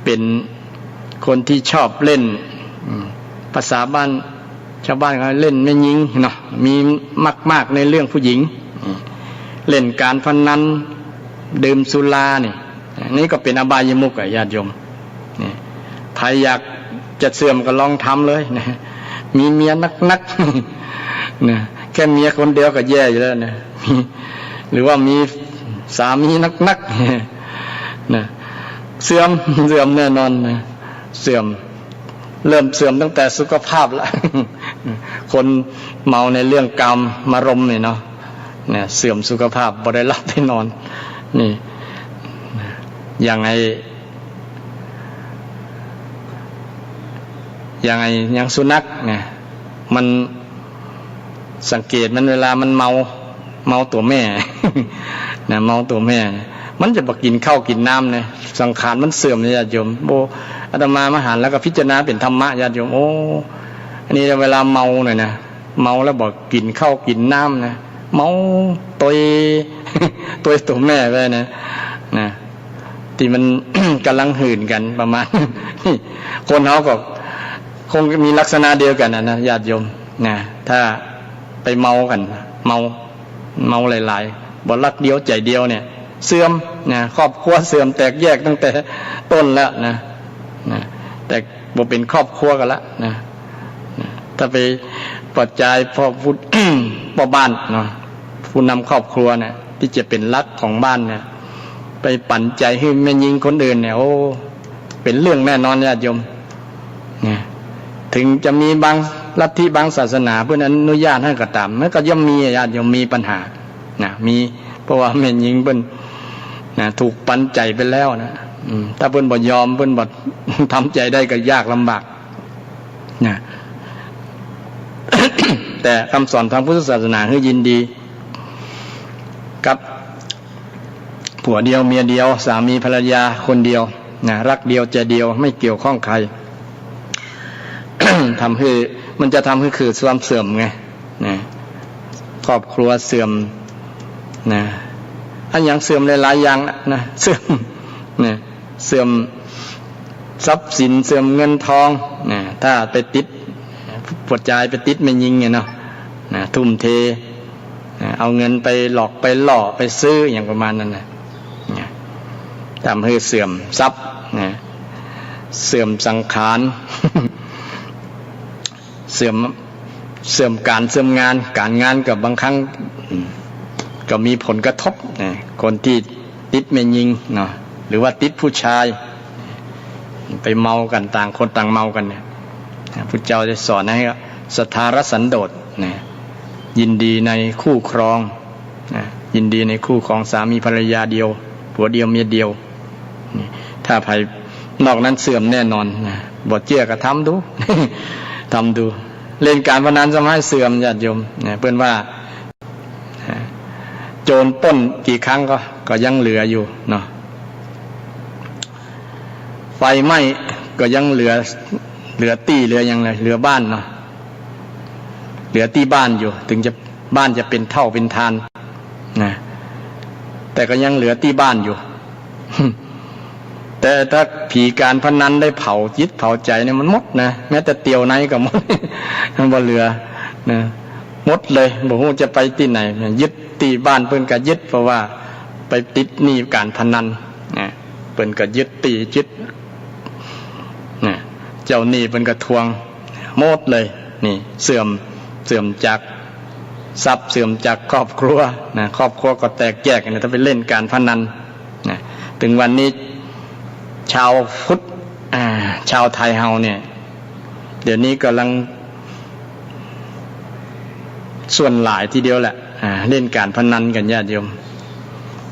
เป็นคนที่ชอบเล่นภาษาบ้านชาวบ้านเขาเล่นแม่หญิงเนาะมีมากๆในเรื่องผู้หญิงเล่นการพนันดื่มสุรานี่ก็เป็นอบายมุขญาติโยมใครอยากจะเสื่อมก็ลองทำเลยนะมีเมียนักๆนะแค่เมียคนเดียวก็แย่อยู่แล้วนะหรือว่ามีสามีนักๆนะเสื่อมแน่นอนนะเสื่อมเริ่มเสื่อมตั้งแต่สุขภาพละคนเมาในเรื่องกามมารมเนี่ยเนาะเสื่อมสุขภาพบ่ได้หลับได้นอนนี่อย่างสุนัขเนี่ยมันสังเกตมันเวลามันเมาตัวแม่นะเมาตัวแม่มันจะบ่กินข้าวกินน้ำเนี่ยสังขารมันเสื่อมญาติโยมโบอาตมามาหันแล้วก็พิจารณาเป็นธรรมะญาติโยมโอ้อันนี้เวลาเมาหน่อยนะเมาแล้วบอกกินข้าวกินน้ำนะเมาตัวแม่ไปนะที่มัน กำลังหื่นกันประมาณ คนเขาก็คงมีลักษณะเดียวกันนะญาติโยมนะถ้าไปเมากันเมาหลายๆ บ่รักเดียวใจเดียวเนี่ยเสื่อมนะครอบครัวเสื่อมแตกแยกตั้งแต่ต้นแล้วนะแต่บ่เป็นครอบครัวกันละนะถ้าไปปัจจัยพ่อพุทธ พ่อบ้านเนาะผู้นำครอบครัวเนี่ยที่จะเป็นรักของบ้านเนี่ยไปปั่นใจให้แม่ยิงคนอื่นเนี่ยโอ้เป็นเรื่องแน่นอนญาติโยมเนี่ยถึงจะมีบางลัทธิบางศาสนาเพื่อนอนุญาตให้กระทำมันก็ย่อมมีญาติโยมมีปัญหานะมีเพราะว่าแม่ยิงเพิ่นนะถูกปั่นใจไปแล้วนะถ้าเพิ่นบ่ยอมเพิ่นบ่ทำใจได้ก็ยากลำบากนะ แต่คำสอนทางพุทธศาสนาคือยินดีกับผัวเดียวเมียเดียวสามีภรรยาคนเดียวนะรักเดียวใจเดียวไม่เกี่ยวข้องใคร ทำให้มันจะทำให้คือความเสื่อมไงนะครอบครัวเสื่อมนะอันอย่างเสื่อมหลายๆอย่างนะเสื่อมนะเสื่อมทรัพย์สินเสื่อมเงินทองนะถ้าไปติดปวดใจไปติดไม่ยิงไงเนาะนะทุ่มเทเอาเงินไปหลอกไปหล่อไปซื้ออย่างประมาณนั้นนะทำให้เสื่อมทรัพย์นะเสื่อมสังขาร เสื่อมการเสื่อมงานการงานกับบางครั้งก็มีผลกระทบนะคนที่ติดไม่ยิงเนาะหรือว่าติดผู้ชายไปเมากันต่างคนต่างเมากันเนี่ยพุทธเจ้าได้สอนให้สัทธารสันโดษนะยินดีในคู่ครองนะยินดีในคู่ครองสามีภรรยาเดียวผัวเดียวเมียเดียวถ้าภายนอกนั้นเสื่อมแน่นอนนะบทเจี้ยก็ทำดู ทำดูเล่นการพนันจะไม่ให้เสื่อมญาติโยมนะเพื่อนว่าโจรปล้นกี่ครั้งก็ยังเหลืออยู่เนาะไฟไหม้ก็ยังเหลือตี้เหลือยังเลยเหลือบ้านเนาะเหลือตี้บ้านอยู่ถึงจะบ้านจะเป็นเท่าเป็นทานนะแต่ก็ยังเหลือตี้บ้านอยู่ แต่ถ้าผีการพนันได้เผาจิตเผาใจเนี่ยมันหมดนะแม้แต่เตียวไหนก็หมด มันบ่เหลือนะหมดเลยบ่ฮู้จะไปที่ไหนยึดตีบ้านเพิ่นก็ยึดเพราะว่าไปติดหนี้การพนันนะเพิ่นก็ยึดตียึดนะเจ้าหนี้เพิ่นก็ทวงหมดเลยนี่เสื่อมจากทรัพย์เสื่อมจากครอบครัวนะครอบครัวก็แตกแยกกันถ้าไปเล่นการพนันนะถึงวันนี้ชาวพุทธชาวไทยเฮาเนี่ยเดี๋ยวนี้กำลังส่วนหลายทีเดียวแหละเล่นการพนันกันญาติโยม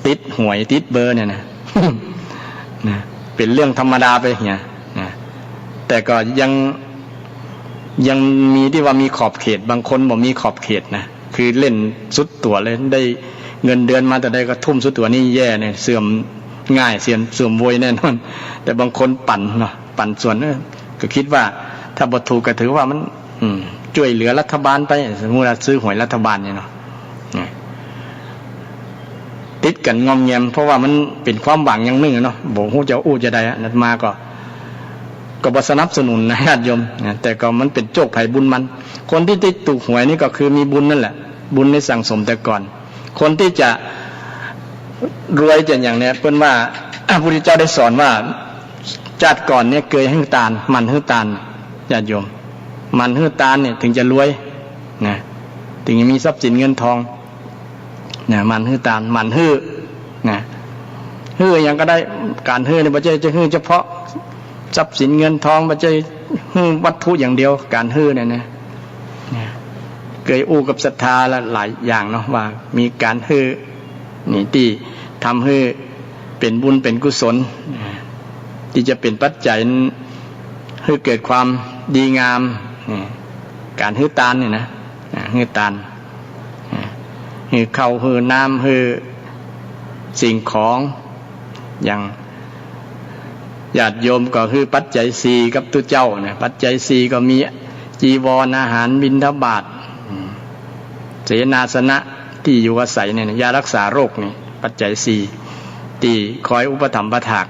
ติดหวยติดเบอร์เนี่ยนะ เป็นเรื่องธรรมดาไปเนี่ยนะแต่ก็ยังมีที่ว่ามีขอบเขตบางคนบอกมีขอบเขตนะคือเล่นสุดตัวเลยได้เงินเดือนมาแต่ได้ก็ทุ่มสุดตัวนี่แย่เนี่ยเสื่อมง่ายเสื่อมโวยแน่นอนแต่บางคนปั่นเนาะปั่นส่วนก็คิดว่าถ้าบ่ถูกก็ถือว่ามันช่วยเหลือรัฐบาลไปสมมุติว่าซื้อหวยรัฐบาลเนี่ยเนาะติดกันงอมแงมเพราะว่ามันเป็นความหวังอย่างนึงเนาะบ่ฮู้จะอู้จะได้นัดมาก็บ่สนับสนุนนะญาติโยมแต่ก็มันเป็นโชคภัยบุญมันคนที่ติดถูกหวยนี่ก็คือมีบุญนั่นแหละบุญในสั่งสมแต่ก่อนคนที่จะรวยจะอย่างเนี้ยเพิ่นว่าพระพุทธเจ้าได้สอนว่าชาติก่อนเนี่ยเกยให้ตาลมันให้ตาลญาติโยมมันให้ตาลเนี่ยถึงจะรวยนะถึงจะมีทรัพย์สินเงินทองนะมันให้ตาลมันฮื้อนะฮื้ออย่างก็ได้การฮื้อเนี่ยบ่ใช่จะฮื้อเฉพาะทรัพย์สินเงินทองบ่ใช่ฮื้อวัตถุอย่างเดียวการฮื้อเนี่ยนะเกยอู้กับศรัทธาและหลายอย่างเนาะว่ามีการฮื้อนี่ที่ทำให้เป็นบุญเป็นกุศลที่จะเป็นปัจจัยให้เกิดความดีงามการฮื้อตาลเนี่ยนะฮื้อตาลฮื้อข้าวฮื้อน้ำฮื้อสิ่งของอย่างญาติโยมก็คือปัจจัยสี่กับตุเจ้าเนี่ยปัจจัยสี่ก็มีจีวรอาหารบิณฑบาตเสนาสนะที่อยู่อาศัยเนี่ยยารักษาโรคนี่ปัจจัยสี่ที่คอยอุปถัมภ์ประถาก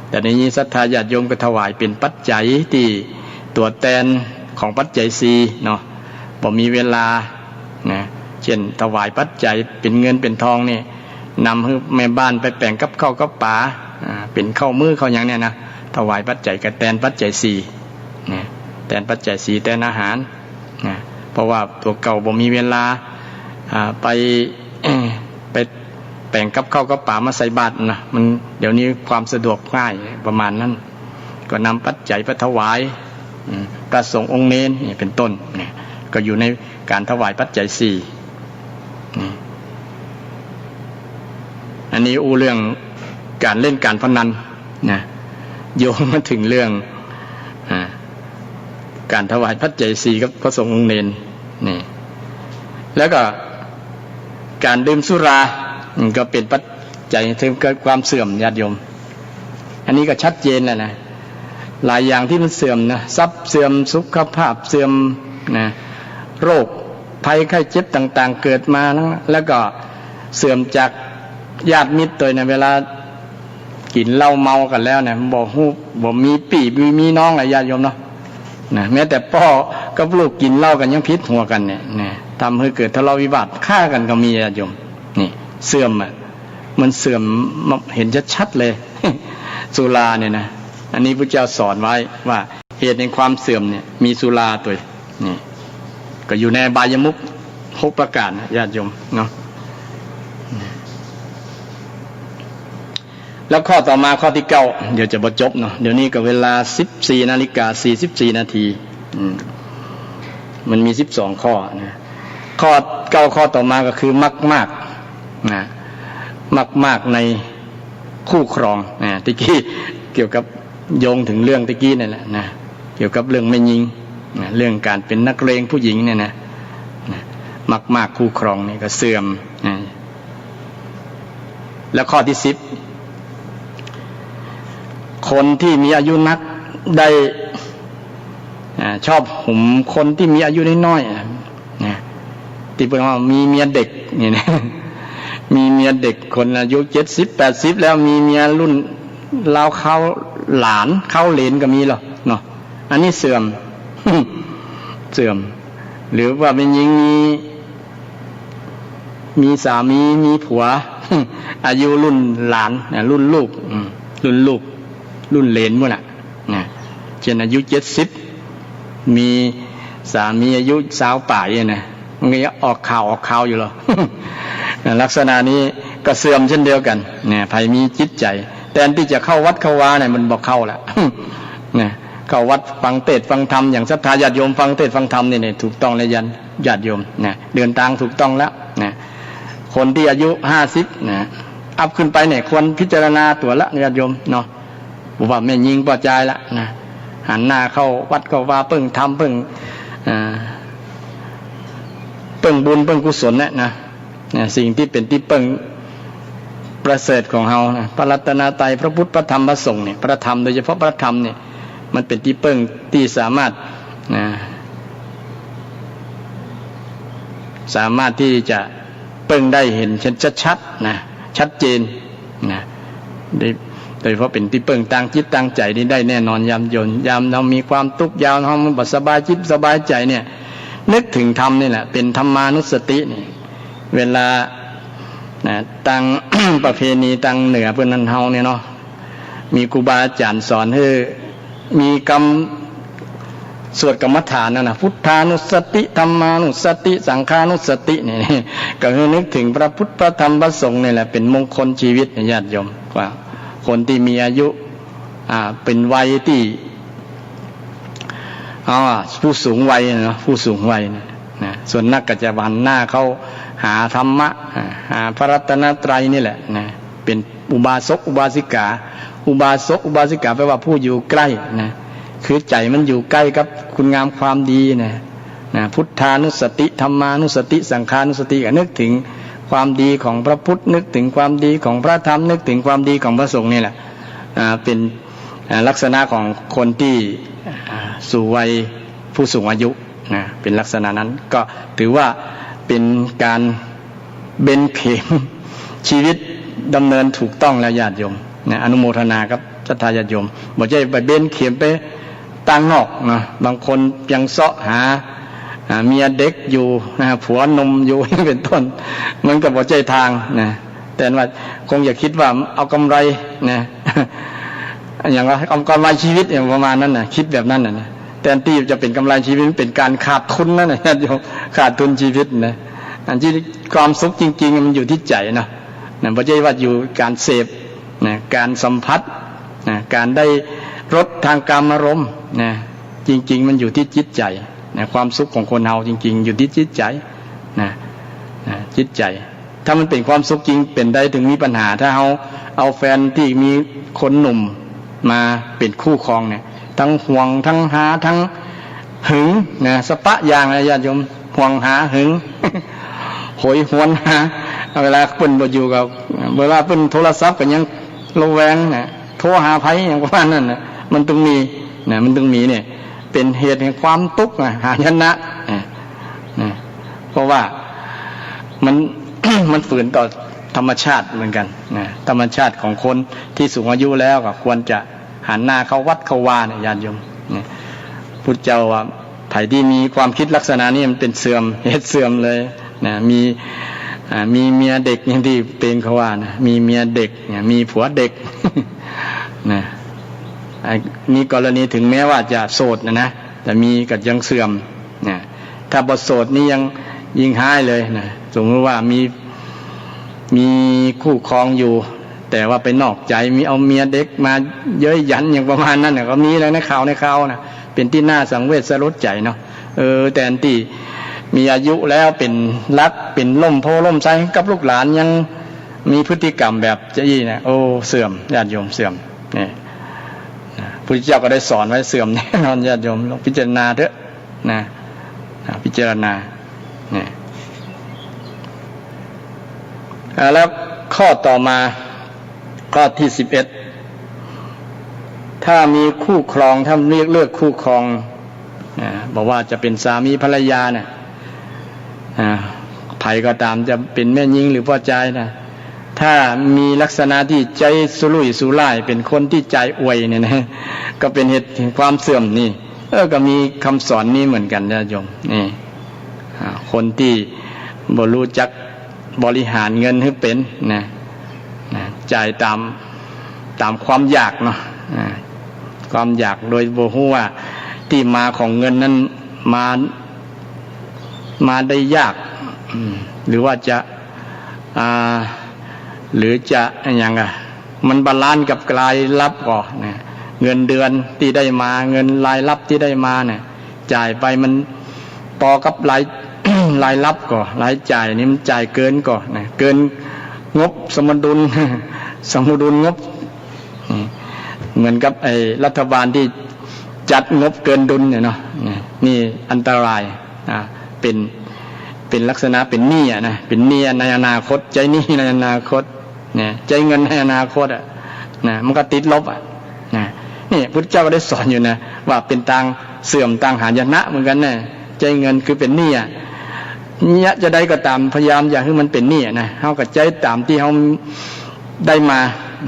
แต่ในนี้ศรัทธาญาติโยมก็ถวายเป็นปัจจัยที่ตัวแทนของปัจจัยสี่เนาะบ่มีเวลานะ เช่นถวายปัจจัยเป็นเงินเป็นทองนี่นำให้แม่บ้านไปแบ่งกับข้าวกับป๋าเป็นข้าวมือข้าวหยังเนี่ยนะถวายปัจจัยกับแทนปัจจัยสี่นะแทนปัจจัยสี่แทนอาหารนะเพราะว่าตัวเก่าบ่มีเวลาไปแบ่งกับข้าวกับป๋ามาใส่บาตรนะมันเดี๋ยวนี้ความสะดวกง่ายประมาณนั้นก็นำปัจจัยไปถวายพระสงฆ์องค์เนรนี่เป็นต้นนี่ก็อยู่ในการถวายปัจจัยสี่อันนี้เรื่องการเล่นการพนันนะโยงมาถึงเรื่องการถวายปัจจัยสี่กับพระสงฆ์องค์เนรนี่แล้วก็การดื่มสุราก็เป็นปัจจัยถึงเกิดความเสื่อมญาติโยมอันนี้ก็ชัดเจนแล้วนะหลายอย่างที่มันเสื่อมนะทรัพย์เสื่อมสุขภาพเสื่อมนะโรคภัยไข้เจ็บต่างๆเกิดมาแล้วก็เสื่อมจากญาติมิตรตัวนะเวลากินเหล้าเมากันแล้วเนี่ยบอกมีปี่มีน้องอะไรญาติโยมเนาะนะแม้แต่พ่อกับลูกกินเหล้ากันยังพิษหัวกันเนี่ยทำให้เกิดทะเลาะวิวาทฆ่ากันก็มีญาติโยมนี่เสื่อมมันเสื่อมเห็นชัดๆเลย สุราเนี่ยนะอันนี้พระเจ้าสอนไว้ว่าเหตุในความเสื่อมเนี่ยมีสุราตัวนี่ก็อยู่ในบายมุข6ประการญาติโยมเนาะแล้วข้อต่อมาข้อที่9เดี๋ยวจะบรรจบเนาะเดี๋ยวนี้ก็เวลา 14:44 นาทีมันมี12ข้อนะข้อ9ข้อต่อมาก็คือมากนะมากในคู่ครองนะตะกี้เกี่ยวกับโยงถึงเรื่องตะกี้นั่นแหละนะเกี่ยวกับเรื่องแม่หญิงนะเรื่องการเป็นนักเลงผู้หญิงเนี่ยนะมากคู่ครองนี่ก็เสื่อมนะแล้วข้อที่10คนที่มีอายุนักได้ชอบหุ่มคนที่มีอายุน้อยๆนะที่เป็นว่ามีเมียเด็กนี่นะมีเมียเด็กคนอายุ70-80แล้วมีเมียรุ่นราวเข้าหลานเข้าเหลนก็มีหรอเนาะอันนี้เสื่อม เสื่อมหรือว่าเป็นหญิงมีสามีมีผัว อายุรุ่นหลานรุ่นลูกรุ่นเหลนหมดน่ะนะเช่นอายุ70มีสามีอายุ20ป่ายนะมันก็ออกข่าวอยู่หรอ ลักษณะนี้ก็เสื่อมเช่นเดียวกันเนี่ยภัยมีจิตใจแทนที่จะเข้าวัดเข้าวาเนี่ยมันบอกเข้าละ เนี่ยเข้าวัดฟังเทศน์ฟังธรรมอย่างศรัทธาญาติโยมฟังเทศน์ฟังธรรมเนี่ยถูกต้องเลยญาติโยมเนี่ยเดินทางถูกต้องแล้วเนี่ยคนที่อายุ50นะอัพขึ้นไปเนี่ยควรพิจารณาตัวละญาติโยมเนาะว่าแม่ยิงพอใจละนะหันหน้าเข้าวัดเข้าวาเพิ่งทำเพิ่งบุญเพิ่งกุศลนะสิ่งที่เป็นที่เพิ่งประเสริฐของเฮานะพระรัตนตรัยพระพุทธพระธรรมพระสงฆ์เนี่ยพระธรรมโดยเฉพาะพระธรรมเนี่ยมันเป็นที่เพิ่งที่สามารถที่จะเพิ่งได้เห็นชัดๆนะชัดเจนนะโดยเฉพาะเป็นที่เพิ่งตั้งจิตตั้งใจนี่ได้แน่นอนยามเรามีความทุกข์ยามเราบ่สบายจิตสบายใจเนี่ยนึกถึงธรรมนี่แหละเป็นธรรมานุสตินี่เวลาตั้ง ประเพณีตั้งเหนือเพื่อนนันเฮาเนี่ยเนาะมีครูบาอาจารย์สอนให้มีกรรมสวดกรรมฐานนั่นนะพุทธานุสติธรรมานุสติสังฆานุสตินี่ก็คือนึกถึงพระพุทธพระธรรมพระสงฆ์นี่แหละเป็นมงคลชีวิตญาติโยมว่าคนที่มีอายุเป็นวัยที่ผู้สูงวัยนะผู้สูงวัยนะส่วนนักก็จะหันหน้าเขาหาธรรมะหาพระรัตนตรัยนี่แหละนะเป็นอุบาสกอุบาสิกาอุบาสกอุบาสิกาแปลว่าผู้อยู่ใกล้นะคือใจมันอยู่ใกล้กับคุณงามความดีนะพุทธานุสติธรรมานุสติสังฆานุสติก็นึกถึงความดีของพระพุทธนึกถึงความดีของพระธรรมนึกถึงความดีของพระสงฆ์นี่แหละเป็นลักษณะของคนที่สู่วัยผู้สูงอายุนะเป็นลักษณะนั้นก็ถือว่าเป็นการเบนเข็มชีวิตดำเนินถูกต้องแล้วญาติโยมนะอนุโมทนาครับศรัทธาญาติโยมบ่ใช่ไปเบนเข็มไปตั้งนอกนะบางคนยังเสาะหา เมียเด็กอยู่นะผัวนมอยู่ เป็นต้นมันก็บ่ใจทางนะแต่ว่าคงอย่าคิดว่าเอากำไรนะ อย่างว่าเอากำไรชีวิตอย่างประมาณนั้นนะคิดแบบนั้นนะแต่ที่จะเป็นกำไรชีวิตเป็นการขาดทุนนั่นนะโยมขาดทุนชีวิตนะอันที่ความสุขจริงๆมันอยู่ที่ใจนะบ่ใช่ว่าอยู่การเสพนะการสัมผัสนะการได้รสทางกามารมณ์นะจริงๆมันอยู่ที่จิตใจนะความสุขของคนเฮาจริงๆอยู่ที่จิตใจนะจิตใจถ้ามันเป็นความสุขจริงเป็นได้ถึงมีปัญหาถ้าเอาแฟนที่มีคนหนุ่มมาเป็นคู่ครองเนี่ยทั้งห่วงทั้งหาทั้งหึงนะสปะอย่างนะญาติโยมห่วงหาหึง โหยหวนหาเวลาเพิ่นบ่อยู่กับเวลาเพิ่นโทรศัพท์ก็ยังระแวงนะโทรหาไผอย่างประมาณนั้นนะมันต้องมีนะมันต้องมีเนี่ยเป็นเหตุแห่งความทุกข์หายนะเพราะว่ามัน มันฝืนต่อธรรมชาติเหมือนกันนะธรรมชาติของคนที่สูงอายุแล้วก็ควรจะหันหน้าเข้าวัดเข้าวาเนี่ยญาติโยมนะพุทธเจ้าว่าไผที่มีความคิดลักษณะนี้มันเป็นเสื่อมเหตุเสื่อมเลยนะมีเมียเด็กอย่างที่เป็นเขาว่านะมีเมียเด็กเนี่ยมีผัวเด็ก นะนี่กรณีถึงแม้ว่าจะโสดนะแต่มีก็ยังเสื่อมนะถ้าบ่โสดนี่ยังยิ่งหายเลยนะสมมติว่ามีคู่ครองอยู่แต่ว่าไปนอกใจมีเอาเมียเด็กมาเย้ยหยันอย่างประมาณนั้นน่ะก็มีแล้วในข่าวนะเป็นที่น่าสังเวชสลดใจเนาะแต่อันที่มีอายุแล้วเป็นรักเป็นล่มโพล่มไทรกับลูกหลานยังมีพฤติกรรมแบบจะยี่นะโอ้เสื่อมญาติโยมเสื่อมนี่พระพุทธเจ้าก็ได้สอนไว้เสื่อมแน่นอนญาติโยมลองพิจารณาเถอะนะพิจารณาเนี่ยแล้วข้อต่อมาข้อที่11ถ้ามีคู่ครองถ้าเลือกคู่ครองบอกว่าจะเป็นสามีภรรยาเนี่ยไผก็ตามจะเป็นแม่หญิงหรือพ่อใจนะถ้ามีลักษณะที่ใจสุรุ่ยสุร่ายเป็นคนที่ใจอวยเนี่ยนะก็เป็นเหตุแห่งความเสื่อมนี่ก็มีคำสอนนี้เหมือนกันนะโยมนี่คนที่บ่รู้จักบริหารเงินให้เป็นนะจ่ายตามความอยากเนาะความอยากโดยบ่ฮู้ว่าที่มาของเงินนั้นมาได้ยากหรือว่าจะหรือจะอย่างมันบาลานซ์กับรายรับก่อนนะเงินเดือนที่ได้มาเงินรายรับที่ได้มาเนี่ยจ่ายไปมันต่อกับรายรับก่อนรายจ่ายนี่มันจ่ายเกินก่อนนะเกินงบสมดุลงบเหมือนกับไอ้รัฐบาลที่จัดงบเกินดุลเนี่ยเนาะนี่อันตรายเป็นลักษณะเป็นหนี้นะเป็นหนี้ในอนาคตใจหนี้ในอนาคตเนี่ยใจเงินในอนาคตนะมันก็ติดลบนะนี่พุทธเจ้าก็ได้สอนอยู่นะว่าเป็นต่างเสื่อมต่างหายนะเหมือนกันนะใจเงินคือเป็นหนี้เนี่ยจะได้ก็ตามพยายามอย่าให้มันเป็นหนี้นะเฮาก็ใจตามที่เฮาได้มา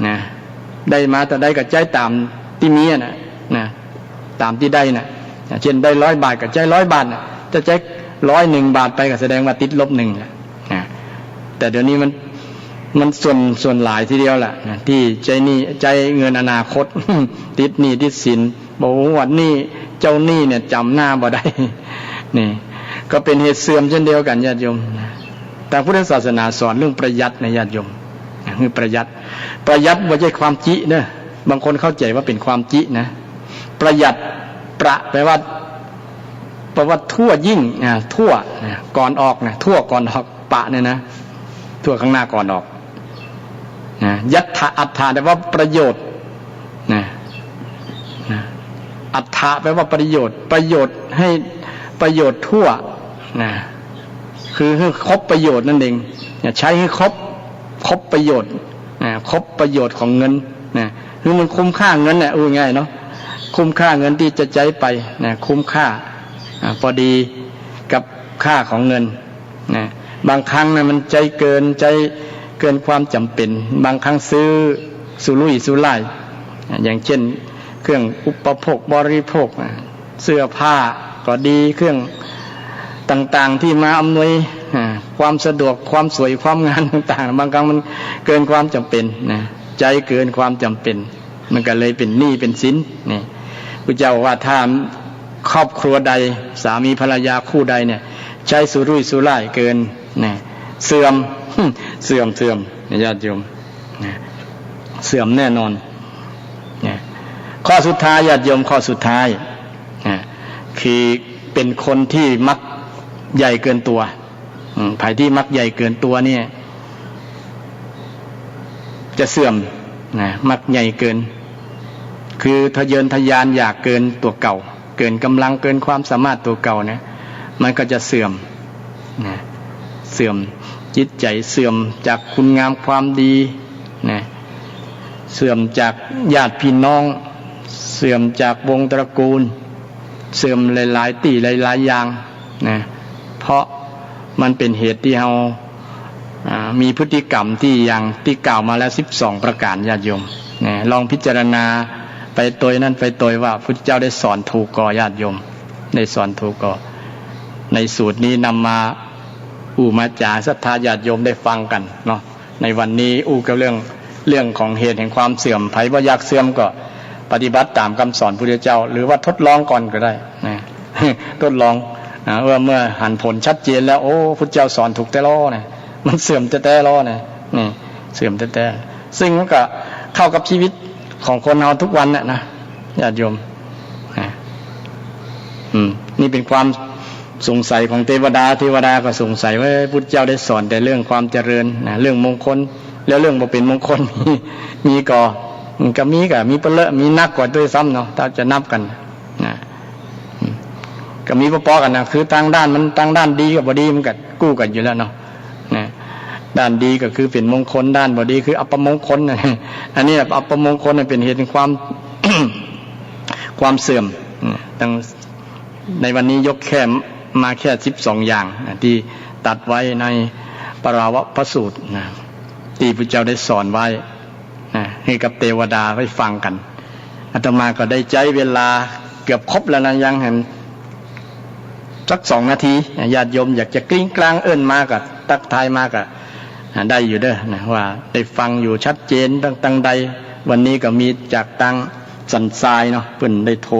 นะได้มาแต่ได้ก็ใจตามที่มีนะตามที่ได้นะเช่นได้100 บาทก็ใจ100 บาทนะถ้าใจ101 บาทไปก็แสดงว่าติดลบ1นะแต่เดี๋ยวนี้มันส่วนหลายทีเดียวแหละนะที่ใจหนี้ใจเงินอนาคต ติดหนี้ติดสินบอกว่านี่เจ้าหนี้เนี่ยจำหน้าบ่ได้นี่ก็เป็นเหตุเสื่อมเช่นเดียวกันญาติโยมแต่พุทธศาสนาสอนเรื่องประหยัดในญาติโยมคือประหยัดไม่ใช่ความจิเนอะบางคนเข้าใจว่าเป็นความจินะประหยัดแปลว่าทั่วยิ่งทั่วก่อนออกนะทั่วก่อนออกปะเนี่ยนะทั่วข้างหน้าก่อนออกยัตถะอัตถะแปลว่าประโยชน์อัตถะแปลว่าประโยชน์ให้ประโยชน์ทั่วคือให้ครบประโยชน์นั่นเองใช้ให้ครบประโยชน์ครบประโยชน์ของเงินคือมันคุ้มค่าเงินง่ายเนาะคุ้มค่าเงินที่จะใช้ไปคุ้มค่าพอดีกับค่าของเงินบางครั้งมันใจเกินความจำเป็นบางครั้งซื้อสุรุ่ยสุร่ายอย่างเช่นเครื่องอุปโภคบริโภคเสื้อผ้าก็ดีเครื่อง ต่างๆที่มาอำนวยความสะดวกความสวยความงามต่างๆบางครั้งมันเกินความจำเป็นนะใจเกินความจำเป็นมันก็เลยเป็นหนี้เป็นสินนี่พระเจ้าว่าถ้าครอบครัวใดสามีภรรยาคู่ใดเนี่ยใช้สุรุ่ยสุร่ายเกินเนี่ยเสื่อมญาติโยมเสื่อมแน่นอนเนี่ยข้อสุดท้ายญาติโยมข้อสุดท้ายคือเป็นคนที่มักใหญ่เกินตัวภัยที่มักใหญ่เกินตัวเนี่ยจะเสื่อมนะมักใหญ่เกินคือทะเยอทะยานอยากเกินตัวเก่าเกินกำลังเกินความสามารถตัวเก่าเนี่ยมันก็จะเสื่อมนะเสื่อมจิตใจเสื่อมจากคุณงามความดีนะเสื่อมจากญาติพี่น้องเสื่อมจากวงตระกูลเสื่อมหลายๆตีหลายๆอย่างนะเพราะมันเป็นเหตุที่เรามีพฤติกรรมที่อย่างที่กล่าวมาแล้ว12ประการญาติโยมนะลองพิจารณาไปตัวนั้นไปตัวว่าพุทธเจ้าได้สอนถูกก่อญาติโยมได้สอนถูกก่อในสูตรนี้นำมามาจากศรัทธาญาติโยมได้ฟังกันเนาะในวันนี้กับเรื่องของเหตุแห่งความเสื่อมไผบ่อยากเสื่อมก็ปฏิบัติตามคำสอนพุทธเจ้าหรือว่าทดลองก่อนก็ได้นะทดลองเมื่อหันผลชัดเจนแล้วโอ้พุทธเจ้าสอนถูกแต่ล้อนะมันเสื่อมแต่ล้อนะนี่เสื่อมแต่ซึ่งมันก็เข้ากับชีวิตของคนเราทุกวันนะญาติโยมนี่เป็นความสงสัยของเทวดาก็สงสัยว่าพุทธเจ้าได้สอนแต่เรื่องความเจริญนะเรื่องมงคลแล้วเรื่องบ่เป็นมงคลมีก็มีเปเลอะมีนักกว่าด้วยซ้ำเนาะถ้าจะนับกันนะก็มีพอๆกันนะคือทางด้านดีกับบ่ดีมันก็กู้กันอยู่แล้วเนาะนะด้านดีก็คือเป็นมงคลด้านบ่ดีคืออัปมงคลนะอันนี้อัปมงคลเป็นเหตุแห่งความ ความเสื่อมตั้งในวันนี้ยกมาแค่12อย่างที่ตัดไว้ในปราวพสูตรนะที่พระเจ้าได้สอนไว้ให้กับเทวดาไว้ฟังกันอาตมาก็ได้ใจเวลาเกือบครบแล้วนะยังเห็นสัก2 นาทีญาติโยมอยากจะกลิ้งกลางเอิ้นมากับตักทายมากับได้อยู่เด้อนะว่าได้ฟังอยู่ชัดเจนตั้งใดวันนี้ก็มีจากตังสันทรายเนาะเพิ่นได้โทร